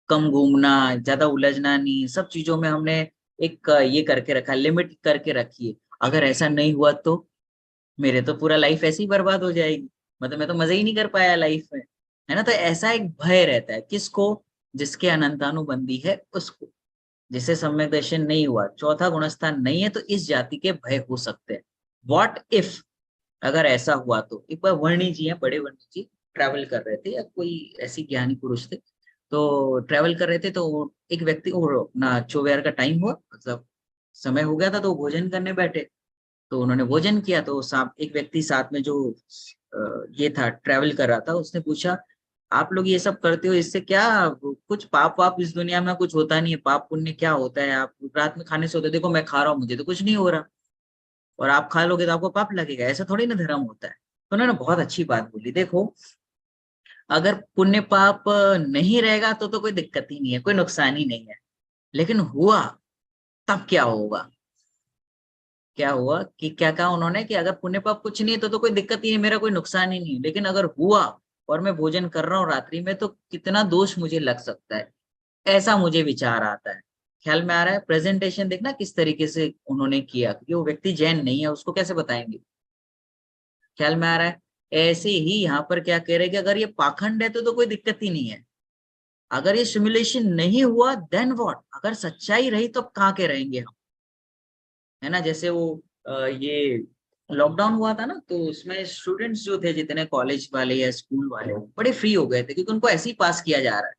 कम घूमना, ज्यादा उलझना नहीं, सब चीजों में हमने एक ये करके रखा, लिमिट करके रखी है। अगर ऐसा नहीं हुआ तो मेरे तो पूरा लाइफ ऐसे ही बर्बाद हो जाएगी, मतलब मैं तो मजे ही नहीं कर पाया लाइफ में, है ना। तो ऐसा एक भय रहता है, किसको? जिसके अनंतानुबंधी है उसको, जिसे सम्यक दर्शन नहीं हुआ, चौथा गुणस्थान नहीं है, तो इस जाति के भय हो सकते हैं। व्हाट इफ, अगर ऐसा हुआ तो। एक बार वर्णी जी हैं, बड़े वर्णी जी, ट्रैवल कर रहे थे, या कोई ऐसी ज्ञानी पुरुष थे, तो ट्रैवल कर रहे थे, तो एक व्यक्ति, और अपना चौबेर का टाइम हुआ, मतलब समय हो गया था, तो भोजन करने बैठे। तो उन्होंने भोजन किया, तो एक व्यक्ति साथ में जो ये था, ट्रैवल कर रहा था, उसने पूछा, आप लोग ये सब करते हो, इससे क्या कुछ पाप वाप इस दुनिया में कुछ होता नहीं है? पाप पुण्य क्या होता है? आप रात में खाने से होते, देखो मैं खा रहा हूँ, मुझे तो कुछ नहीं हो रहा, और आप खा लोगे तो आपको पाप लगेगा, ऐसा थोड़ी ना धर्म होता है। तो उन्होंने बहुत अच्छी बात बोली, देखो अगर पुण्य पाप नहीं रहेगा तो कोई दिक्कत ही नहीं है, कोई नुकसान ही नहीं है, लेकिन हुआ तब क्या होगा? क्या हुआ कि क्या कहा उन्होंने कि अगर पुण्य पाप कुछ नहीं है तो कोई दिक्कत ही नहीं, मेरा कोई नुकसान ही नहीं है, लेकिन अगर हुआ और मैं भोजन कर रहा हूँ रात्रि में, तो कितना दोष मुझे लग सकता है, ऐसा मुझे विचार आता है। ख्याल में आ रहा है? प्रेजेंटेशन देखना किस तरीके से उन्होंने किया, क्योंकि वो व्यक्ति जैन नहीं है, उसको कैसे बताएंगे? ख्याल में आ रहा है? ऐसे ही यहाँ पर क्या कह रहे हैं कि अगर ये पाखंड है तो कोई दिक्कत ही नहीं है। अगर ये सिमुलेशन नहीं हुआ देन व्हाट? अगर सच्चाई रही तो अब कहाँ के रहेंगे हम, है ना। जैसे वो ये लॉकडाउन हुआ था ना, तो उसमें स्टूडेंट्स जो थे, जितने कॉलेज वाले या स्कूल वाले, बड़े फ्री हो गए थे, क्योंकि उनको ऐसे ही पास किया जा रहा है।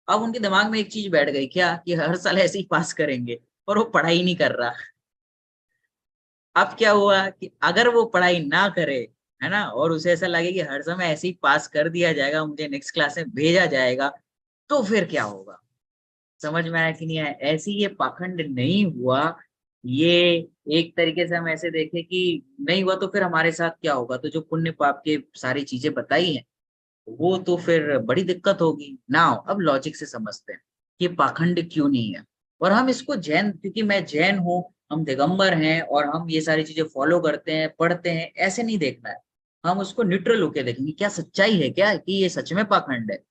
अब उनके दिमाग में एक चीज बैठ गई, क्या? कि हर साल ऐसे ही पास करेंगे, और वो पढ़ाई नहीं कर रहा। अब क्या हुआ कि अगर वो पढ़ाई ना करे, है ना, और उसे ऐसा लगे कि हर समय ऐसे ही पास कर दिया जाएगा, मुझे नेक्स्ट क्लास में भेजा जाएगा, तो फिर क्या होगा? समझ में आया कि नहीं आया? ऐसे ये पाखंड नहीं हुआ, ये एक तरीके से हम ऐसे देखें कि नहीं हुआ, तो फिर हमारे साथ क्या होगा? तो जो पुण्य पाप के सारी चीजें बताई हैं, वो तो फिर बड़ी दिक्कत होगी ना। अब लॉजिक से समझते हैं कि पाखंड क्यों नहीं है, और हम इसको जैन, क्योंकि मैं जैन हूँ, हम दिगंबर हैं और हम ये सारी चीजें फॉलो करते हैं, पढ़ते हैं, ऐसे नहीं देखना है। हम उसको न्यूट्रल होके देखेंगे, क्या सच्चाई है, क्या कि ये सच में पाखंड है।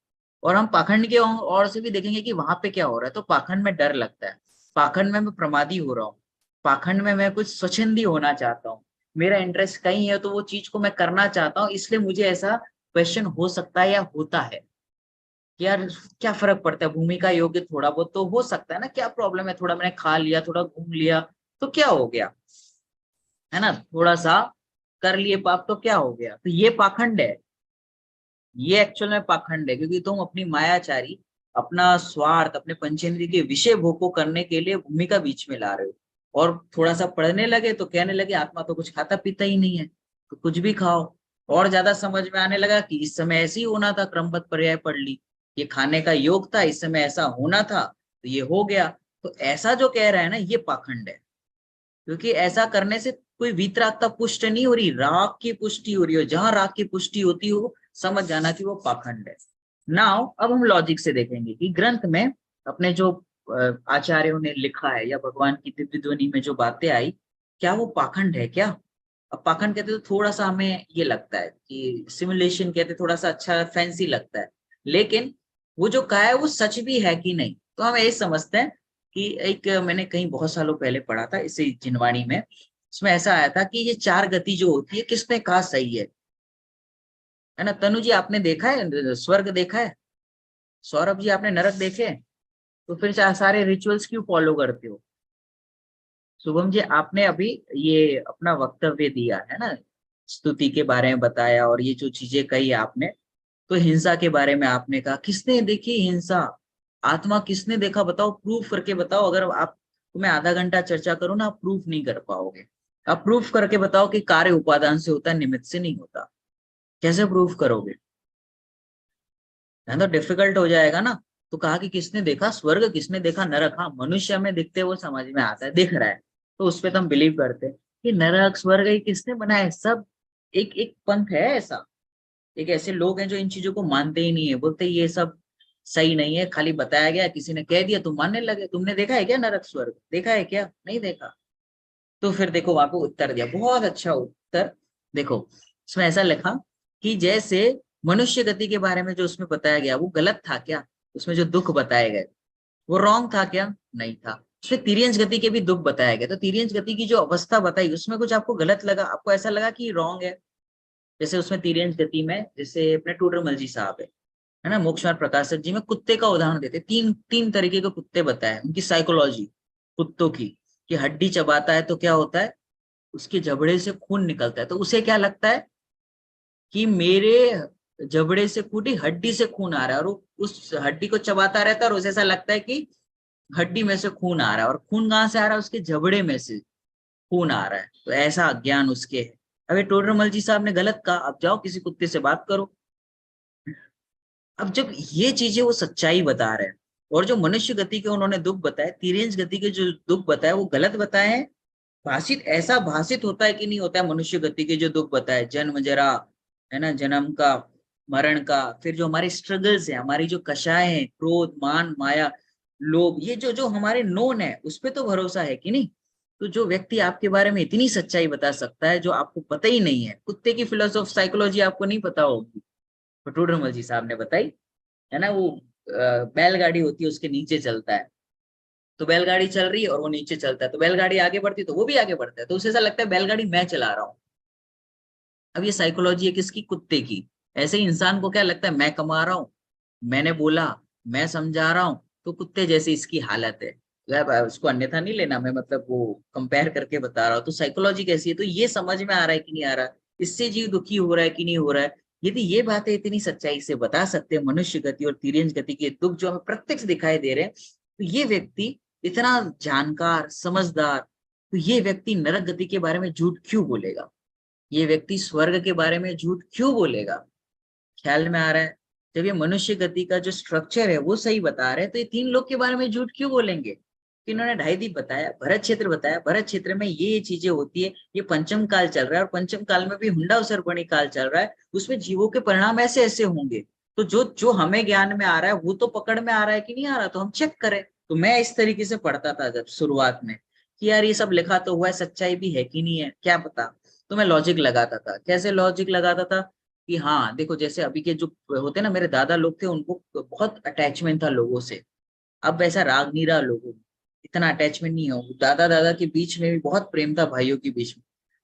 और हम पाखंड के और से भी देखेंगे कि वहां पे क्या हो रहा है। तो पाखंड में डर लगता है, पाखंड में मैं प्रमादी हो रहा हूँ, पाखंड में मैं कुछ स्वच्छंदी होना चाहता हूँ, मेरा इंटरेस्ट कहीं है तो वो चीज को मैं करना चाहता हूँ, इसलिए मुझे ऐसा क्वेश्चन हो सकता है या होता है कि यार क्या फर्क पड़ता है, भूमिका योग्य थोड़ा बहुत तो हो सकता है ना, क्या प्रॉब्लम है, थोड़ा मैंने खा लिया, थोड़ा घूम लिया तो क्या हो गया, है ना, थोड़ा सा कर लिए पाप तो क्या हो गया। तो ये पाखंड है, ये एक्चुअल में पाखंड है, क्योंकि तुम अपनी मायाचारी, अपना स्वार्थ, अपने पंचेंद्रिय के विषय भोग को करने के लिए भूमिका बीच में ला रहे हो। और थोड़ा सा पढ़ने लगे तो कहने लगे आत्मा तो कुछ खाता पीता ही नहीं है, तो कुछ भी खाओ। और ज्यादा समझ में आने लगा कि इस समय ऐसे ही होना था, क्रमबद्ध पर्याय पढ़ ली, ये खाने का योग था, इस समय ऐसा होना था तो ये हो गया। तो ऐसा जो कह रहा है ना, ये पाखंड है, क्योंकि ऐसा करने से कोई वीतरागता पुष्ट नहीं हो रही, राग की पुष्टि हो रही है। जहां राग की पुष्टि होती हो, समझ जाना कि वो पाखंड है। नाउ अब हम लॉजिक से देखेंगे कि ग्रंथ में अपने जो आचार्यों ने लिखा है या भगवान की दिव्य ध्वनि में जो बातें आई, क्या वो पाखंड है क्या। अब पाखंड कहते तो थोड़ा सा हमें ये लगता है कि सिमुलेशन कहते, थोड़ा सा अच्छा फैंसी लगता है, लेकिन वो जो कहा है वो सच भी है कि नहीं, तो हम यही समझते हैं कि एक मैंने कहीं बहुत सालों पहले पढ़ा था इसे जिनवाणी में, उसमें ऐसा आया था कि ये चार गति जो होती है किसने कहा सही है ना। तनु जी आपने देखा है स्वर्ग देखा है, सौरभ जी आपने नरक देखे, तो फिर सारे रिचुअल्स क्यों फॉलो करते हो। शुभम जी आपने अभी ये अपना वक्तव्य दिया है ना, स्तुति के बारे में बताया और ये जो चीजें कही आपने, तो हिंसा के बारे में आपने कहा, किसने देखी हिंसा, आत्मा किसने देखा बताओ, प्रूफ करके बताओ। अगर आप, तुम्हें आधा घंटा चर्चा करो ना, आप प्रूफ नहीं कर पाओगे। आप प्रूफ करके बताओ कि कार्य उपादान से होता है, निमित्त से नहीं होता। कैसे प्रूफ करोगे, है तो डिफिकल्ट हो जाएगा ना। तो कहा कि किसने देखा स्वर्ग, किसने देखा नरक। हाँ, मनुष्य में दिखते वो समझ में आता है, दिख रहा है, तो उस पर तो हम बिलीव करते हैं कि नरक स्वर्ग ये किसने बनाया। सब एक एक पंथ है ऐसा, एक ऐसे लोग हैं जो इन चीजों को मानते ही नहीं है, बोलते ये सब सही नहीं है, खाली बताया गया, किसी ने कह दिया तुम मानने लगे। तुमने देखा है क्या नरक स्वर्ग, देखा है क्या, नहीं देखा। तो फिर देखो वहां पे उत्तर दिया, बहुत अच्छा उत्तर। देखो उसमें ऐसा लिखा कि जैसे मनुष्य गति के बारे में जो उसमें बताया गया वो गलत था क्या, उसमें जो दुख बताए गए वो रॉन्ग था क्या, नहीं था। उसमें तिर्यंच गति के भी दुख बताया गया, तो तिर्यंच गति की जो अवस्था बताई उसमें कुछ आपको गलत लगा, आपको ऐसा लगा कि रॉन्ग है। जैसे उसमें तिर्यंच गति में, जैसे अपने टूडरमल जी साहब है ना, मोक्ष मार्ग प्रकाशक जी में कुत्ते का उदाहरण देते, तीन तीन तरीके के कुत्ते बताए, उनकी साइकोलॉजी कुत्तों की, कि हड्डी चबाता है तो क्या होता है, उसके जबड़े से खून निकलता है, तो उसे क्या लगता है कि मेरे जबड़े से फूटी हड्डी से खून आ रहा है, और वो उस हड्डी को चबाता रहता है और उसे ऐसा लगता है कि हड्डी में से खून आ रहा है, और खून कहाँ से आ रहा है, उसके जबड़े में से खून आ रहा है। तो ऐसा अज्ञान उसके है। अभी टोडरमल जी साहब ने गलत कहा, अब जाओ किसी कुत्ते से बात करो। अब जब ये चीजें वो सच्चाई बता रहे हैं, और जो मनुष्य गति के उन्होंने दुख बताए, तिर्यंच गति के जो दुख बताए वो गलत बताए हैं। भाषित ऐसा भाषित होता है कि नहीं होता है, मनुष्य गति के जो दुख बताए, जन्म जरा, है ना, जन्म का, मरण का, फिर जो हमारे स्ट्रगल्स है, हमारी जो कषाय है, क्रोध मान माया लोभ, ये जो जो हमारे नोन है उस पे तो भरोसा है कि नहीं। तो जो व्यक्ति आपके बारे में इतनी सच्चाई बता सकता है जो आपको पता ही नहीं है, कुत्ते की फिलोसॉफी साइकोलॉजी आपको नहीं पता होगी, तो टोडरमल जी साहब ने बताई, है ना। वो बैलगाड़ी होती है उसके नीचे चलता है, तो बैलगाड़ी चल रही है और वो नीचे चलता है, तो बैलगाड़ी आगे बढ़ती है तो वो भी आगे बढ़ता है, तो उसे ऐसा लगता है बैलगाड़ी मैं चला रहा हूँ। अब ये साइकोलॉजी है किसकी, कुत्ते की। ऐसे ही इंसान को क्या लगता है, मैं कमा रहा हूँ, मैंने बोला, मैं समझा रहा हूँ, तो कुत्ते जैसी इसकी हालत है। यार उसको अन्यथा नहीं लेना, मैं मतलब वो कंपेयर करके बता रहा हूँ। तो साइकोलॉजी कैसी है, तो ये समझ में आ रहा है कि नहीं आ रहा, इससे जीव दुखी हो रहा है कि नहीं हो रहा है। यदि ये बातें इतनी सच्चाई से बता सकते हैं, मनुष्य गति और तिर्यंच गति के दुख जो हमें प्रत्यक्ष दिखाई दे रहे हैं, तो ये व्यक्ति इतना जानकार समझदार, तो ये व्यक्ति नरक गति के बारे में झूठ क्यों बोलेगा, ये व्यक्ति स्वर्ग के बारे में झूठ क्यों बोलेगा। ख्याल में आ रहा है, जब ये मनुष्य गति का जो स्ट्रक्चर है वो सही बता रहे हैं, तो ये तीन लोग के बारे में झूठ क्यों बोलेंगे। कि इन्होंने ढाई दीप बताया, भरत क्षेत्र बताया, भरत क्षेत्र में ये चीजें होती है, ये पंचम काल चल रहा है, और पंचम काल में भी हुंडा उसरपणी काल चल रहा है, उसमें जीवों के परिणाम ऐसे ऐसे होंगे। तो जो जो हमें ज्ञान में आ रहा है वो तो पकड़ में आ रहा है कि नहीं आ रहा, तो हम चेक करें। तो मैं इस तरीके से पढ़ता था जब शुरुआत में, कि यार ये सब लिखा तो हुआ है, सच्चाई भी है कि नहीं है क्या पता। तो मैं लॉजिक लगाता था, कैसे लॉजिक लगाता था कि हाँ देखो, जैसे अभी के जो होते ना, मेरे दादा लोग थे, उनको बहुत अटैचमेंट था लोगों से। अब वैसा राग नहीं रहा लोगों में, इतना अटैचमेंट नहीं हो, दादा दादा के बीच में भी बहुत प्रेम था, भाइयों के बीच में।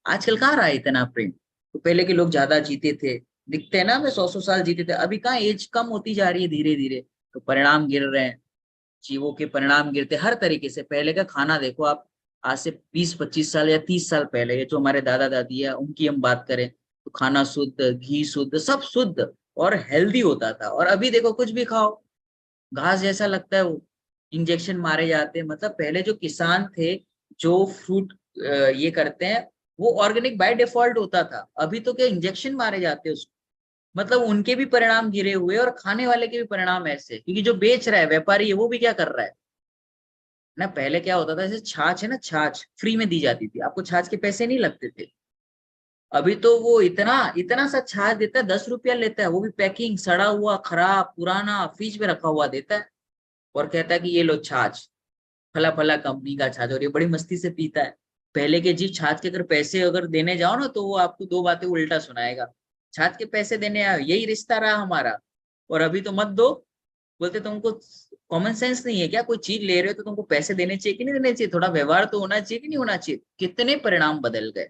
आजकल कहाँ रहा है इतना प्रेम। तो पहले के लोग ज्यादा जीते थे, दिखते हैं ना, हमें 100-100 साल जीते थे, अभी कहाँ एज कम होती जा रही है धीरे धीरे। तो परिणाम गिर रहे हैं, जीवों के परिणाम गिरते हर तरीके से। पहले का खाना देखो आप, आज से 20-25 साल या 30 साल पहले, ये जो हमारे दादा दादी है उनकी हम बात करें, तो खाना शुद्ध, घी शुद्ध, सब शुद्ध और हेल्दी होता था। और अभी देखो कुछ भी खाओ, घास जैसा लगता है वो, इंजेक्शन मारे जाते हैं। मतलब पहले जो किसान थे, जो फ्रूट ये करते हैं, वो ऑर्गेनिक बाय डिफॉल्ट होता था। अभी तो क्या इंजेक्शन मारे जाते हैं उसको। मतलब उनके भी परिणाम गिरे हुए और खाने वाले के भी परिणाम ऐसे, क्योंकि जो बेच रहा है व्यापारी है, वो भी क्या कर रहा है ना। पहले क्या होता था, जैसे छाछ है ना, छाछ फ्री में दी जाती थी, आपको छाछ के पैसे नहीं लगते थे। अभी तो वो इतना इतना सा छाछ देता है, 10 रुपया लेता है, वो भी पैकिंग सड़ा हुआ, खराब, पुराना, फ्रिज में रखा हुआ देता है। और कहता है कि ये लो छाछ, फला फला कंपनी का छाछ, और ये बड़ी मस्ती से पीता है। पहले के जी छाछ के अगर पैसे अगर देने जाओ ना, तो वो आपको दो बातें उल्टा सुनाएगा। छाछ के पैसे देने आओ, यही रिश्ता रहा हमारा। और अभी तो मत दो, बोलते तुमको कॉमन सेंस नहीं है क्या, कोई चीज ले रहे हो तो तुमको पैसे देने चाहिए कि नहीं देने चाहिए, थोड़ा व्यवहार तो होना चाहिए कि नहीं होना चाहिए। कितने परिणाम बदल गए।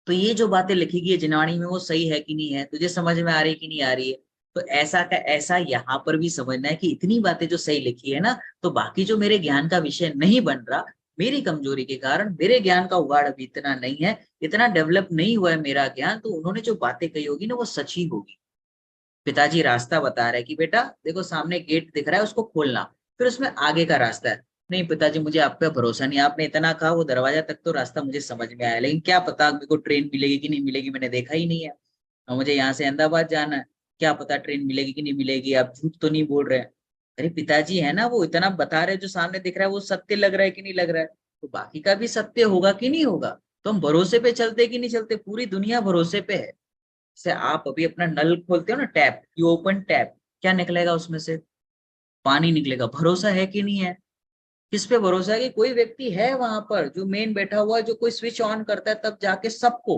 तो ये जो बातें लिखी गई है जिनवाणी में, वो सही है कि नहीं है, तुझे समझ में आ रही है कि नहीं आ रही है। तो ऐसा का ऐसा यहाँ पर भी समझना है कि इतनी बातें जो सही लिखी है ना, तो बाकी जो मेरे ज्ञान का विषय नहीं बन रहा, मेरी कमजोरी के कारण, मेरे ज्ञान का उगाड़ अभी इतना नहीं है, इतना डेवलप नहीं हुआ है मेरा ज्ञान, तो उन्होंने जो बातें कही होगी ना, वो सच ही होगी। पिताजी रास्ता बता रहे हैं कि बेटा देखो सामने गेट दिख रहा है, उसको खोलना, फिर उसमें आगे का रास्ता है। नहीं पिताजी, मुझे आप पे भरोसा नहीं, आपने इतना कहा, वो दरवाजा तक तो रास्ता मुझे समझ में आया, लेकिन क्या पता मेरे को ट्रेन मिलेगी कि नहीं मिलेगी, मैंने देखा ही नहीं है। और मुझे यहाँ से अहमदाबाद जाना है, क्या पता ट्रेन मिलेगी कि नहीं मिलेगी, आप झूठ तो नहीं बोल रहे हैं। अरे पिताजी है ना, वो इतना बता रहे हैं, जो सामने दिख रहा है वो सत्य लग रहा है कि नहीं लग रहा है, तो बाकी का भी सत्य होगा कि नहीं होगा। तो हम भरोसे पे चलते कि नहीं चलते, पूरी दुनिया भरोसे पे है। से आप अभी अपना नल खोलते हो ना, टैप, यू ओपन टैप, क्या निकलेगा उसमें से, पानी निकलेगा। भरोसा है कि नहीं है। किस पे भरोसा है कि कोई व्यक्ति है वहां पर जो मेन बैठा हुआ है, जो कोई स्विच ऑन करता है तब जाके सबको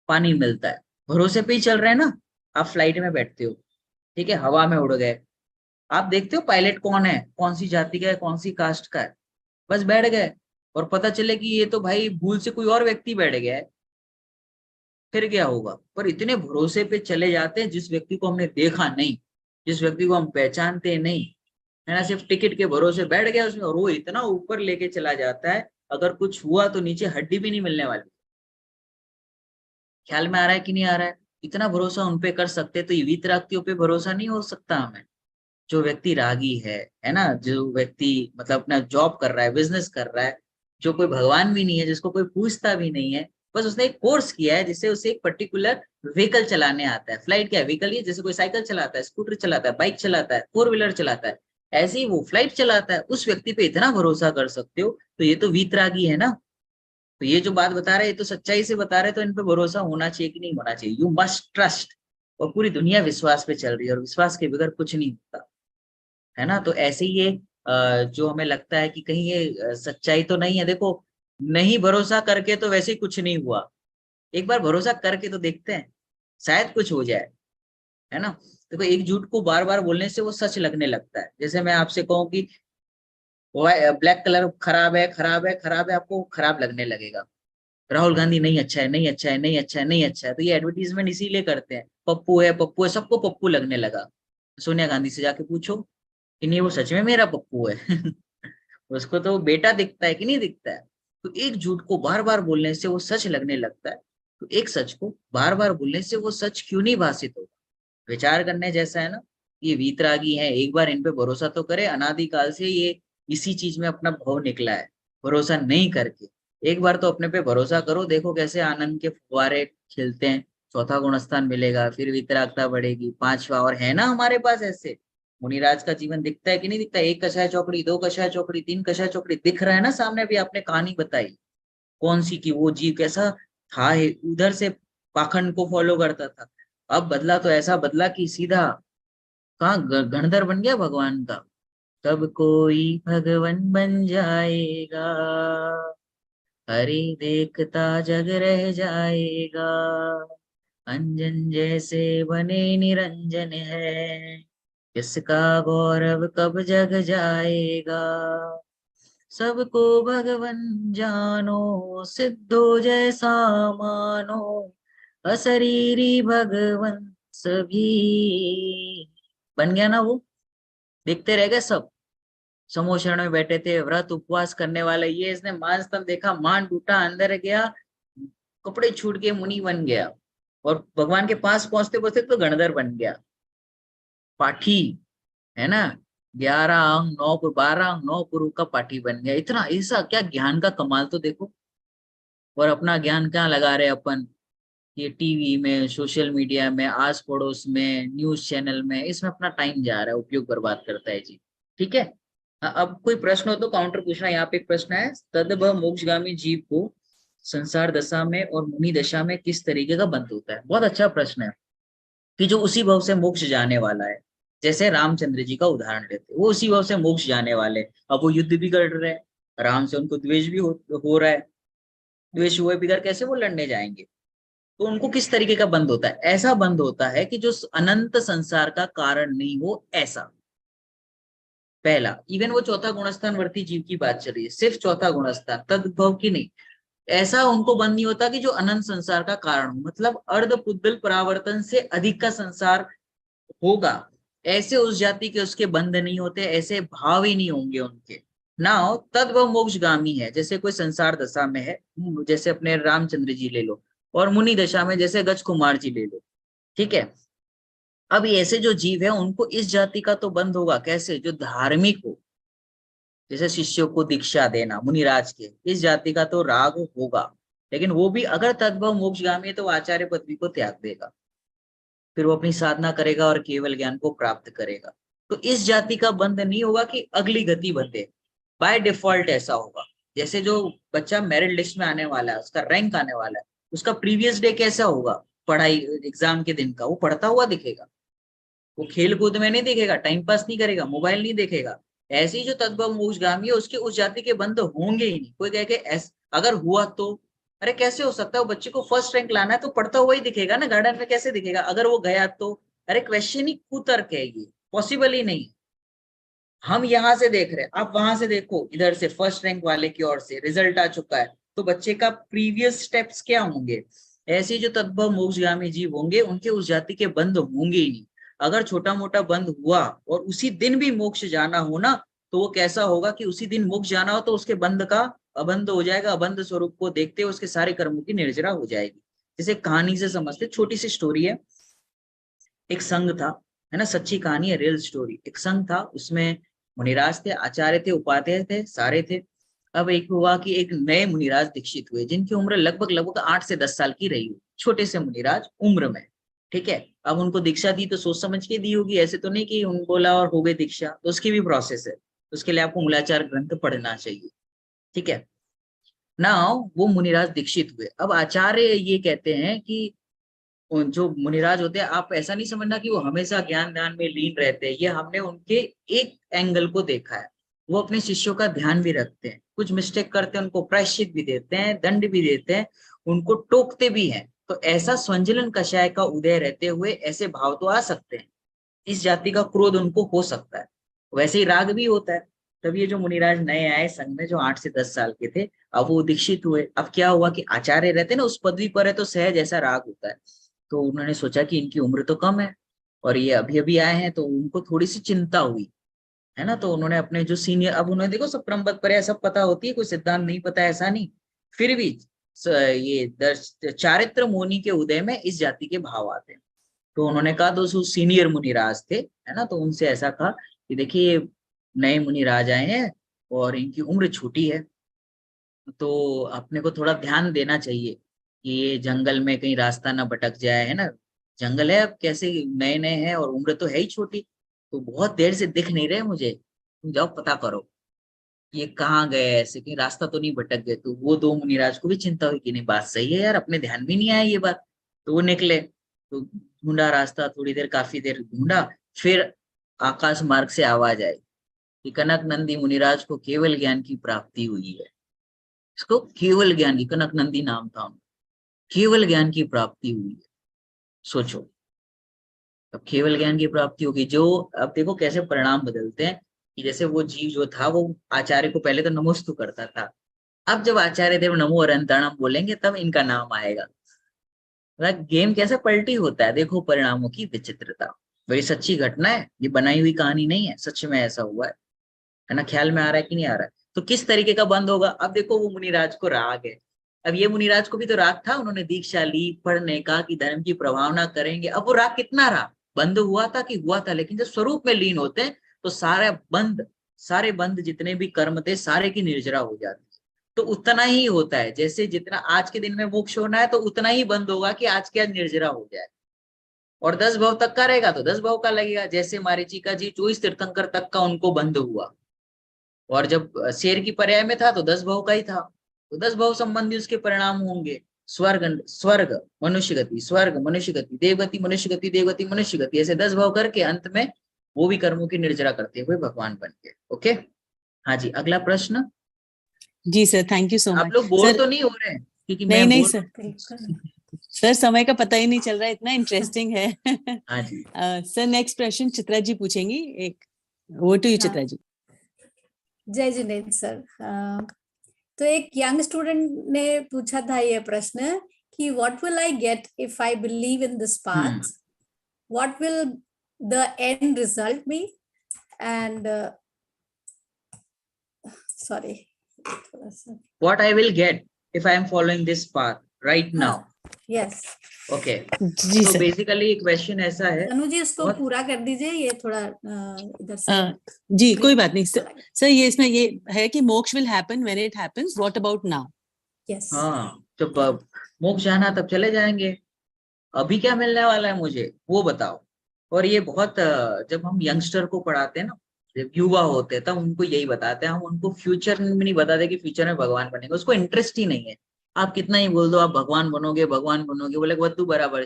पानी मिलता है। भरोसे पे ही चल रहे हैं ना। आप फ्लाइट में बैठते हो, ठीक है, हवा में उड़ गए, आप देखते हो पायलट कौन है, कौन सी जाति का है, कौन सी कास्ट का है, बस बैठ गए, और पता चले कि ये तो भाई भूल से कोई और व्यक्ति बैठ गया है, फिर क्या होगा। पर इतने भरोसे पे चले जाते हैं, जिस व्यक्ति को हमने देखा नहीं, जिस व्यक्ति को हम पहचानते नहीं, है ना, सिर्फ टिकट के भरोसे बैठ गया उसमें, और वो इतना ऊपर लेके चला जाता है, अगर कुछ हुआ तो नीचे हड्डी भी नहीं मिलने वाली। ख्याल में आ रहा है कि नहीं आ रहा है। इतना भरोसा उनपे कर सकते, तो ये वीतरागियों पे भरोसा नहीं हो सकता हमें। जो व्यक्ति रागी है ना, जो व्यक्ति मतलब अपना जॉब कर रहा है, बिजनेस कर रहा है, जो कोई भगवान भी नहीं है, जिसको कोई पूछता भी नहीं है, बस उसने एक कोर्स किया है जिससे उसे एक पर्टिकुलर व्हीकल चलाने आता है। फ्लाइट क्या है, व्हीकल ये, जैसे कोई साइकिल चलाता है, स्कूटर चलाता है, बाइक चलाता है, 4 व्हीलर चलाता है, ऐसे ही वो फ्लाइट चलाता है। उस व्यक्ति पे इतना भरोसा कर सकते हो, तो ये तो वीतरागी है ना। तो ये जो बात बता रहे हैं, ये तो सच्चाई से बता रहे हैं, तो इन पे भरोसा होना चाहिए कि नहीं होना चाहिए। You must trust. और पूरी दुनिया विश्वास पे चल रही है, और विश्वास के बगैर कुछ नहीं होता, है ना। तो ऐसे ही ये जो हमें लगता है कि कहीं ये सच्चाई तो नहीं है, देखो, नहीं भरोसा करके तो वैसे ही कुछ नहीं हुआ, एक बार भरोसा करके तो देखते हैं, शायद कुछ हो जाए, है ना। देखो एक झूठ को बार बार बोलने से वो सच लगने लगता है। जैसे मैं आपसे कहूँ कि ब्लैक कलर खराब है, खराब है, खराब है, आपको खराब लगने लगेगा। राहुल गांधी नहीं अच्छा है, नहीं अच्छा है, नहीं अच्छा है, नहीं अच्छा है, तो ये एडवर्टीजमेंट इसीलिए करते हैं। पप्पू है, पप्पू है, सबको पप्पू लगने लगा। सोनिया गांधी से जाके पूछो कि नहीं वो सच में मेरा पप्पू है। उसको तो बेटा दिखता है कि नहीं दिखता है। तो एक झूठ को बार बार बोलने से वो सच लगने लगता है, तो एक सच को बार बार बोलने से वो सच क्यों नहीं भाषित होगा। विचार करने जैसा है ना। ये वीतरागी है, एक बार इन पे भरोसा तो करे, अनादिकाल से ये इसी चीज में अपना भाव निकला है, भरोसा नहीं करके। एक बार तो अपने पे भरोसा करो, देखो कैसे आनंद के फुवारे खिलते हैं, चौथा गुण स्थान मिलेगा, फिर वितरागता बढ़ेगी, पांचवा, और है ना हमारे पास ऐसे। मुनिराज का जीवन दिखता है कि नहीं दिखता, एक कषाय चौकड़ी, दो कषाय चौकड़ी, तीन कषाय चौकड़ी, दिख रहा है ना सामने। भी आपने कहानी बताई कौन सी की, वो जीव कैसा था, उधर से पाखंड को फॉलो करता था, अब बदला तो ऐसा बदला कि सीधा कहाँ गणधर बन गया भगवान का। कब कोई भगवान बन जाएगा, हरि देखता जग रह जाएगा, अंजन जैसे बने निरंजन है, इसका गौरव कब जग जाएगा। सबको भगवन जानो, सिद्धो जैसा मानो, अशरीरी भगवन सभी। बन गया ना वो? देखते रह गए सब। समोषण में बैठे थे, व्रत उपवास करने वाले, ये इसने मांस स्तंभ देखा, मान टूटा, अंदर गया, कपड़े छूट के मुनि बन गया, और भगवान के पास पहुंचते पहुंचते तो गणधर बन गया। पाठी है ना, 11 अंग 9, 12 अंग 9 पुरु का पाठी बन गया। इतना ऐसा क्या ज्ञान का कमाल तो देखो। और अपना ज्ञान क्या लगा रहे अपन, ये टीवी में, सोशल मीडिया में, आस पड़ोस में, न्यूज चैनल में, इसमें अपना टाइम जा रहा है, उपयोग बर्बाद करता है जी। ठीक है। अब कोई प्रश्न हो तो काउंटर पूछना। यहाँ पे एक प्रश्न है, तदभ मोक्षगामी जीव को संसार दशा में और मुनि दशा में किस तरीके का बंध होता है? बहुत अच्छा प्रश्न है, कि जो उसी भव से मोक्ष जाने वाला है। जैसे रामचंद्र जी का उदाहरण लेते, वो उसी भव से मोक्ष जाने वाले, अब वो युद्ध भी कर रहे हैं, राम से उनको द्वेष भी हो रहा है, द्वेष हुए बिगड़ कैसे वो लड़ने जाएंगे? तो उनको किस तरीके का बंध होता है? ऐसा बंध होता है कि जो अनंत संसार का कारण नहीं हो, ऐसा। पहला, इवन वो चौथा गुणस्थान वर्ती जीव की बात चल रही है, सिर्फ चौथा गुणस्थान, तद्भव की नहीं। ऐसा उनको बंध नहीं होता कि जो अनंत संसार का कारण हो, मतलब अर्ध पुद्गल परावर्तन से अधिक का संसार होगा, ऐसे उस जाति के उसके बंध नहीं होते, ऐसे भाव ही नहीं होंगे उनके। नाउ तद्भव मोक्षगामी है, जैसे कोई संसार दशा में है, जैसे अपने रामचंद्र जी ले लो, और मुनि दशा में जैसे गज कुमार जी ले लो। ठीक है। अब ऐसे जो जीव है उनको इस जाति का तो बंध होगा, कैसे? जो धार्मिक हो, जैसे शिष्यों को दीक्षा देना, मुनिराज के, इस जाति का तो राग होगा। लेकिन वो भी अगर तद्भव मोक्षगामी है तो आचार्य पदवी को त्याग देगा, फिर वो अपनी साधना करेगा और केवल ज्ञान को प्राप्त करेगा। तो इस जाति का बंध नहीं होगा कि अगली गति बंधे, बाय डिफॉल्ट ऐसा होगा। जैसे जो बच्चा मेरिट लिस्ट में आने वाला है, उसका रैंक आने वाला है, उसका प्रीवियस डे कैसा होगा? पढ़ाई एग्जाम के दिन का वो पढ़ता हुआ दिखेगा, वो खेल कूद में नहीं दिखेगा, टाइम पास नहीं करेगा, मोबाइल नहीं देखेगा। ऐसे ही जो तद्भव मोक्षगामी है उसके उस जाति के बंध होंगे ही नहीं। कोई कहे कि अगर हुआ तो, अरे कैसे हो सकता है? वो बच्चे को फर्स्ट रैंक लाना है तो पढ़ता हुआ ही दिखेगा ना, गार्डन में कैसे दिखेगा? अगर वो गया तो, अरे क्वेश्चन ही कुतर्क है, ये पॉसिबल ही नहीं। हम यहाँ से देख रहे हैं, आप वहां से देखो, इधर से फर्स्ट रैंक वाले की ओर से रिजल्ट आ चुका है, तो बच्चे का प्रीवियस स्टेप्स क्या होंगे? ऐसे जो तद्भव मोक्षगामी जीव होंगे उनके उस जाति के बंध होंगे ही नहीं। अगर छोटा मोटा बंध हुआ और उसी दिन भी मोक्ष जाना हो ना, तो वो कैसा होगा कि उसी दिन मोक्ष जाना हो तो उसके बंध का अबंध हो जाएगा, अबंध स्वरूप को देखते हुए उसके सारे कर्मों की निर्जरा हो जाएगी। जैसे कहानी से समझते, छोटी सी स्टोरी है। एक संघ था, है ना, सच्ची कहानी है, रियल स्टोरी। एक संघ था, उसमें मुनिराज थे, आचार्य थे, उपाध्याय थे, सारे थे। अब एक हुआ कि एक नए मुनिराज दीक्षित हुए, जिनकी उम्र लगभग लगभग 8 से 10 साल की रही हो, छोटे से मुनिराज उम्र में। ठीक है। अब उनको दीक्षा दी तो सोच समझ के दी होगी, ऐसे तो नहीं कि उन बोला और हो गई दीक्षा, तो उसकी भी प्रोसेस है। उसके लिए आपको मूलाचार ग्रंथ पढ़ना चाहिए। ठीक है ना। वो मुनिराज दीक्षित हुए। अब आचार्य ये कहते हैं कि जो मुनिराज होते हैं, आप ऐसा नहीं समझना कि वो हमेशा ज्ञान ध्यान में लीन रहते हैं। ये हमने उनके एक एंगल को देखा है। वो अपने शिष्यों का ध्यान भी रखते हैं, कुछ मिस्टेक करते हैं उनको प्रायश्चित भी देते हैं, दंड भी देते हैं, उनको टोकते भी हैं। तो ऐसा स्वंजलन कषाय का उदय रहते हुए ऐसे भाव तो आ सकते हैं, इस जाति का क्रोध उनको हो सकता है। वैसे ही राग भी होता है। तब ये जो मुनिराज नए आए संघ में, जो 8 से 10 साल के थे, अब वो दीक्षित हुए। अब क्या हुआ कि आचार्य रहते ना उस पदवी पर है, तो सहज ऐसा राग होता है। तो उन्होंने सोचा कि इनकी उम्र तो कम है और ये अभी अभी आए हैं, तो उनको थोड़ी सी चिंता हुई, है ना। तो उन्होंने अपने जो सीनियर, अब उन्होंने देखो सब परमपद पर है, सब पता होती है, कोई सिद्धांत नहीं पता ऐसा नहीं, फिर भी ये चारित्र मुनि के उदय में इस जाति के भाव आते हैं। तो उन्होंने कहा, दोस्तों सीनियर मुनिराज थे, है ना, तो उनसे ऐसा कहा कि देखिए नए मुनिराज आए हैं और इनकी उम्र छोटी है, तो अपने को थोड़ा ध्यान देना चाहिए कि ये जंगल में कहीं रास्ता ना भटक जाए, है ना। जंगल है, अब कैसे नए नए हैं और उम्र तो है ही छोटी, तो बहुत देर से दिख नहीं रहे मुझे, तुम जाओ पता करो ये कहाँ गए, ऐसे कहीं रास्ता तो नहीं भटक गए। तो वो दो मुनिराज को भी चिंता हुई कि नहीं बात सही है यार, अपने ध्यान भी नहीं आया ये बात। तो वो निकले, तो ढूंढा रास्ता, थोड़ी देर काफी देर ढूंढा, फिर आकाश मार्ग से आवाज आई कि कनक नंदी मुनिराज को केवल ज्ञान की प्राप्ति हुई है। इसको केवल ज्ञान की, कनक नंदी नाम था उनका, केवल ज्ञान की प्राप्ति हुई है। सोचो, अब केवल ज्ञान की प्राप्ति होगी जो, अब देखो कैसे परिणाम बदलते हैं। कि जैसे वो जीव जो था वो आचार्य को पहले तो नमोस्तु करता था, अब जब आचार्य देव नमो अनंताणम बोलेंगे तब इनका नाम आएगा। गेम कैसे पलटी होता है, देखो परिणामों की विचित्रता। बड़ी सच्ची घटना है, ये बनाई हुई कहानी नहीं है, सच में ऐसा हुआ है ना? ख्याल में आ रहा है कि नहीं आ रहा है? तो किस तरीके का बंद होगा? अब देखो वो मुनिराज को राग है, अब ये मुनिराज को भी तो राग था, उन्होंने दीक्षा ली पढ़ने का कि धर्म की प्रभावना करेंगे। अब वो राग कितना रहा, बंद हुआ था कि हुआ था, लेकिन जब स्वरूप में लीन होते हैं तो सारे बंद जितने भी कर्म थे सारे की निर्जरा हो जाती है। तो उतना ही होता है, जैसे जितना आज के दिन में मोक्ष होना है तो उतना ही बंद होगा कि आज के आज निर्जरा हो जाए। और 10 भव तक का रहेगा तो 10 भव का लगेगा, जैसे मारीचिका जी 24 तीर्थंकर तक का उनको बंद हुआ, और जब शेर की पर्याय में था तो 10 भव का ही था, तो 10 भव संबंधी उसके परिणाम होंगे। स्वर्ग मनुष्य गति, स्वर्ग मनुष्य गति, देवगति मनुष्य गति, देवगति मनुष्य गति, ऐसे 10 भव करके अंत में वो भी कर्मों की निर्जरा करते हुए भगवान बन गए। ओके, हाँ जी, अगला प्रश्न। जी सर, थैंक यू सो आप मच। लोग बोर सर तो नहीं हो रहे हैं? क्योंकि नहीं मैं नहीं बोर। सर, बिल्कुल। सर समय का पता ही नहीं चल रहा है, इतना इंटरेस्टिंग है। हाँ जी, सर नेक्स्ट प्रश्न चित्रा जी पूछेंगी, एक वो टू यू हाँ। चित्रा जी। जय जिनेन्द्र सर। तो एक यंग स्टूडेंट ने पूछा था ये प्रश्न कि what will I get if I believe in this path, what will the end result be, and sorry थोड़ा सा what I will get if I am following this path right now. Yes Okay, जी तो सर। बेसिकली क्वेश्चन ऐसा है। तनु जी इसको बहुत- पूरा कर दीजिए, ये थोड़ा इधर से जी कोई बात नहीं चला सर, ये इसमें ये है कि मोक्ष will happen when it happens, what about now? Yes. हाँ, जब मोक्ष जाना तब चले जाएंगे, अभी क्या मिलने वाला है मुझे वो बताओ। और ये बहुत जब हम यंगस्टर को पढ़ाते हैं ना, जब युवा होते हैं तब उनको यही बताते हैं, हम उनको फ्यूचर में नहीं बताते कि फ्यूचर में भगवान बनेंगे, उसको इंटरेस्ट ही नहीं है। आप कितना ही बोल दो आप भगवान बनोगे भगवान बनोगे, बोले वद्दू बराबर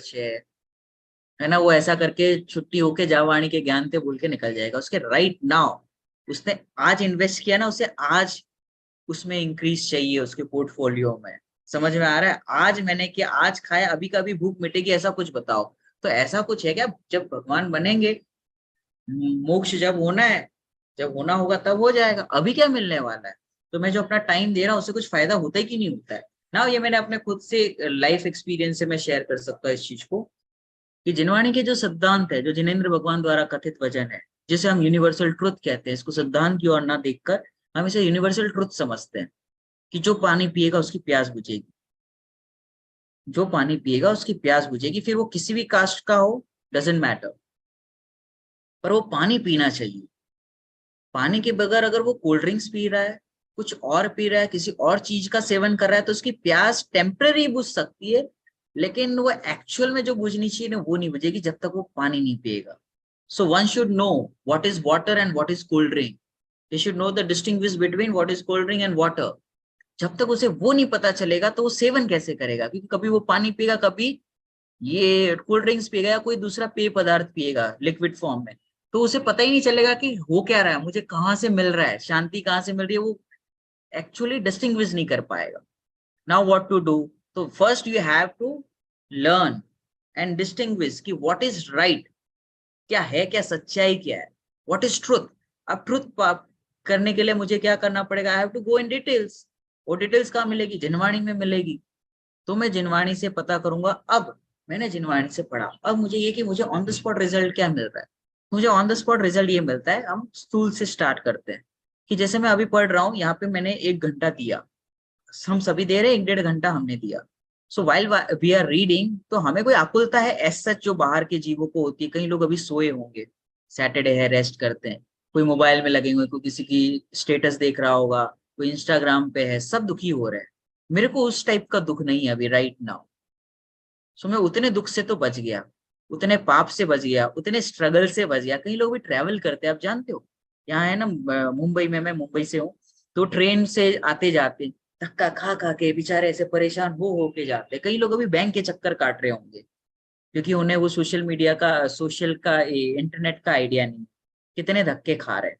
है ना, वो ऐसा करके छुट्टी होके जावाणी के ज्ञान से भूल के निकल जाएगा। उसके राइट नाउ उसने आज इन्वेस्ट किया ना, उसे आज उसमें इंक्रीज चाहिए उसके पोर्टफोलियो में। समझ में आ रहा है? आज मैंने किया, आज खाया, अभी का भी भूख मिटेगी, ऐसा कुछ बताओ। तो ऐसा कुछ है क्या? जब भगवान बनेंगे, मोक्ष जब होना है, जब होना होगा तब हो जाएगा, अभी क्या मिलने वाला है? तो मैं जो अपना टाइम दे रहा हूँ उससे कुछ फायदा होता है कि नहीं होता है ना? ये मैंने अपने खुद से लाइफ एक्सपीरियंस से मैं शेयर कर सकता हूँ इस चीज को, कि जिनवाणी के जो सिद्धांत है, जो जिनेंद्र भगवान द्वारा कथित वचन है, जिसे हम यूनिवर्सल ट्रुथ कहते हैं, इसको सिद्धांत की ओर ना देखकर हम इसे यूनिवर्सल ट्रुथ समझते हैं, कि जो पानी पिएगा उसकी प्यास बुझेगी, जो पानी पिएगा उसकी प्यास बुझेगी, फिर वो किसी भी कास्ट का हो, डजेंट मैटर, पर वो पानी पीना चाहिए। पानी के बगैर अगर वो कोल्ड ड्रिंक्स पी रहा है, कुछ और पी रहा है, किसी और चीज का सेवन कर रहा है, तो उसकी प्यास टेम्पररी बुझ सकती है, लेकिन वो एक्चुअल में जो बुझनी चाहिए ना वो नहीं बुझेगी जब तक वो पानी नहीं पिएगा। So one should know what is water and what is cold drink. He should know the distinguish between what is cold drink and water. जब तक उसे वो नहीं पता चलेगा तो वो सेवन कैसे करेगा? क्योंकि कभी वो पानी पिएगा, कभी ये कोल्ड ड्रिंक्स पिएगा या कोई दूसरा पेय पदार्थ पिएगा लिक्विड फॉर्म में, तो उसे पता ही नहीं चलेगा कि हो क्या रहा है, मुझे कहाँ से मिल रहा है, शांति कहाँ से मिल रही है, वो एक्चुअली डिस्टिंग्विश नहीं कर पाएगा। Now what to do? तो first you have to learn and distinguish कि व्हाट इज राइट, क्या है, क्या सच्चाई क्या है, व्हाट इज ट्रुथ। अब ट्रुथ करने के लिए मुझे क्या करना पड़ेगा? I have to go in details. वो डिटेल्स कहाँ मिलेगी? जिनवाणी में मिलेगी। तो मैं जिनवाणी से पता करूंगा। अब मैंने जिनवाणी से पढ़ा, अब मुझे ये कि मुझे ऑन द स्पॉट रिजल्ट क्या मिल रहा है? मुझे ऑन द स्पॉट रिजल्ट ये मिलता है, हम स्थूल से स्टार्ट करते हैं, कि जैसे मैं अभी पढ़ रहा हूँ, यहाँ पे मैंने 1 घंटा दिया, हम सभी दे रहे हैं 1-1.5 घंटा हमने दिया। So while we are reading, तो हमें कोई आकुलता है एज सच जो बाहर के जीवों को होती है? कई लोग अभी सोए होंगे, सैटरडे है, रेस्ट करते हैं, कोई मोबाइल में लगे हुए, कोई किसी की स्टेटस देख रहा होगा, कोई इंस्टाग्राम पे है, सब दुखी हो रहे हैं। मेरे को उस टाइप का दुख नहीं है अभी राइट नाउ। सो मैं उतने दुख से तो बच गया, उतने पाप से बच गया, उतने स्ट्रगल से बच गया। कई लोग भी ट्रैवल करते हैं, आप जानते हो, यहाँ है ना मुंबई में, मैं मुंबई से हूँ, तो ट्रेन से आते जाते धक्का खा खा के बेचारे ऐसे परेशान हो के जाते। कई लोग अभी बैंक के चक्कर काट रहे होंगे, क्योंकि उन्हें वो सोशल मीडिया का, सोशल का, इंटरनेट का आइडिया नहीं, कितने धक्के खा रहे हैं।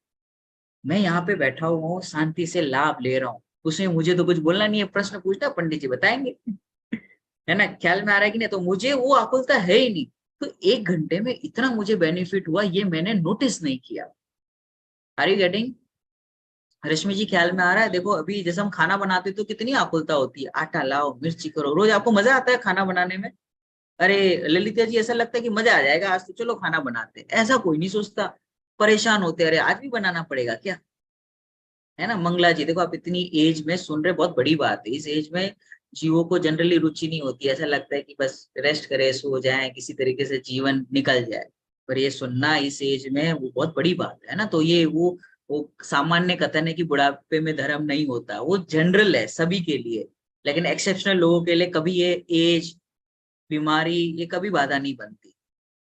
मैं यहाँ पे बैठा हुआ हूँ, शांति से लाभ ले रहा हूँ, उसमें मुझे तो कुछ बोलना नहीं है, प्रश्न पूछना पंडित जी बताएंगे, है ना? ख्याल में आ रहा है कि नहीं? तो मुझे वो आकुलता है ही नहीं। तो 1 घंटे में इतना मुझे बेनिफिट हुआ, ये मैंने नोटिस नहीं किया। Are you getting? Rashmi ji ख्याल में आ रहा है? देखो अभी जैसे हम खाना बनाते तो कितनी आकुलता होती है, आटा लाओ, मिर्ची करो, रोज आपको मजा आता है खाना बनाने में? अरे ललिता जी ऐसा लगता है कि मजा आ जाएगा आज तो, चलो खाना बनाते हैं, ऐसा कोई नहीं सोचता, परेशान होते, अरे आज भी बनाना पड़ेगा क्या, है ना? मंगला जी देखो आप इतनी एज में सुन रहे, बहुत बड़ी बात है। इस एज में जीवों को जनरली रुचि नहीं होती, ऐसा लगता है कि बस रेस्ट करे, सो जाए, किसी तरीके से जीवन निकल जाए। पर ये सुनना इस एज में वो बहुत बड़ी बात है ना। तो ये वो सामान्य कथन है कि बुढ़ापे में धर्म नहीं होता, वो जनरल है सभी के लिए, लेकिन एक्सेप्शनल लोगों के लिए कभी ये एज, बीमारी, ये कभी बाधा नहीं बनती,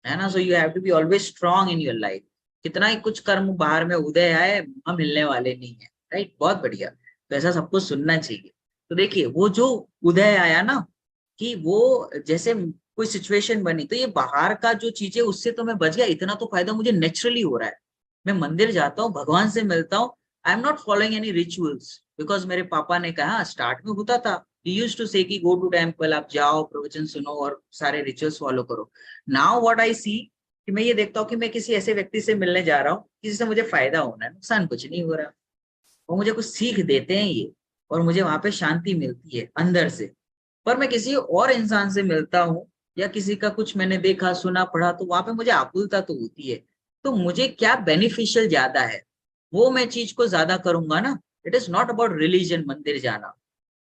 है ना। So you have to be always strong in your life. कितना ही कुछ कर्म बाहर में उदय आए, हम हिलने वाले नहीं है, राइट? बहुत बढ़िया। तो ऐसा सबको सुनना चाहिए। तो देखिए वो जो उदय आया ना, कि वो जैसे कोई सिचुएशन बनी, तो ये बाहर का जो चीज है उससे तो मैं बच गया, इतना तो फायदा मुझे नेचुरली हो रहा है। मैं मंदिर जाता हूँ, भगवान से मिलता हूँ, I am not following any rituals, because मेरे पापा ने कहा, स्टार्ट में होता था, he used to say कि go to temple, आप जाओ, प्रवचन सुनो और सारे रिचुअल्स फॉलो करो। नाउ व्हाट आई सी, कि मैं ये देखता हूँ कि मैं किसी ऐसे व्यक्ति से मिलने जा रहा हूँ, किसी से मुझे फायदा होना है, नुकसान कुछ नहीं हो रहा, वो मुझे कुछ सीख देते हैं ये, और मुझे वहां पे शांति मिलती है अंदर से। पर मैं किसी और इंसान से मिलता हूँ, या किसी का कुछ मैंने देखा, सुना, पढ़ा, तो वहां पे मुझे आकुलता तो होती है। तो मुझे क्या बेनिफिशियल ज्यादा है, वो मैं चीज को ज्यादा करूंगा ना। It is not about religion, मंदिर जाना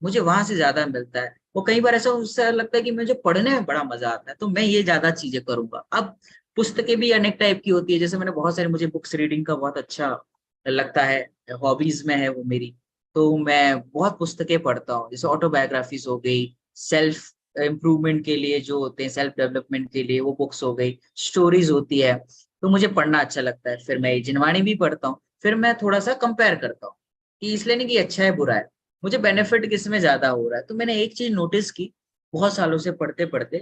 मुझे वहां से ज्यादा मिलता है। वो कई बार ऐसा उससे लगता है कि मुझे पढ़ने में बड़ा मजा आता है, तो मैं ये ज्यादा चीजें करूंगा। अब पुस्तकें भी अनेक टाइप की होती है, जैसे मैंने बहुत सारी, मुझे बुक्स रीडिंग का बहुत अच्छा लगता है, हॉबीज में है वो मेरी। तो मैं बहुत पुस्तकें पढ़ता हूँ, जैसे ऑटोबायोग्राफीज हो गई, सेल्फ इम्प्रूवमेंट के लिए जो होते हैं, सेल्फ डेवलपमेंट के लिए वो बुक्स हो गई, स्टोरीज होती है, तो मुझे पढ़ना अच्छा लगता है। फिर मैं जिनवाणी भी पढ़ता हूँ। फिर मैं थोड़ा सा कंपेयर करता हूँ, कि इसलिए नहीं कि अच्छा है बुरा है, मुझे बेनिफिट किस में ज्यादा हो रहा है। तो मैंने एक चीज नोटिस की बहुत सालों से पढ़ते पढ़ते,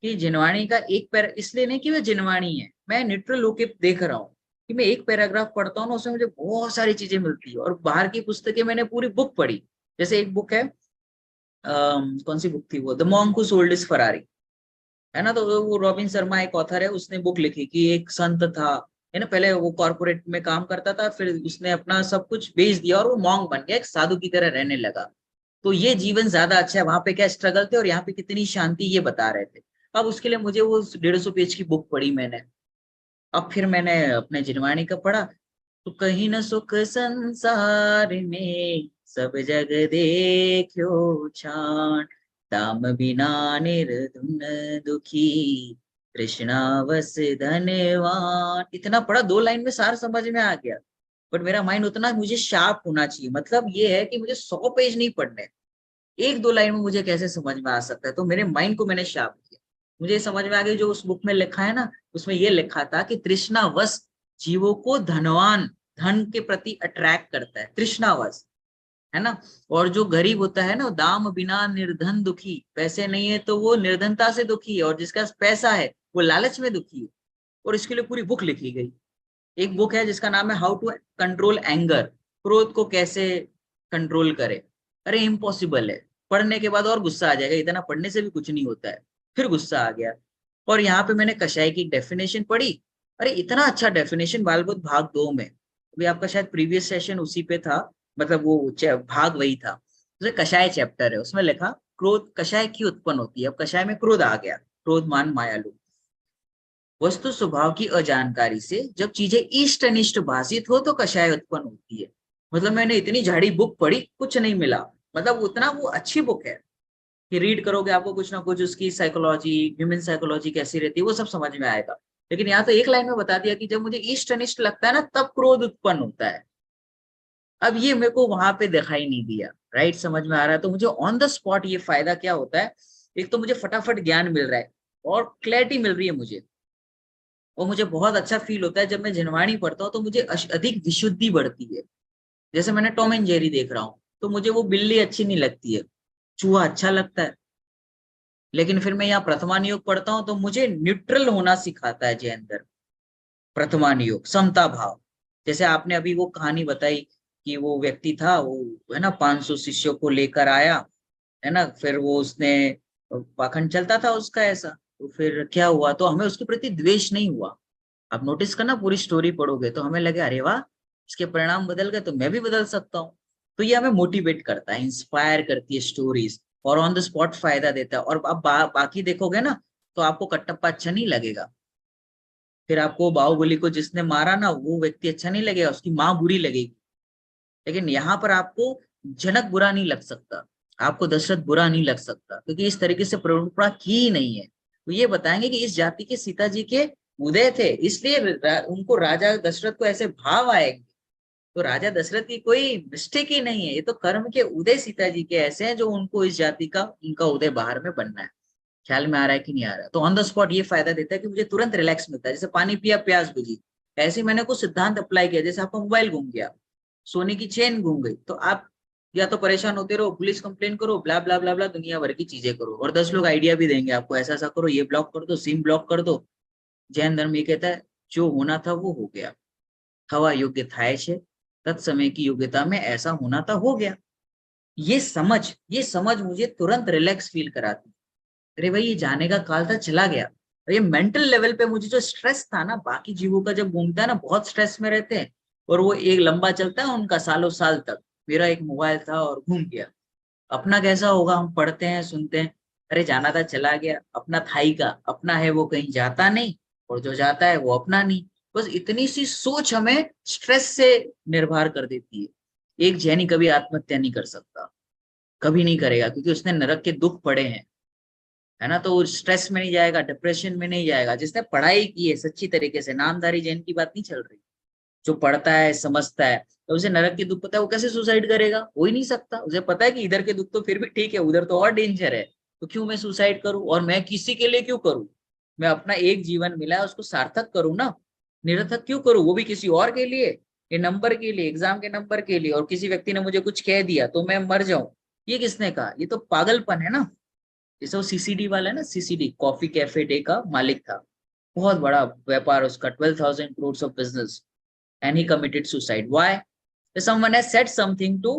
कि जिनवाणी का एक पैर, इसलिए नहीं कि वह जिनवाणी है, मैं न्यूट्रल होके देख रहा हूँ, कि मैं एक पैराग्राफ पढ़ता हूँ ना, उसमें मुझे बहुत सारी चीजें मिलती है। और बाहर की पुस्तकें मैंने पूरी बुक पढ़ी, जैसे एक बुक है, कौन सी बुक थी वो, the monk who sold his Ferrari, है ना। तो वो रॉबिन शर्मा एक ऑथर है, उसने बुक लिखी कि एक संत था, है ना, पहले वो कॉर्पोरेट में काम करता था, फिर उसने अपना सब कुछ बेच दिया और वो मॉन्क बन गया, एक साधु की तरह रहने लगा। तो ये जीवन ज्यादा अच्छा है, वहां पे क्या स्ट्रगल थे और यहाँ पे कितनी शांति, ये बता रहे थे। अब उसके लिए मुझे वो 150 पेज की बुक पढ़ी मैंने। अब फिर मैंने अपने जिनवाणी का पढ़ा, तो कहीं न सुख संसार में, सब जग देखो छान, दाम बिना निर्धुन दुखी, तृष्णावश धनवान। इतना पढ़ा, 2 लाइन में सार समझ में आ गया। बट मेरा माइंड उतना मुझे शार्प होना चाहिए, मतलब ये है कि मुझे 100 पेज नहीं पढ़ने, 1-2 लाइन में मुझे कैसे समझ में आ सकता है। तो मेरे माइंड को मैंने शार्प किया, मुझे समझ में आ गया जो उस बुक में लिखा है ना, उसमें ये लिखा था कि तृष्णावश जीवों को धनवान, धन के प्रति अट्रैक्ट करता है, तृष्णावश, है ना। और जो गरीब होता है ना, दाम बिना निर्धन दुखी, पैसे नहीं है तो वो निर्धनता से दुखी है, और जिसका पैसा है वो लालच में दुखी है। और इसके लिए पूरी बुक लिखी गई। एक बुक है जिसका नाम है हाउ टू कंट्रोल एंगर, क्रोध को कैसे कंट्रोल करे। अरे इम्पॉसिबल है, पढ़ने के बाद और गुस्सा आ जाएगा, इतना पढ़ने से भी कुछ नहीं होता है। फिर गुस्सा आ गया। और यहाँ पे मैंने कषाय की डेफिनेशन पढ़ी, अरे इतना अच्छा डेफिनेशन, बालबुद्ध भाग 2 में, अभी आपका शायद प्रीवियस सेशन उसी पे था, मतलब वो भाग वही था, उसमें कषाय चैप्टर है, उसमें लिखा क्रोध कषाय की उत्पन्न होती है। अब कषाय में क्रोध आ गया, क्रोध मान मायालु, वस्तु स्वभाव की अजानकारी से जब चीजें इष्ट अनिष्ट भाषित हो तो कषाय उत्पन्न होती है। मतलब मैंने इतनी झाड़ी बुक पढ़ी, कुछ नहीं मिला, मतलब उतना वो अच्छी बुक है कि रीड करोगे आपको कुछ ना कुछ उसकी साइकोलॉजी, ह्यूमन साइकोलॉजी कैसी रहती है वो सब समझ में आएगा। लेकिन यहाँ तो एक लाइन में बता दिया कि जब मुझे इष्ट अनिष्ट लगता है ना, तब क्रोध उत्पन्न होता है। अब ये मेरे को वहां पे दिखाई नहीं दिया, राइट? समझ में आ रहा है? तो मुझे ऑन द स्पॉट ये फायदा क्या होता है, एक तो मुझे फटाफट ज्ञान मिल रहा है और क्लैरिटी मिल रही है मुझे, और मुझे बहुत अच्छा फील होता है जब मैं जिनवाणी पढ़ता हूँ, तो मुझे अधिक विशुद्धि बढ़ती है। जैसे मैंने टॉम एंड जेरी देख रहा हूँ, तो मुझे वो बिल्ली अच्छी नहीं लगती है, चूहा अच्छा लगता है। लेकिन फिर मैं यहाँ प्रथमान योग पढ़ता हूँ, तो मुझे न्यूट्रल होना सिखाता है जय अंदर। प्रथमान योग, समता भाव। जैसे आपने अभी वो कहानी बताई कि वो व्यक्ति था, वो है ना 500 शिष्यों को लेकर आया, है ना, फिर वो उसने पाखंड चलता था उसका ऐसा, तो फिर क्या हुआ, तो हमें उसके प्रति द्वेष नहीं हुआ। आप नोटिस करना, पूरी स्टोरी पढ़ोगे तो हमें लगे अरे वाह, इसके परिणाम बदल गए तो मैं भी बदल सकता हूँ। तो ये हमें मोटिवेट करता है, इंस्पायर करती है स्टोरीज, और ऑन द स्पॉट फायदा देता है। और अब बाकी देखोगे ना तो आपको कटप्पा अच्छा नहीं लगेगा, फिर आपको बाहुबली को जिसने मारा ना वो व्यक्ति अच्छा नहीं लगेगा, उसकी माँ बुरी लगेगी। लेकिन यहाँ पर आपको जनक बुरा नहीं लग सकता, आपको दशरथ बुरा नहीं लग सकता, क्योंकि इस तरीके से परंपरा की ही नहीं है। तो ये बताएंगे कि इस जाति के सीता जी के उदय थे, इसलिए उनको राजा दशरथ को ऐसे भाव आएंगे। तो राजा दशरथ की कोई मिस्टेक ही नहीं है, ये तो कर्म के उदय सीता जी के ऐसे हैं जो उनको इस जाति का उनका उदय बाहर में बनना है। ख्याल में आ रहा है कि नहीं आ रहा है? तो ऑन द स्पॉट ये फायदा देता है कि मुझे तुरंत रिलैक्स मिलता है, जैसे पानी पिया प्यास बुझी। ऐसे ही मैंने कुछ सिद्धांत अप्लाई किया, जैसे आपका मोबाइल घूम गया, सोने की चेन घूम गई, तो आप या तो परेशान होते रहो, पुलिस कंप्लेन करो, ब्ला ब्ला ब्ला ब्ला, दुनिया भर की चीजें करो, और 10 लोग आइडिया भी देंगे आपको, ऐसा ऐसा करो, ये ब्लॉक कर दो, सिम ब्लॉक कर दो। जैन धर्म ये कहता है जो होना था वो हो गया, थवा योग्य થાય છે तत्समय की योग्यता में ऐसा होना था हो गया। ये समझ मुझे तुरंत रिलैक्स फील कराती। अरे भाई ये जाने का काल था, चला गया। और ये मेंटल लेवल पे मुझे जो स्ट्रेस था ना, बाकी जीवों का जब घूमता है ना बहुत स्ट्रेस में रहते हैं, और वो एक लंबा चलता है उनका सालों साल तक, मेरा एक मोबाइल था और घूम गया। अपना कैसा होगा, हम पढ़ते हैं सुनते हैं, अरे जाना था चला गया, अपना था ही का, अपना है वो कहीं जाता नहीं, और जो जाता है वो अपना नहीं। बस इतनी सी सोच हमें स्ट्रेस से निर्भर कर देती है। एक जैनी कभी आत्महत्या नहीं कर सकता, कभी नहीं करेगा, क्योंकि उसने नरक के दुख पड़े हैं, है ना। तो स्ट्रेस में नहीं जाएगा, डिप्रेशन में नहीं जाएगा। जिसने पढ़ाई की है सच्ची तरीके से, नामधारी जैन की बात नहीं चल रही, जो पढ़ता है समझता है, तो उसे नरक के दुख पता है, वो कैसे सुसाइड करेगा? हो ही नहीं सकता। उसे पता है कि इधर के दुख तो फिर भी ठीक है, उधर तो और डेंजर है, तो क्यों मैं सुसाइड करूं, और मैं किसी के लिए क्यों करूं? मैं अपना एक जीवन मिला है उसको सार्थक करूं ना, निरर्थक क्यों करूं, वो भी किसी और के लिए, ये नंबर के लिए, एग्जाम के नंबर के लिए, और किसी व्यक्ति ने मुझे कुछ कह दिया तो मैं मर जाऊं, ये किसने कहा? ये तो पागलपन है ना। जैसे वो सीसीडी वाला है ना, सीसीडी कॉफी कैफे डे का मालिक था, बहुत बड़ा व्यापार उसका, 12,000 crores of business, and he committed suicide. Why? Someone has said something to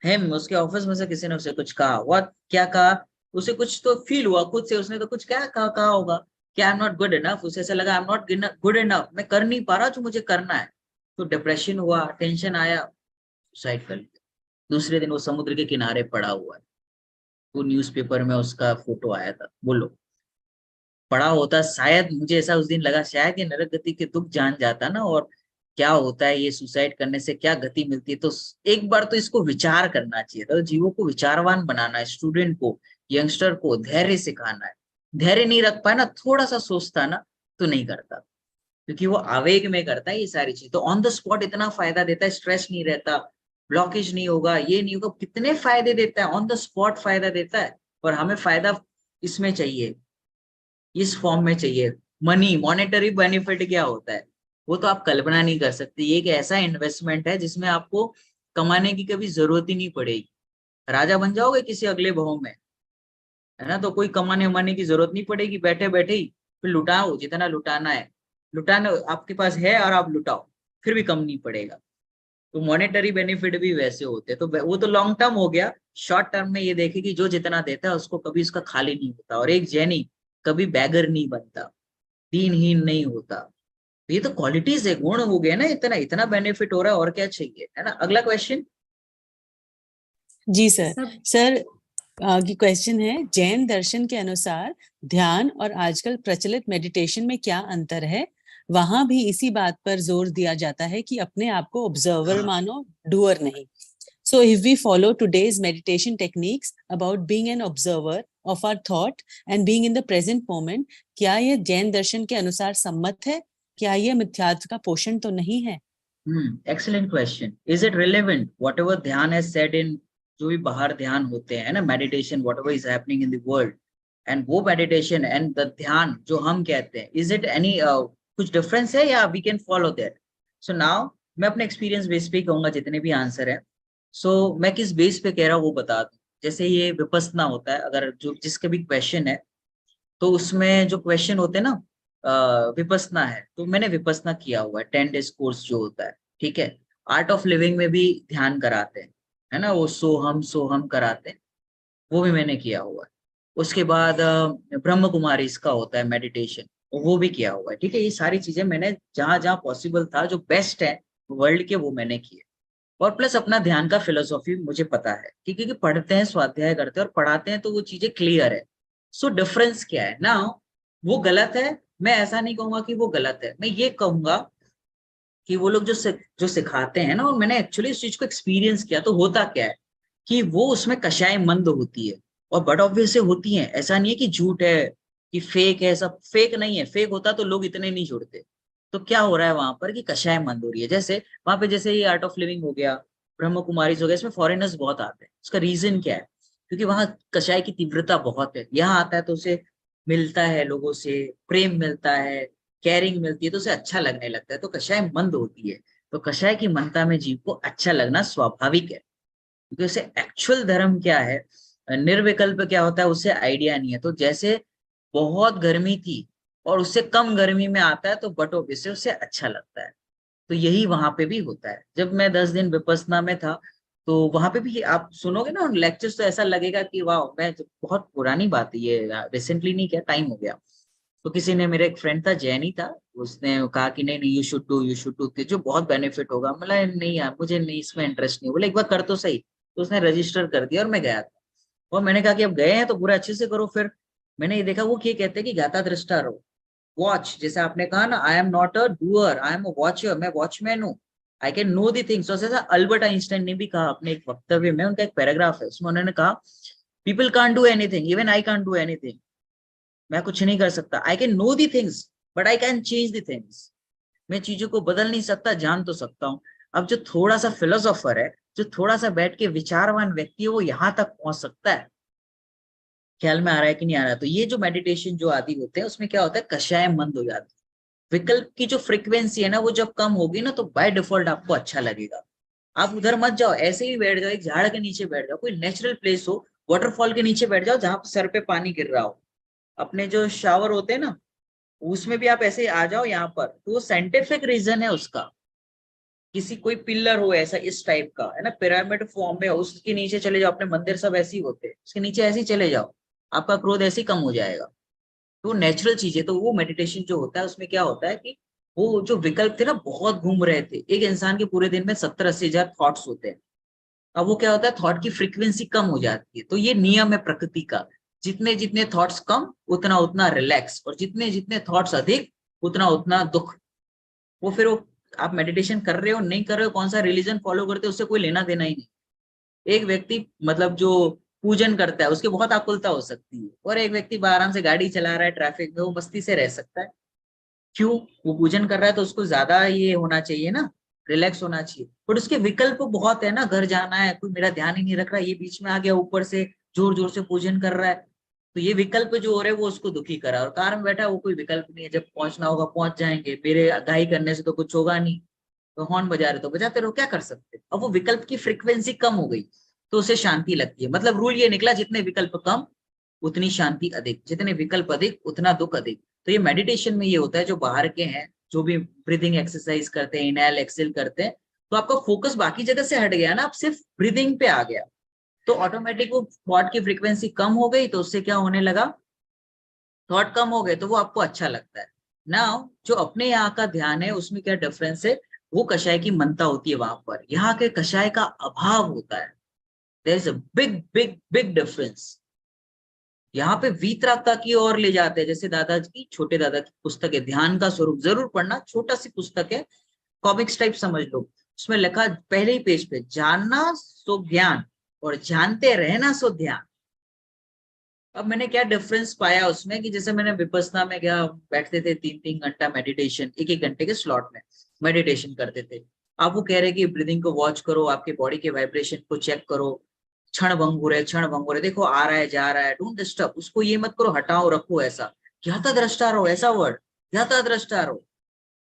him, उसके ऑफिस में से किसी ने उसे कुछ कहा। What? क्या कहा? उसे कुछ तो फील हुआ खुद से, उसने तो कुछ क्या कहा होगा कि I am not good enough. उसे ऐसा लगा I am not good enough, मैं कर नहीं पा रहा जो मुझे करना है। तो डिप्रेशन हुआ, टेंशन आया, सुसाइड कर लिया। दूसरे दिन वो समुद्र के किनारे पड़ा हुआ है, वो न्यूज़पेपर में उसका फोटो आया था। बोलो, पड़ा होता शायद, मुझे ऐसा उस दिन लगा शायद ये नरक गति के दुख जान जाता ना, और क्या होता है ये सुसाइड करने से क्या गति मिलती है। तो एक बार तो इसको विचार करना चाहिए था। तो जीवों को विचारवान बनाना है, स्टूडेंट को, यंगस्टर को धैर्य सिखाना है। धैर्य नहीं रख पाए ना, थोड़ा सा सोचता ना, तो नहीं करता, क्योंकि वो आवेग में करता है ये सारी चीज। तो ऑन द स्पॉट इतना फायदा देता है, स्ट्रेस नहीं रहता, ब्लॉकेज नहीं होगा, ये नहीं होगा, कितने फायदे देता है, ऑन द स्पॉट फायदा देता है। और हमें फायदा इसमें चाहिए, इस फॉर्म में चाहिए। मनी, मॉनेटरी बेनिफिट क्या होता है वो तो आप कल्पना नहीं कर सकते। ये एक ऐसा इन्वेस्टमेंट है जिसमें आपको कमाने की कभी जरूरत ही नहीं पड़ेगी। राजा बन जाओगे किसी अगले भाव में, है ना, तो कोई कमाने वमाने की जरूरत नहीं पड़ेगी, बैठे बैठे ही फिर लुटाओ जितना लुटाना है, लुटाना आपके पास है और आप लुटाओ, फिर भी कम नहीं पड़ेगा। तो मॉनेटरी बेनिफिट भी वैसे होते हैं। तो वो तो लॉन्ग टर्म हो गया। शॉर्ट टर्म में ये देखे कि जो जितना देता है उसको कभी उसका खाली नहीं होता, और एक जैनी कभी बैगर नहीं बनता, दीनहीन नहीं होता। तो ये तो क्वालिटीज है, गुण हो गए ना, इतना इतना बेनिफिट हो रहा है, और क्या चाहिए, है ना। अगला क्वेश्चन। जी सर। सब सर की क्वेश्चन है, जैन दर्शन के अनुसार ध्यान और आजकल प्रचलित मेडिटेशन में क्या अंतर है? वहां भी इसी बात पर जोर दिया जाता है कि अपने आप को ऑब्जर्वर मानो, डूअर नहीं। So if we follow today's meditation techniques about being an observer of our thought and being in the present moment, क्या ये जैन दर्शन के अनुसार सम्मत है? क्या ये मिथ्यात्व का पोषण तो नहीं है? Excellent question. Is it relevant whatever ध्यान हैज सेड इन, जो भी बाहर ध्यान होते हैं ना, meditation, whatever is happening in the world, and वो मेडिटेशन एंड द ध्यान जो हम कहते हैं, इज इट एनी कुछ डिफरेंस है, या we can follow that? So now मैं अपने एक्सपीरियंस बेस पे कहूंगा जितने भी आंसर है। सो मैं किस बेस पे कह रहा हूँ वो बता दूं। जैसे ये विपස්සना होता है, अगर जो जिसका भी क्वेश्चन है, तो उसमें जो क्वेश्चन होते हैं ना, विपස්සना है, तो मैंने विपස්සना किया हुआ है, 10 days कोर्स जो होता है, ठीक है। आर्ट ऑफ लिविंग में भी ध्यान कराते हैं, है ना, वो सोहम कराते हैं, वो भी मैंने किया हुआ है। उसके बाद ब्रह्म कुमारी इसका होता है मेडिटेशन, वो भी किया हुआ है, ठीक है। ये सारी चीजें मैंने जहां जहां पॉसिबल था, जो बेस्ट है वर्ल्ड के वो मैंने किए, और प्लस अपना ध्यान का फिलोसॉफी मुझे पता है कि क्योंकि पढ़ते हैं, स्वाध्याय करते हैं और पढ़ाते हैं तो वो चीजें क्लियर है। सो डिफरेंस क्या है ना, वो गलत है, मैं ऐसा नहीं कहूंगा कि वो गलत है, मैं ये कहूंगा कि वो लोग जो सिखाते हैं ना, और मैंने एक्चुअली इस चीज को एक्सपीरियंस किया, तो होता क्या है कि वो उसमें कषाय मंद होती है, और बट ऑब्वियस से होती है, ऐसा नहीं है कि झूठ है कि फेक है, सब फेक नहीं है, फेक होता तो लोग इतने नहीं जुड़ते। तो क्या हो रहा है वहां पर कि कषाय मंद हो रही है, जैसे वहां पे जैसे ये आर्ट ऑफ लिविंग हो गया, ब्रह्म कुमारी हो गया, इसमें फॉरेनर्स बहुत आते हैं। उसका रीजन क्या है, क्योंकि वहां कषाय की तीव्रता बहुत है, यहाँ आता है तो उसे मिलता है, लोगों से प्रेम मिलता है, केयरिंग मिलती है, तो उसे अच्छा लगने लगता है, तो कषाय मंद होती है। तो कषाय की मनता में जीव को अच्छा लगना स्वाभाविक है, क्योंकि उसे एक्चुअल धर्म क्या है, निर्विकल्प क्या होता है, उसे आइडिया नहीं है। तो जैसे बहुत गर्मी थी और उससे कम गर्मी में आता है, तो बटो से उसे अच्छा लगता है। तो यही वहां पे भी होता है। जब मैं 10 दिन विपස්සना में था, तो वहां पे भी आप सुनोगे ना लेक्चर्स, तो ऐसा लगेगा कि वाह, मैं बहुत पुरानी बात है ये, रिसेंटली नहीं, क्या टाइम हो गया। तो किसी ने, मेरा एक फ्रेंड था, जैनी था, उसने कहा कि नहीं नहीं, यू शुड डू, जो बहुत बेनिफिट होगा। मतलब नहीं यार, मुझे नहीं, इसमें इंटरेस्ट नहीं। बोले एक बार कर तो सही। तो उसने रजिस्टर कर दिया और मैं गया था, और मैंने कहा कि अब गए हैं तो पूरा अच्छे से करो। फिर मैंने ये देखा, वो क्या कहते हैं कि ज्ञाता दृष्टा रहो, वॉच, जैसे आपने कहा ना, I am not a doer, I am a watcher, मैं वॉचमैन हूँ, I can know the things. जैसा अल्बर्ट आइंस्टाइन ने भी कहा अपने एक वक्तव्य में, उनका एक पैराग्राफ है, उसमें उन्होंने कहा, people can't do anything, even I can't do anything, मैं कुछ नहीं कर सकता, I can know the things but I can change the things, मैं चीजों को बदल नहीं सकता, जान तो सकता हूँ। अब जो थोड़ा सा फिलोसोफर है, जो थोड़ा सा बैठ के विचारवान व्यक्ति है, वो यहाँ तक पहुंच सकता है। ख्याल में आ रहा है कि नहीं आ रहा है? तो ये जो मेडिटेशन जो आदि होते हैं, उसमें क्या होता है, कषाय मंद हो जाती है। विकल्प की जो फ्रीक्वेंसी है ना, वो जब कम होगी ना, तो बाय डिफॉल्ट आपको अच्छा लगेगा। आप उधर मत जाओ, ऐसे ही बैठ जाओ, एक झाड़ के नीचे बैठ जाओ, कोई नेचुरल प्लेस हो, वाटरफॉल के नीचे बैठ जाओ, जहां सर पे पानी गिर रहा हो। अपने जो शावर होते हैं ना, उसमें भी आप ऐसे आ जाओ यहाँ पर, तो वो साइंटिफिक रीजन है उसका। किसी कोई पिलर हो ऐसा इस टाइप का है ना, पिरामिड फॉर्म में, उसके नीचे चले जाओ, अपने मंदिर सब ऐसे ही होते हैं, उसके नीचे ऐसे ही चले जाओ, आपका क्रोध ऐसे ही कम हो जाएगा। तो नेचुरल चीज है। तो वो मेडिटेशन जो होता है, उसमें क्या होता है कि वो जो विकल्प थे ना, बहुत घूम रहे थे। एक इंसान के पूरे दिन में 70-80 हजार थॉट्स होते हैं। अब वो क्या होता है, थॉट की फ्रीक्वेंसी कम हो जाती है। तो ये नियम है प्रकृति का, जितने जितने थॉट्स कम, उतना उतना रिलैक्स, और जितने जितने थॉट्स अधिक, उतना उतना दुख। वो फिर वो, आप मेडिटेशन कर रहे हो नहीं कर रहे हो, कौन सा रिलीजन फॉलो करते हो, उससे कोई लेना देना ही नहीं। एक व्यक्ति मतलब जो पूजन करता है, उसकी बहुत आकुलता हो सकती है, और एक व्यक्ति आराम से गाड़ी चला रहा है ट्रैफिक में, वो मस्ती से रह सकता है। क्यों? वो पूजन कर रहा है तो उसको ज्यादा ये होना चाहिए ना, रिलैक्स होना चाहिए। बट उसके विकल्प बहुत है ना, घर जाना है, कोई मेरा ध्यान ही नहीं रख रहा, ये बीच में आ गया, ऊपर से जोर जोर से पूजन कर रहा है, तो ये विकल्प जो हो रहे हैं वो उसको दुखी करा। और कार में बैठा है, वो कोई विकल्प नहीं है, जब पहुंचना होगा पहुंच जाएंगे, मेरे घाई करने से तो कुछ होगा नहीं, तो हॉर्न बजा रहे तो बजाते रहो, क्या कर सकते। अब वो विकल्प की फ्रीक्वेंसी कम हो गई, तो उसे शांति लगती है। मतलब रूल ये निकला, जितने विकल्प कम उतनी शांति अधिक, जितने विकल्प अधिक उतना दुख अधिक। तो ये मेडिटेशन में ये होता है, जो बाहर के हैं, जो भी ब्रीदिंग एक्सरसाइज करते हैं, इनहेल एक्सेल करते हैं, तो आपका फोकस बाकी जगह से हट गया ना, आप सिर्फ ब्रीदिंग पे आ गया, तो ऑटोमेटिक वो थॉट की फ्रीक्वेंसी कम हो गई, तो उससे क्या होने लगा, थॉट कम हो गए, तो वो आपको अच्छा लगता है ना। जो अपने यहाँ का ध्यान है, उसमें क्या डिफरेंस है, वो कषाय की मनता होती है वहां पर, यहाँ के कषाय का अभाव होता है। There is a big big big difference. यहाँ पे वीतरागता की ओर ले जाते हैं, जैसे दादाजी की, छोटे दादा की पुस्तक है ध्यान का स्वरूप, जरूर पढ़ना, छोटा सी पुस्तक है, कॉमिक्स टाइप समझ लो। उसमें लिखा पहले ही पेज पे, जानना सो ज्ञान और जानते रहना सो ध्यान। अब मैंने क्या डिफरेंस पाया उसमें, कि जैसे मैंने विपස්සना में गया, बैठते थे 3-3 घंटा मेडिटेशन, 1-1 घंटे के स्लॉट में मेडिटेशन करते थे। आप वो कह रहे कि ब्रीदिंग को वॉच करो, आपके बॉडी के वाइब्रेशन को चेक करो, क्षण भंगुर है, क्षण भंगुर है, देखो आ रहा है जा रहा है, डोंट डिस्टर्ब उसको, ये मत करो, हटाओ रखो ऐसा, ज्ञाता दृष्टा रहो, ऐसा वर्ड, ज्ञाता दृष्टा रहो।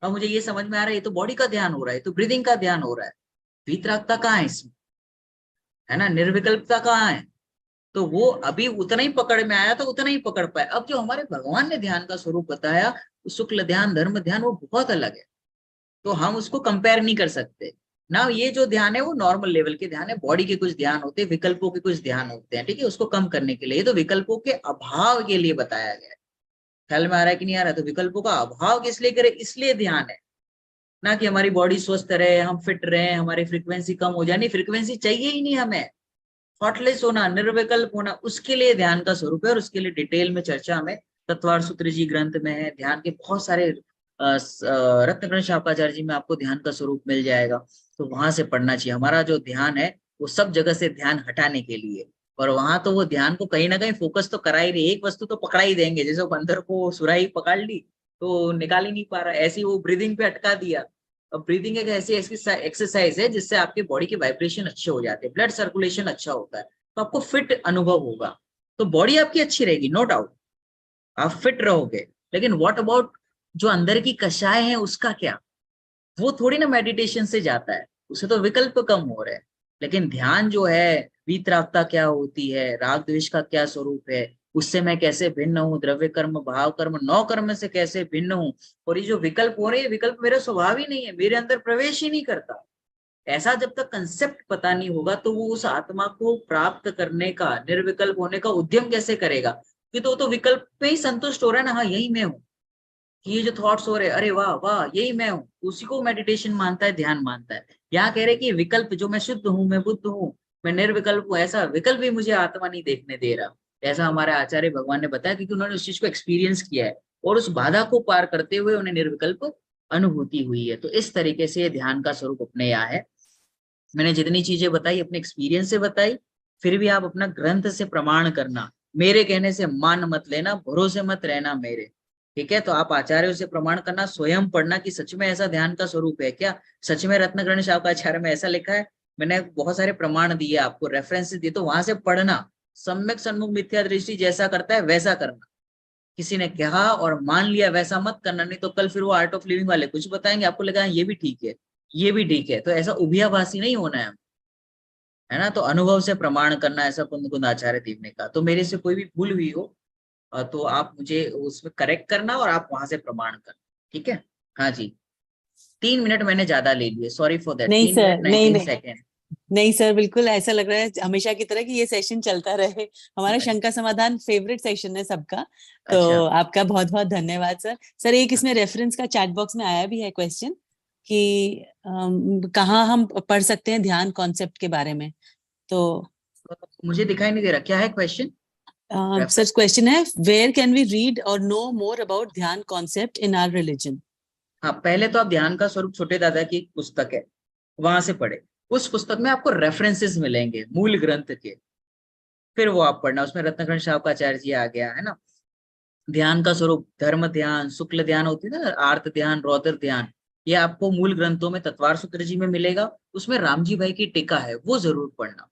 अब मुझे ये समझ में आ रहा है, ये तो बॉडी का ध्यान हो रहा है, तो ब्रीदिंग का ध्यान हो रहा है, वीतरागता कहाँ है इसमें, है ना, निर्विकल्पता कहाँ है। तो वो अभी उतना ही पकड़ में आया, तो उतना ही पकड़ पाया। अब जो हमारे भगवान ने ध्यान का स्वरूप बताया, शुक्ल ध्यान, धर्म ध्यान, वो बहुत अलग है, तो हम उसको कंपेयर नहीं कर सकते ना। ये जो ध्यान है वो नॉर्मल लेवल के ध्यान है, बॉडी के कुछ ध्यान होते हैं, विकल्पों के कुछ ध्यान होते हैं, ठीक है, उसको कम करने के लिए। ये तो विकल्पों के अभाव के लिए बताया गया है। ख्याल में आ रहा है कि नहीं आ रहा है? तो विकल्पों का अभाव किस लिए करे, इसलिए ध्यान है। ना कि हमारी बॉडी स्वस्थ रहे, हम फिट रहे, हमारी फ्रीक्वेंसी कम हो जाए। नहीं, फ्रीक्वेंसी चाहिए ही नहीं हमें। थॉटलेस होना, निर्विकल्प होना, उसके लिए ध्यान का स्वरूप है। और उसके लिए डिटेल में चर्चा हमें तत्वार सूत्र जी ग्रंथ में है, ध्यान के बहुत सारे रत्नग्रंथ शाकाचार्य जी में आपको ध्यान का स्वरूप मिल जाएगा। तो वहां से पढ़ना चाहिए। हमारा जो ध्यान है वो सब जगह से ध्यान हटाने के लिए, और वहां तो वो ध्यान को कहीं ना कहीं फोकस तो करा ही रही, एक वस्तु तो पकड़ा ही देंगे। जैसे वो बंदर को सुराही पकड़ ली तो निकाल ही नहीं पा रहा, ऐसे ही वो ब्रीदिंग पे अटका दिया। अब ब्रीदिंग एक ऐसी एक्सरसाइज है जिससे आपके बॉडी के वाइब्रेशन अच्छे हो जाते हैं, ब्लड सर्कुलेशन अच्छा होता है, तो आपको फिट अनुभव होगा। तो बॉडी आपकी अच्छी रहेगी, नो डाउट, आप फिट रहोगे। लेकिन व्हाट अबाउट जो अंदर की कषाय है, उसका क्या? वो थोड़ी ना मेडिटेशन से जाता है, उसे तो विकल्प कम हो रहे हैं। लेकिन ध्यान जो है, वीतरागता क्या होती है, राग द्वेष का क्या स्वरूप है, उससे मैं कैसे भिन्न हूँ, द्रव्य कर्म भाव कर्म 9 कर्म से कैसे भिन्न हूँ। और ये जो विकल्प हो रहे हैं, विकल्प मेरा स्वभाव ही नहीं है, मेरे अंदर प्रवेश ही नहीं करता। ऐसा जब तक कंसेप्ट पता नहीं होगा तो वो उस आत्मा को प्राप्त करने का, निर्विकल्प होने का उद्यम कैसे करेगा? कि तो वो तो विकल्प पे ही संतुष्ट हो रहा है ना, हाँ यही मैं हूँ। कि ये जो थॉट्स हो रहे, अरे वाह वाह यही मैं हूँ, उसी को मेडिटेशन मानता है, ध्यान मानता है। यहाँ कह रहे कि विकल्प, जो मैं शुद्ध हूँ, मैं बुद्ध हूँ, मैं निर्विकल्प हूँ, ऐसा विकल्प भी मुझे आत्मा नहीं देखने दे रहा। ऐसा हमारे आचार्य भगवान ने बताया, क्योंकि उन्होंने उस चीज को एक्सपीरियंस किया है और उस बाधा को पार करते हुए उन्हें निर्विकल्प अनुभूति हुई है। तो इस तरीके से ध्यान का स्वरूप अपने यहाँ है। मैंने जितनी चीजें बताई अपने एक्सपीरियंस से बताई, फिर भी आप अपना ग्रंथ से प्रमाण करना, मेरे कहने से मान मत लेना, भरोसे मत रहना मेरे। ठीक है, तो आप आचार्यों से प्रमाण करना, स्वयं पढ़ना कि सच में ऐसा ध्यान का स्वरूप है क्या, सच में रत्नग्रंथ शाकाचार्य में ऐसा लिखा है। मैंने बहुत सारे प्रमाण दिए आपको, रेफरेंसेस दिए, तो वहां से पढ़ना। सम्यक सन्मुख मिथ्या दृष्टि जैसा करता है वैसा करना। किसी ने कहा और मान लिया वैसा मत करना, नहीं तो कल फिर वो आर्ट ऑफ लिविंग वाले कुछ बताएंगे, आपको लगा ये भी ठीक है, ये भी ठीक है। तो ऐसा उभियाभासी नहीं होना है ना। तो अनुभव से प्रमाण करना, ऐसा कुंद कुंद आचार्य देव ने कहा। तो मेरे से कोई भी भूल हुई हो तो आप मुझे उसमें करेक्ट करना और आप वहां से प्रमाण करना। ठीक है, हाँ जी। 3 मिनट मैंने ज्यादा ले लिए, सॉरी फॉर दैट। नहीं 3 सर, मिनट नहीं 19 नहीं, सेकेंड नहीं सर, बिल्कुल ऐसा लग रहा है हमेशा की तरह कि ये सेशन चलता रहे। हमारा शंका समाधान फेवरेट सेशन है सबका। तो अच्छा, आपका बहुत बहुत धन्यवाद सर। सर एक इसमें रेफरेंस का चैट बॉक्स में आया भी है क्वेश्चन कि कहाँ हम पढ़ सकते हैं ध्यान कॉन्सेप्ट के बारे में। तो मुझे दिखाई नहीं दे रहा, क्या है क्वेश्चन? सर क्वेश्चन है, वेयर कैन वी रीड और नो मोर अबाउट ध्यान कॉन्सेप्ट इन आवर रिलीजन? हाँ, पहले तो आप ध्यान का स्वरूप छोटे दादा की एक पुस्तक है, वहां से पढ़े। उस पुस्तक में आपको रेफरेंसेस मिलेंगे मूल ग्रंथ के, फिर वो आप पढ़ना। उसमें रत्नग्रंथ शाकाचार्य जी आ गया है ना। ध्यान का स्वरूप धर्म ध्यान, शुक्ल ध्यान होती है ना, आर्त ध्यान, रौद्र ध्यान, ये आपको मूल ग्रंथों में तत्वार सूत्र जी में मिलेगा। उसमें राम जी भाई की टीका है, वो जरूर पढ़ना।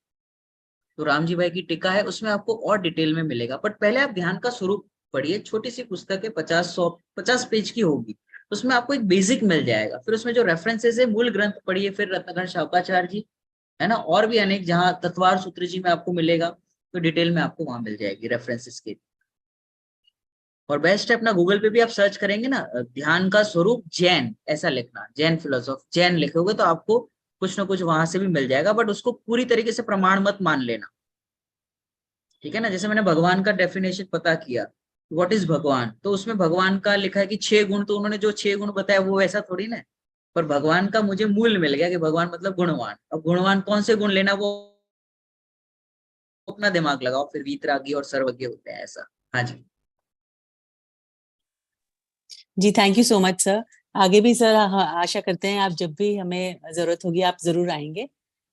तो राम जी भाई की टीका है, उसमें आपको और डिटेल में मिलेगा। बट पहले आप ध्यान का स्वरूप पढ़िए, छोटी सी पुस्तक है, 50 पेज की होगी। उसमें आपको एक बेसिक मिल जाएगा। फिर उसमें जो रेफरेंसेस है, मूल ग्रंथ पढ़िए, फिर रत्नग्रंथ शाकाचार्य जी, है ना, और भी अनेक, जहाँ तत्वार सूत्र जी में आपको मिलेगा, तो डिटेल में आपको वहां मिल जाएगी रेफरेंसेस के। और बेस्ट है अपना गूगल पे भी आप सर्च करेंगे ना, ध्यान का स्वरूप जैन ऐसा लिखना, जैन फिलोसॉफी जैन लिखोगे तो आपको कुछ ना कुछ वहां से भी मिल जाएगा। बट उसको पूरी तरीके से प्रमाण मत मान लेना, ठीक है ना। जैसे मैंने भगवान का डेफिनेशन पता किया, व्हाट इज भगवान, तो उसमें भगवान का लिखा है कि 6 गुण, तो उन्होंने जो 6 गुण बताया वो वैसा थोड़ी ना है। पर भगवान का मुझे मूल मिल गया कि भगवान मतलब गुणवान। अब गुणवान कौन से गुण लेना, वो अपना दिमाग लगाओ, फिर वीतरागी और सर्वज्ञ होते हैं ऐसा। हाँ जी, जी thank you so much sir. आगे भी सर आशा करते हैं आप जब भी हमें जरूरत होगी आप जरूर आएंगे।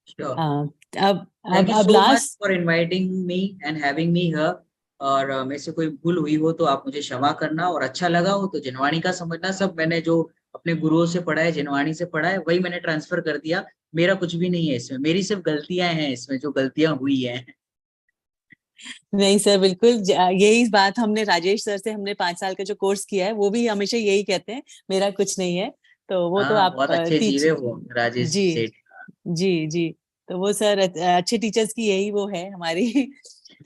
श्योर। अब थैंक यू अब so much last, for inviting me and having me here. और मेरे से कोई भूल हुई हो तो आप मुझे क्षमा करना, और अच्छा लगा हो तो जिनवाणी का समझना। सब मैंने जो अपने गुरुओं से पढ़ा है, जिनवाणी से पढ़ा है, वही मैंने ट्रांसफर कर दिया। मेरा कुछ भी नहीं है इसमें, मेरी सिर्फ गलतियां हैं इसमें, जो गलतियां हुई हैं। नहीं सर बिल्कुल यही बात हमने राजेश सर से, हमने 5 साल का जो कोर्स किया है वो भी हमेशा यही कहते हैं, मेरा कुछ नहीं है। तो वो तो हाँ, आप बहुत अच्छे टीच, जीवे वो राजेश जी सेठ। जी जी, तो वो सर अच्छे टीचर्स की यही वो है हमारी।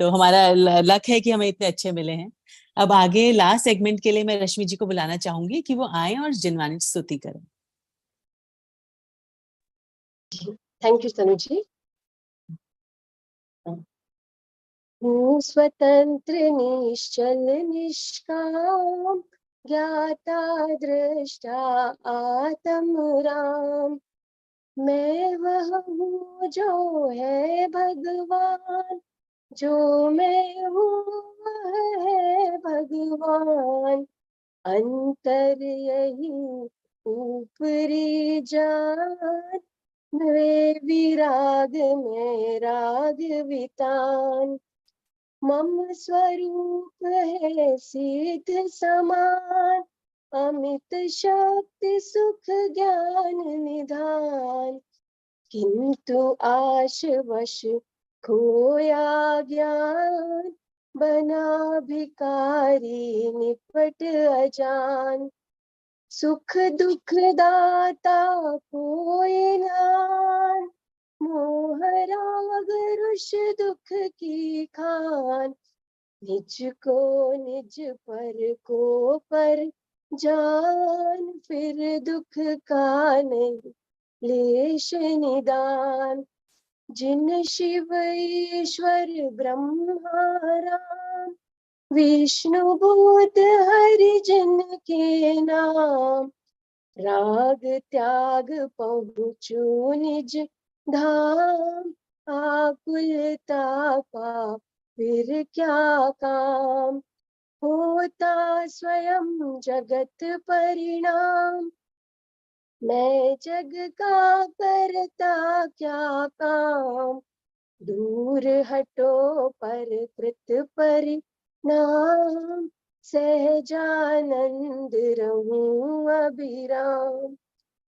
तो हमारा लक है कि हमें इतने अच्छे मिले हैं। अब आगे लास्ट सेगमेंट के लिए मैं रश्मि जी को बुलाना चाहूंगी कि वो आए और जिनवानी स्तुति करें। थैंक यू तनु जी। हूँ स्वतंत्र निश्चल निष्काम, ज्ञाता दृष्टा आत्म राम। मैं वह हूँ जो है भगवान, जो मैं हूँ वह है भगवान। अंतर यही ऊपरी जान, वे विराग में राग वितान। मम स्वरूप है सिद्ध समान, अमित शक्ति सुख ज्ञान निधान। किंतु आश वश खोया ज्ञान, बना भिकारी निपट अजान। सुख दुख दाता कोई नान, मोह राग रुष दुख की खान। निज को निज पर को पर जान, फिर दुख का नहीं लेश निदान। जिन शिव ईश्वर ब्रह्मा राम, विष्णु भूत हरि जिन के नाम। राग त्याग पहुँचू निज धाम, आकुलता का फिर क्या काम। होता स्वयं जगत परिणाम, मैं जग का करता क्या काम। दूर हटो पर कृत परिणाम, सहजानंद रहूं अभिराम।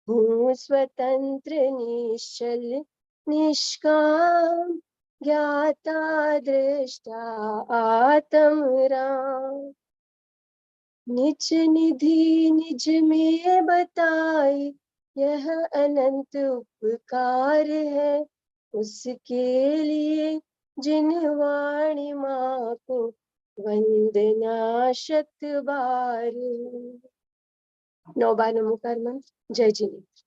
हूँ स्वतंत्र निश्चल निष्काम, ज्ञाता दृष्टा आत्म राम। निज निधि निज में बताई, यह अनंत उपकार है उसके लिए, जिन वाणी माँ को वंदना शत बार। नौबा नमो कर्म। जय जिनेन्द्र।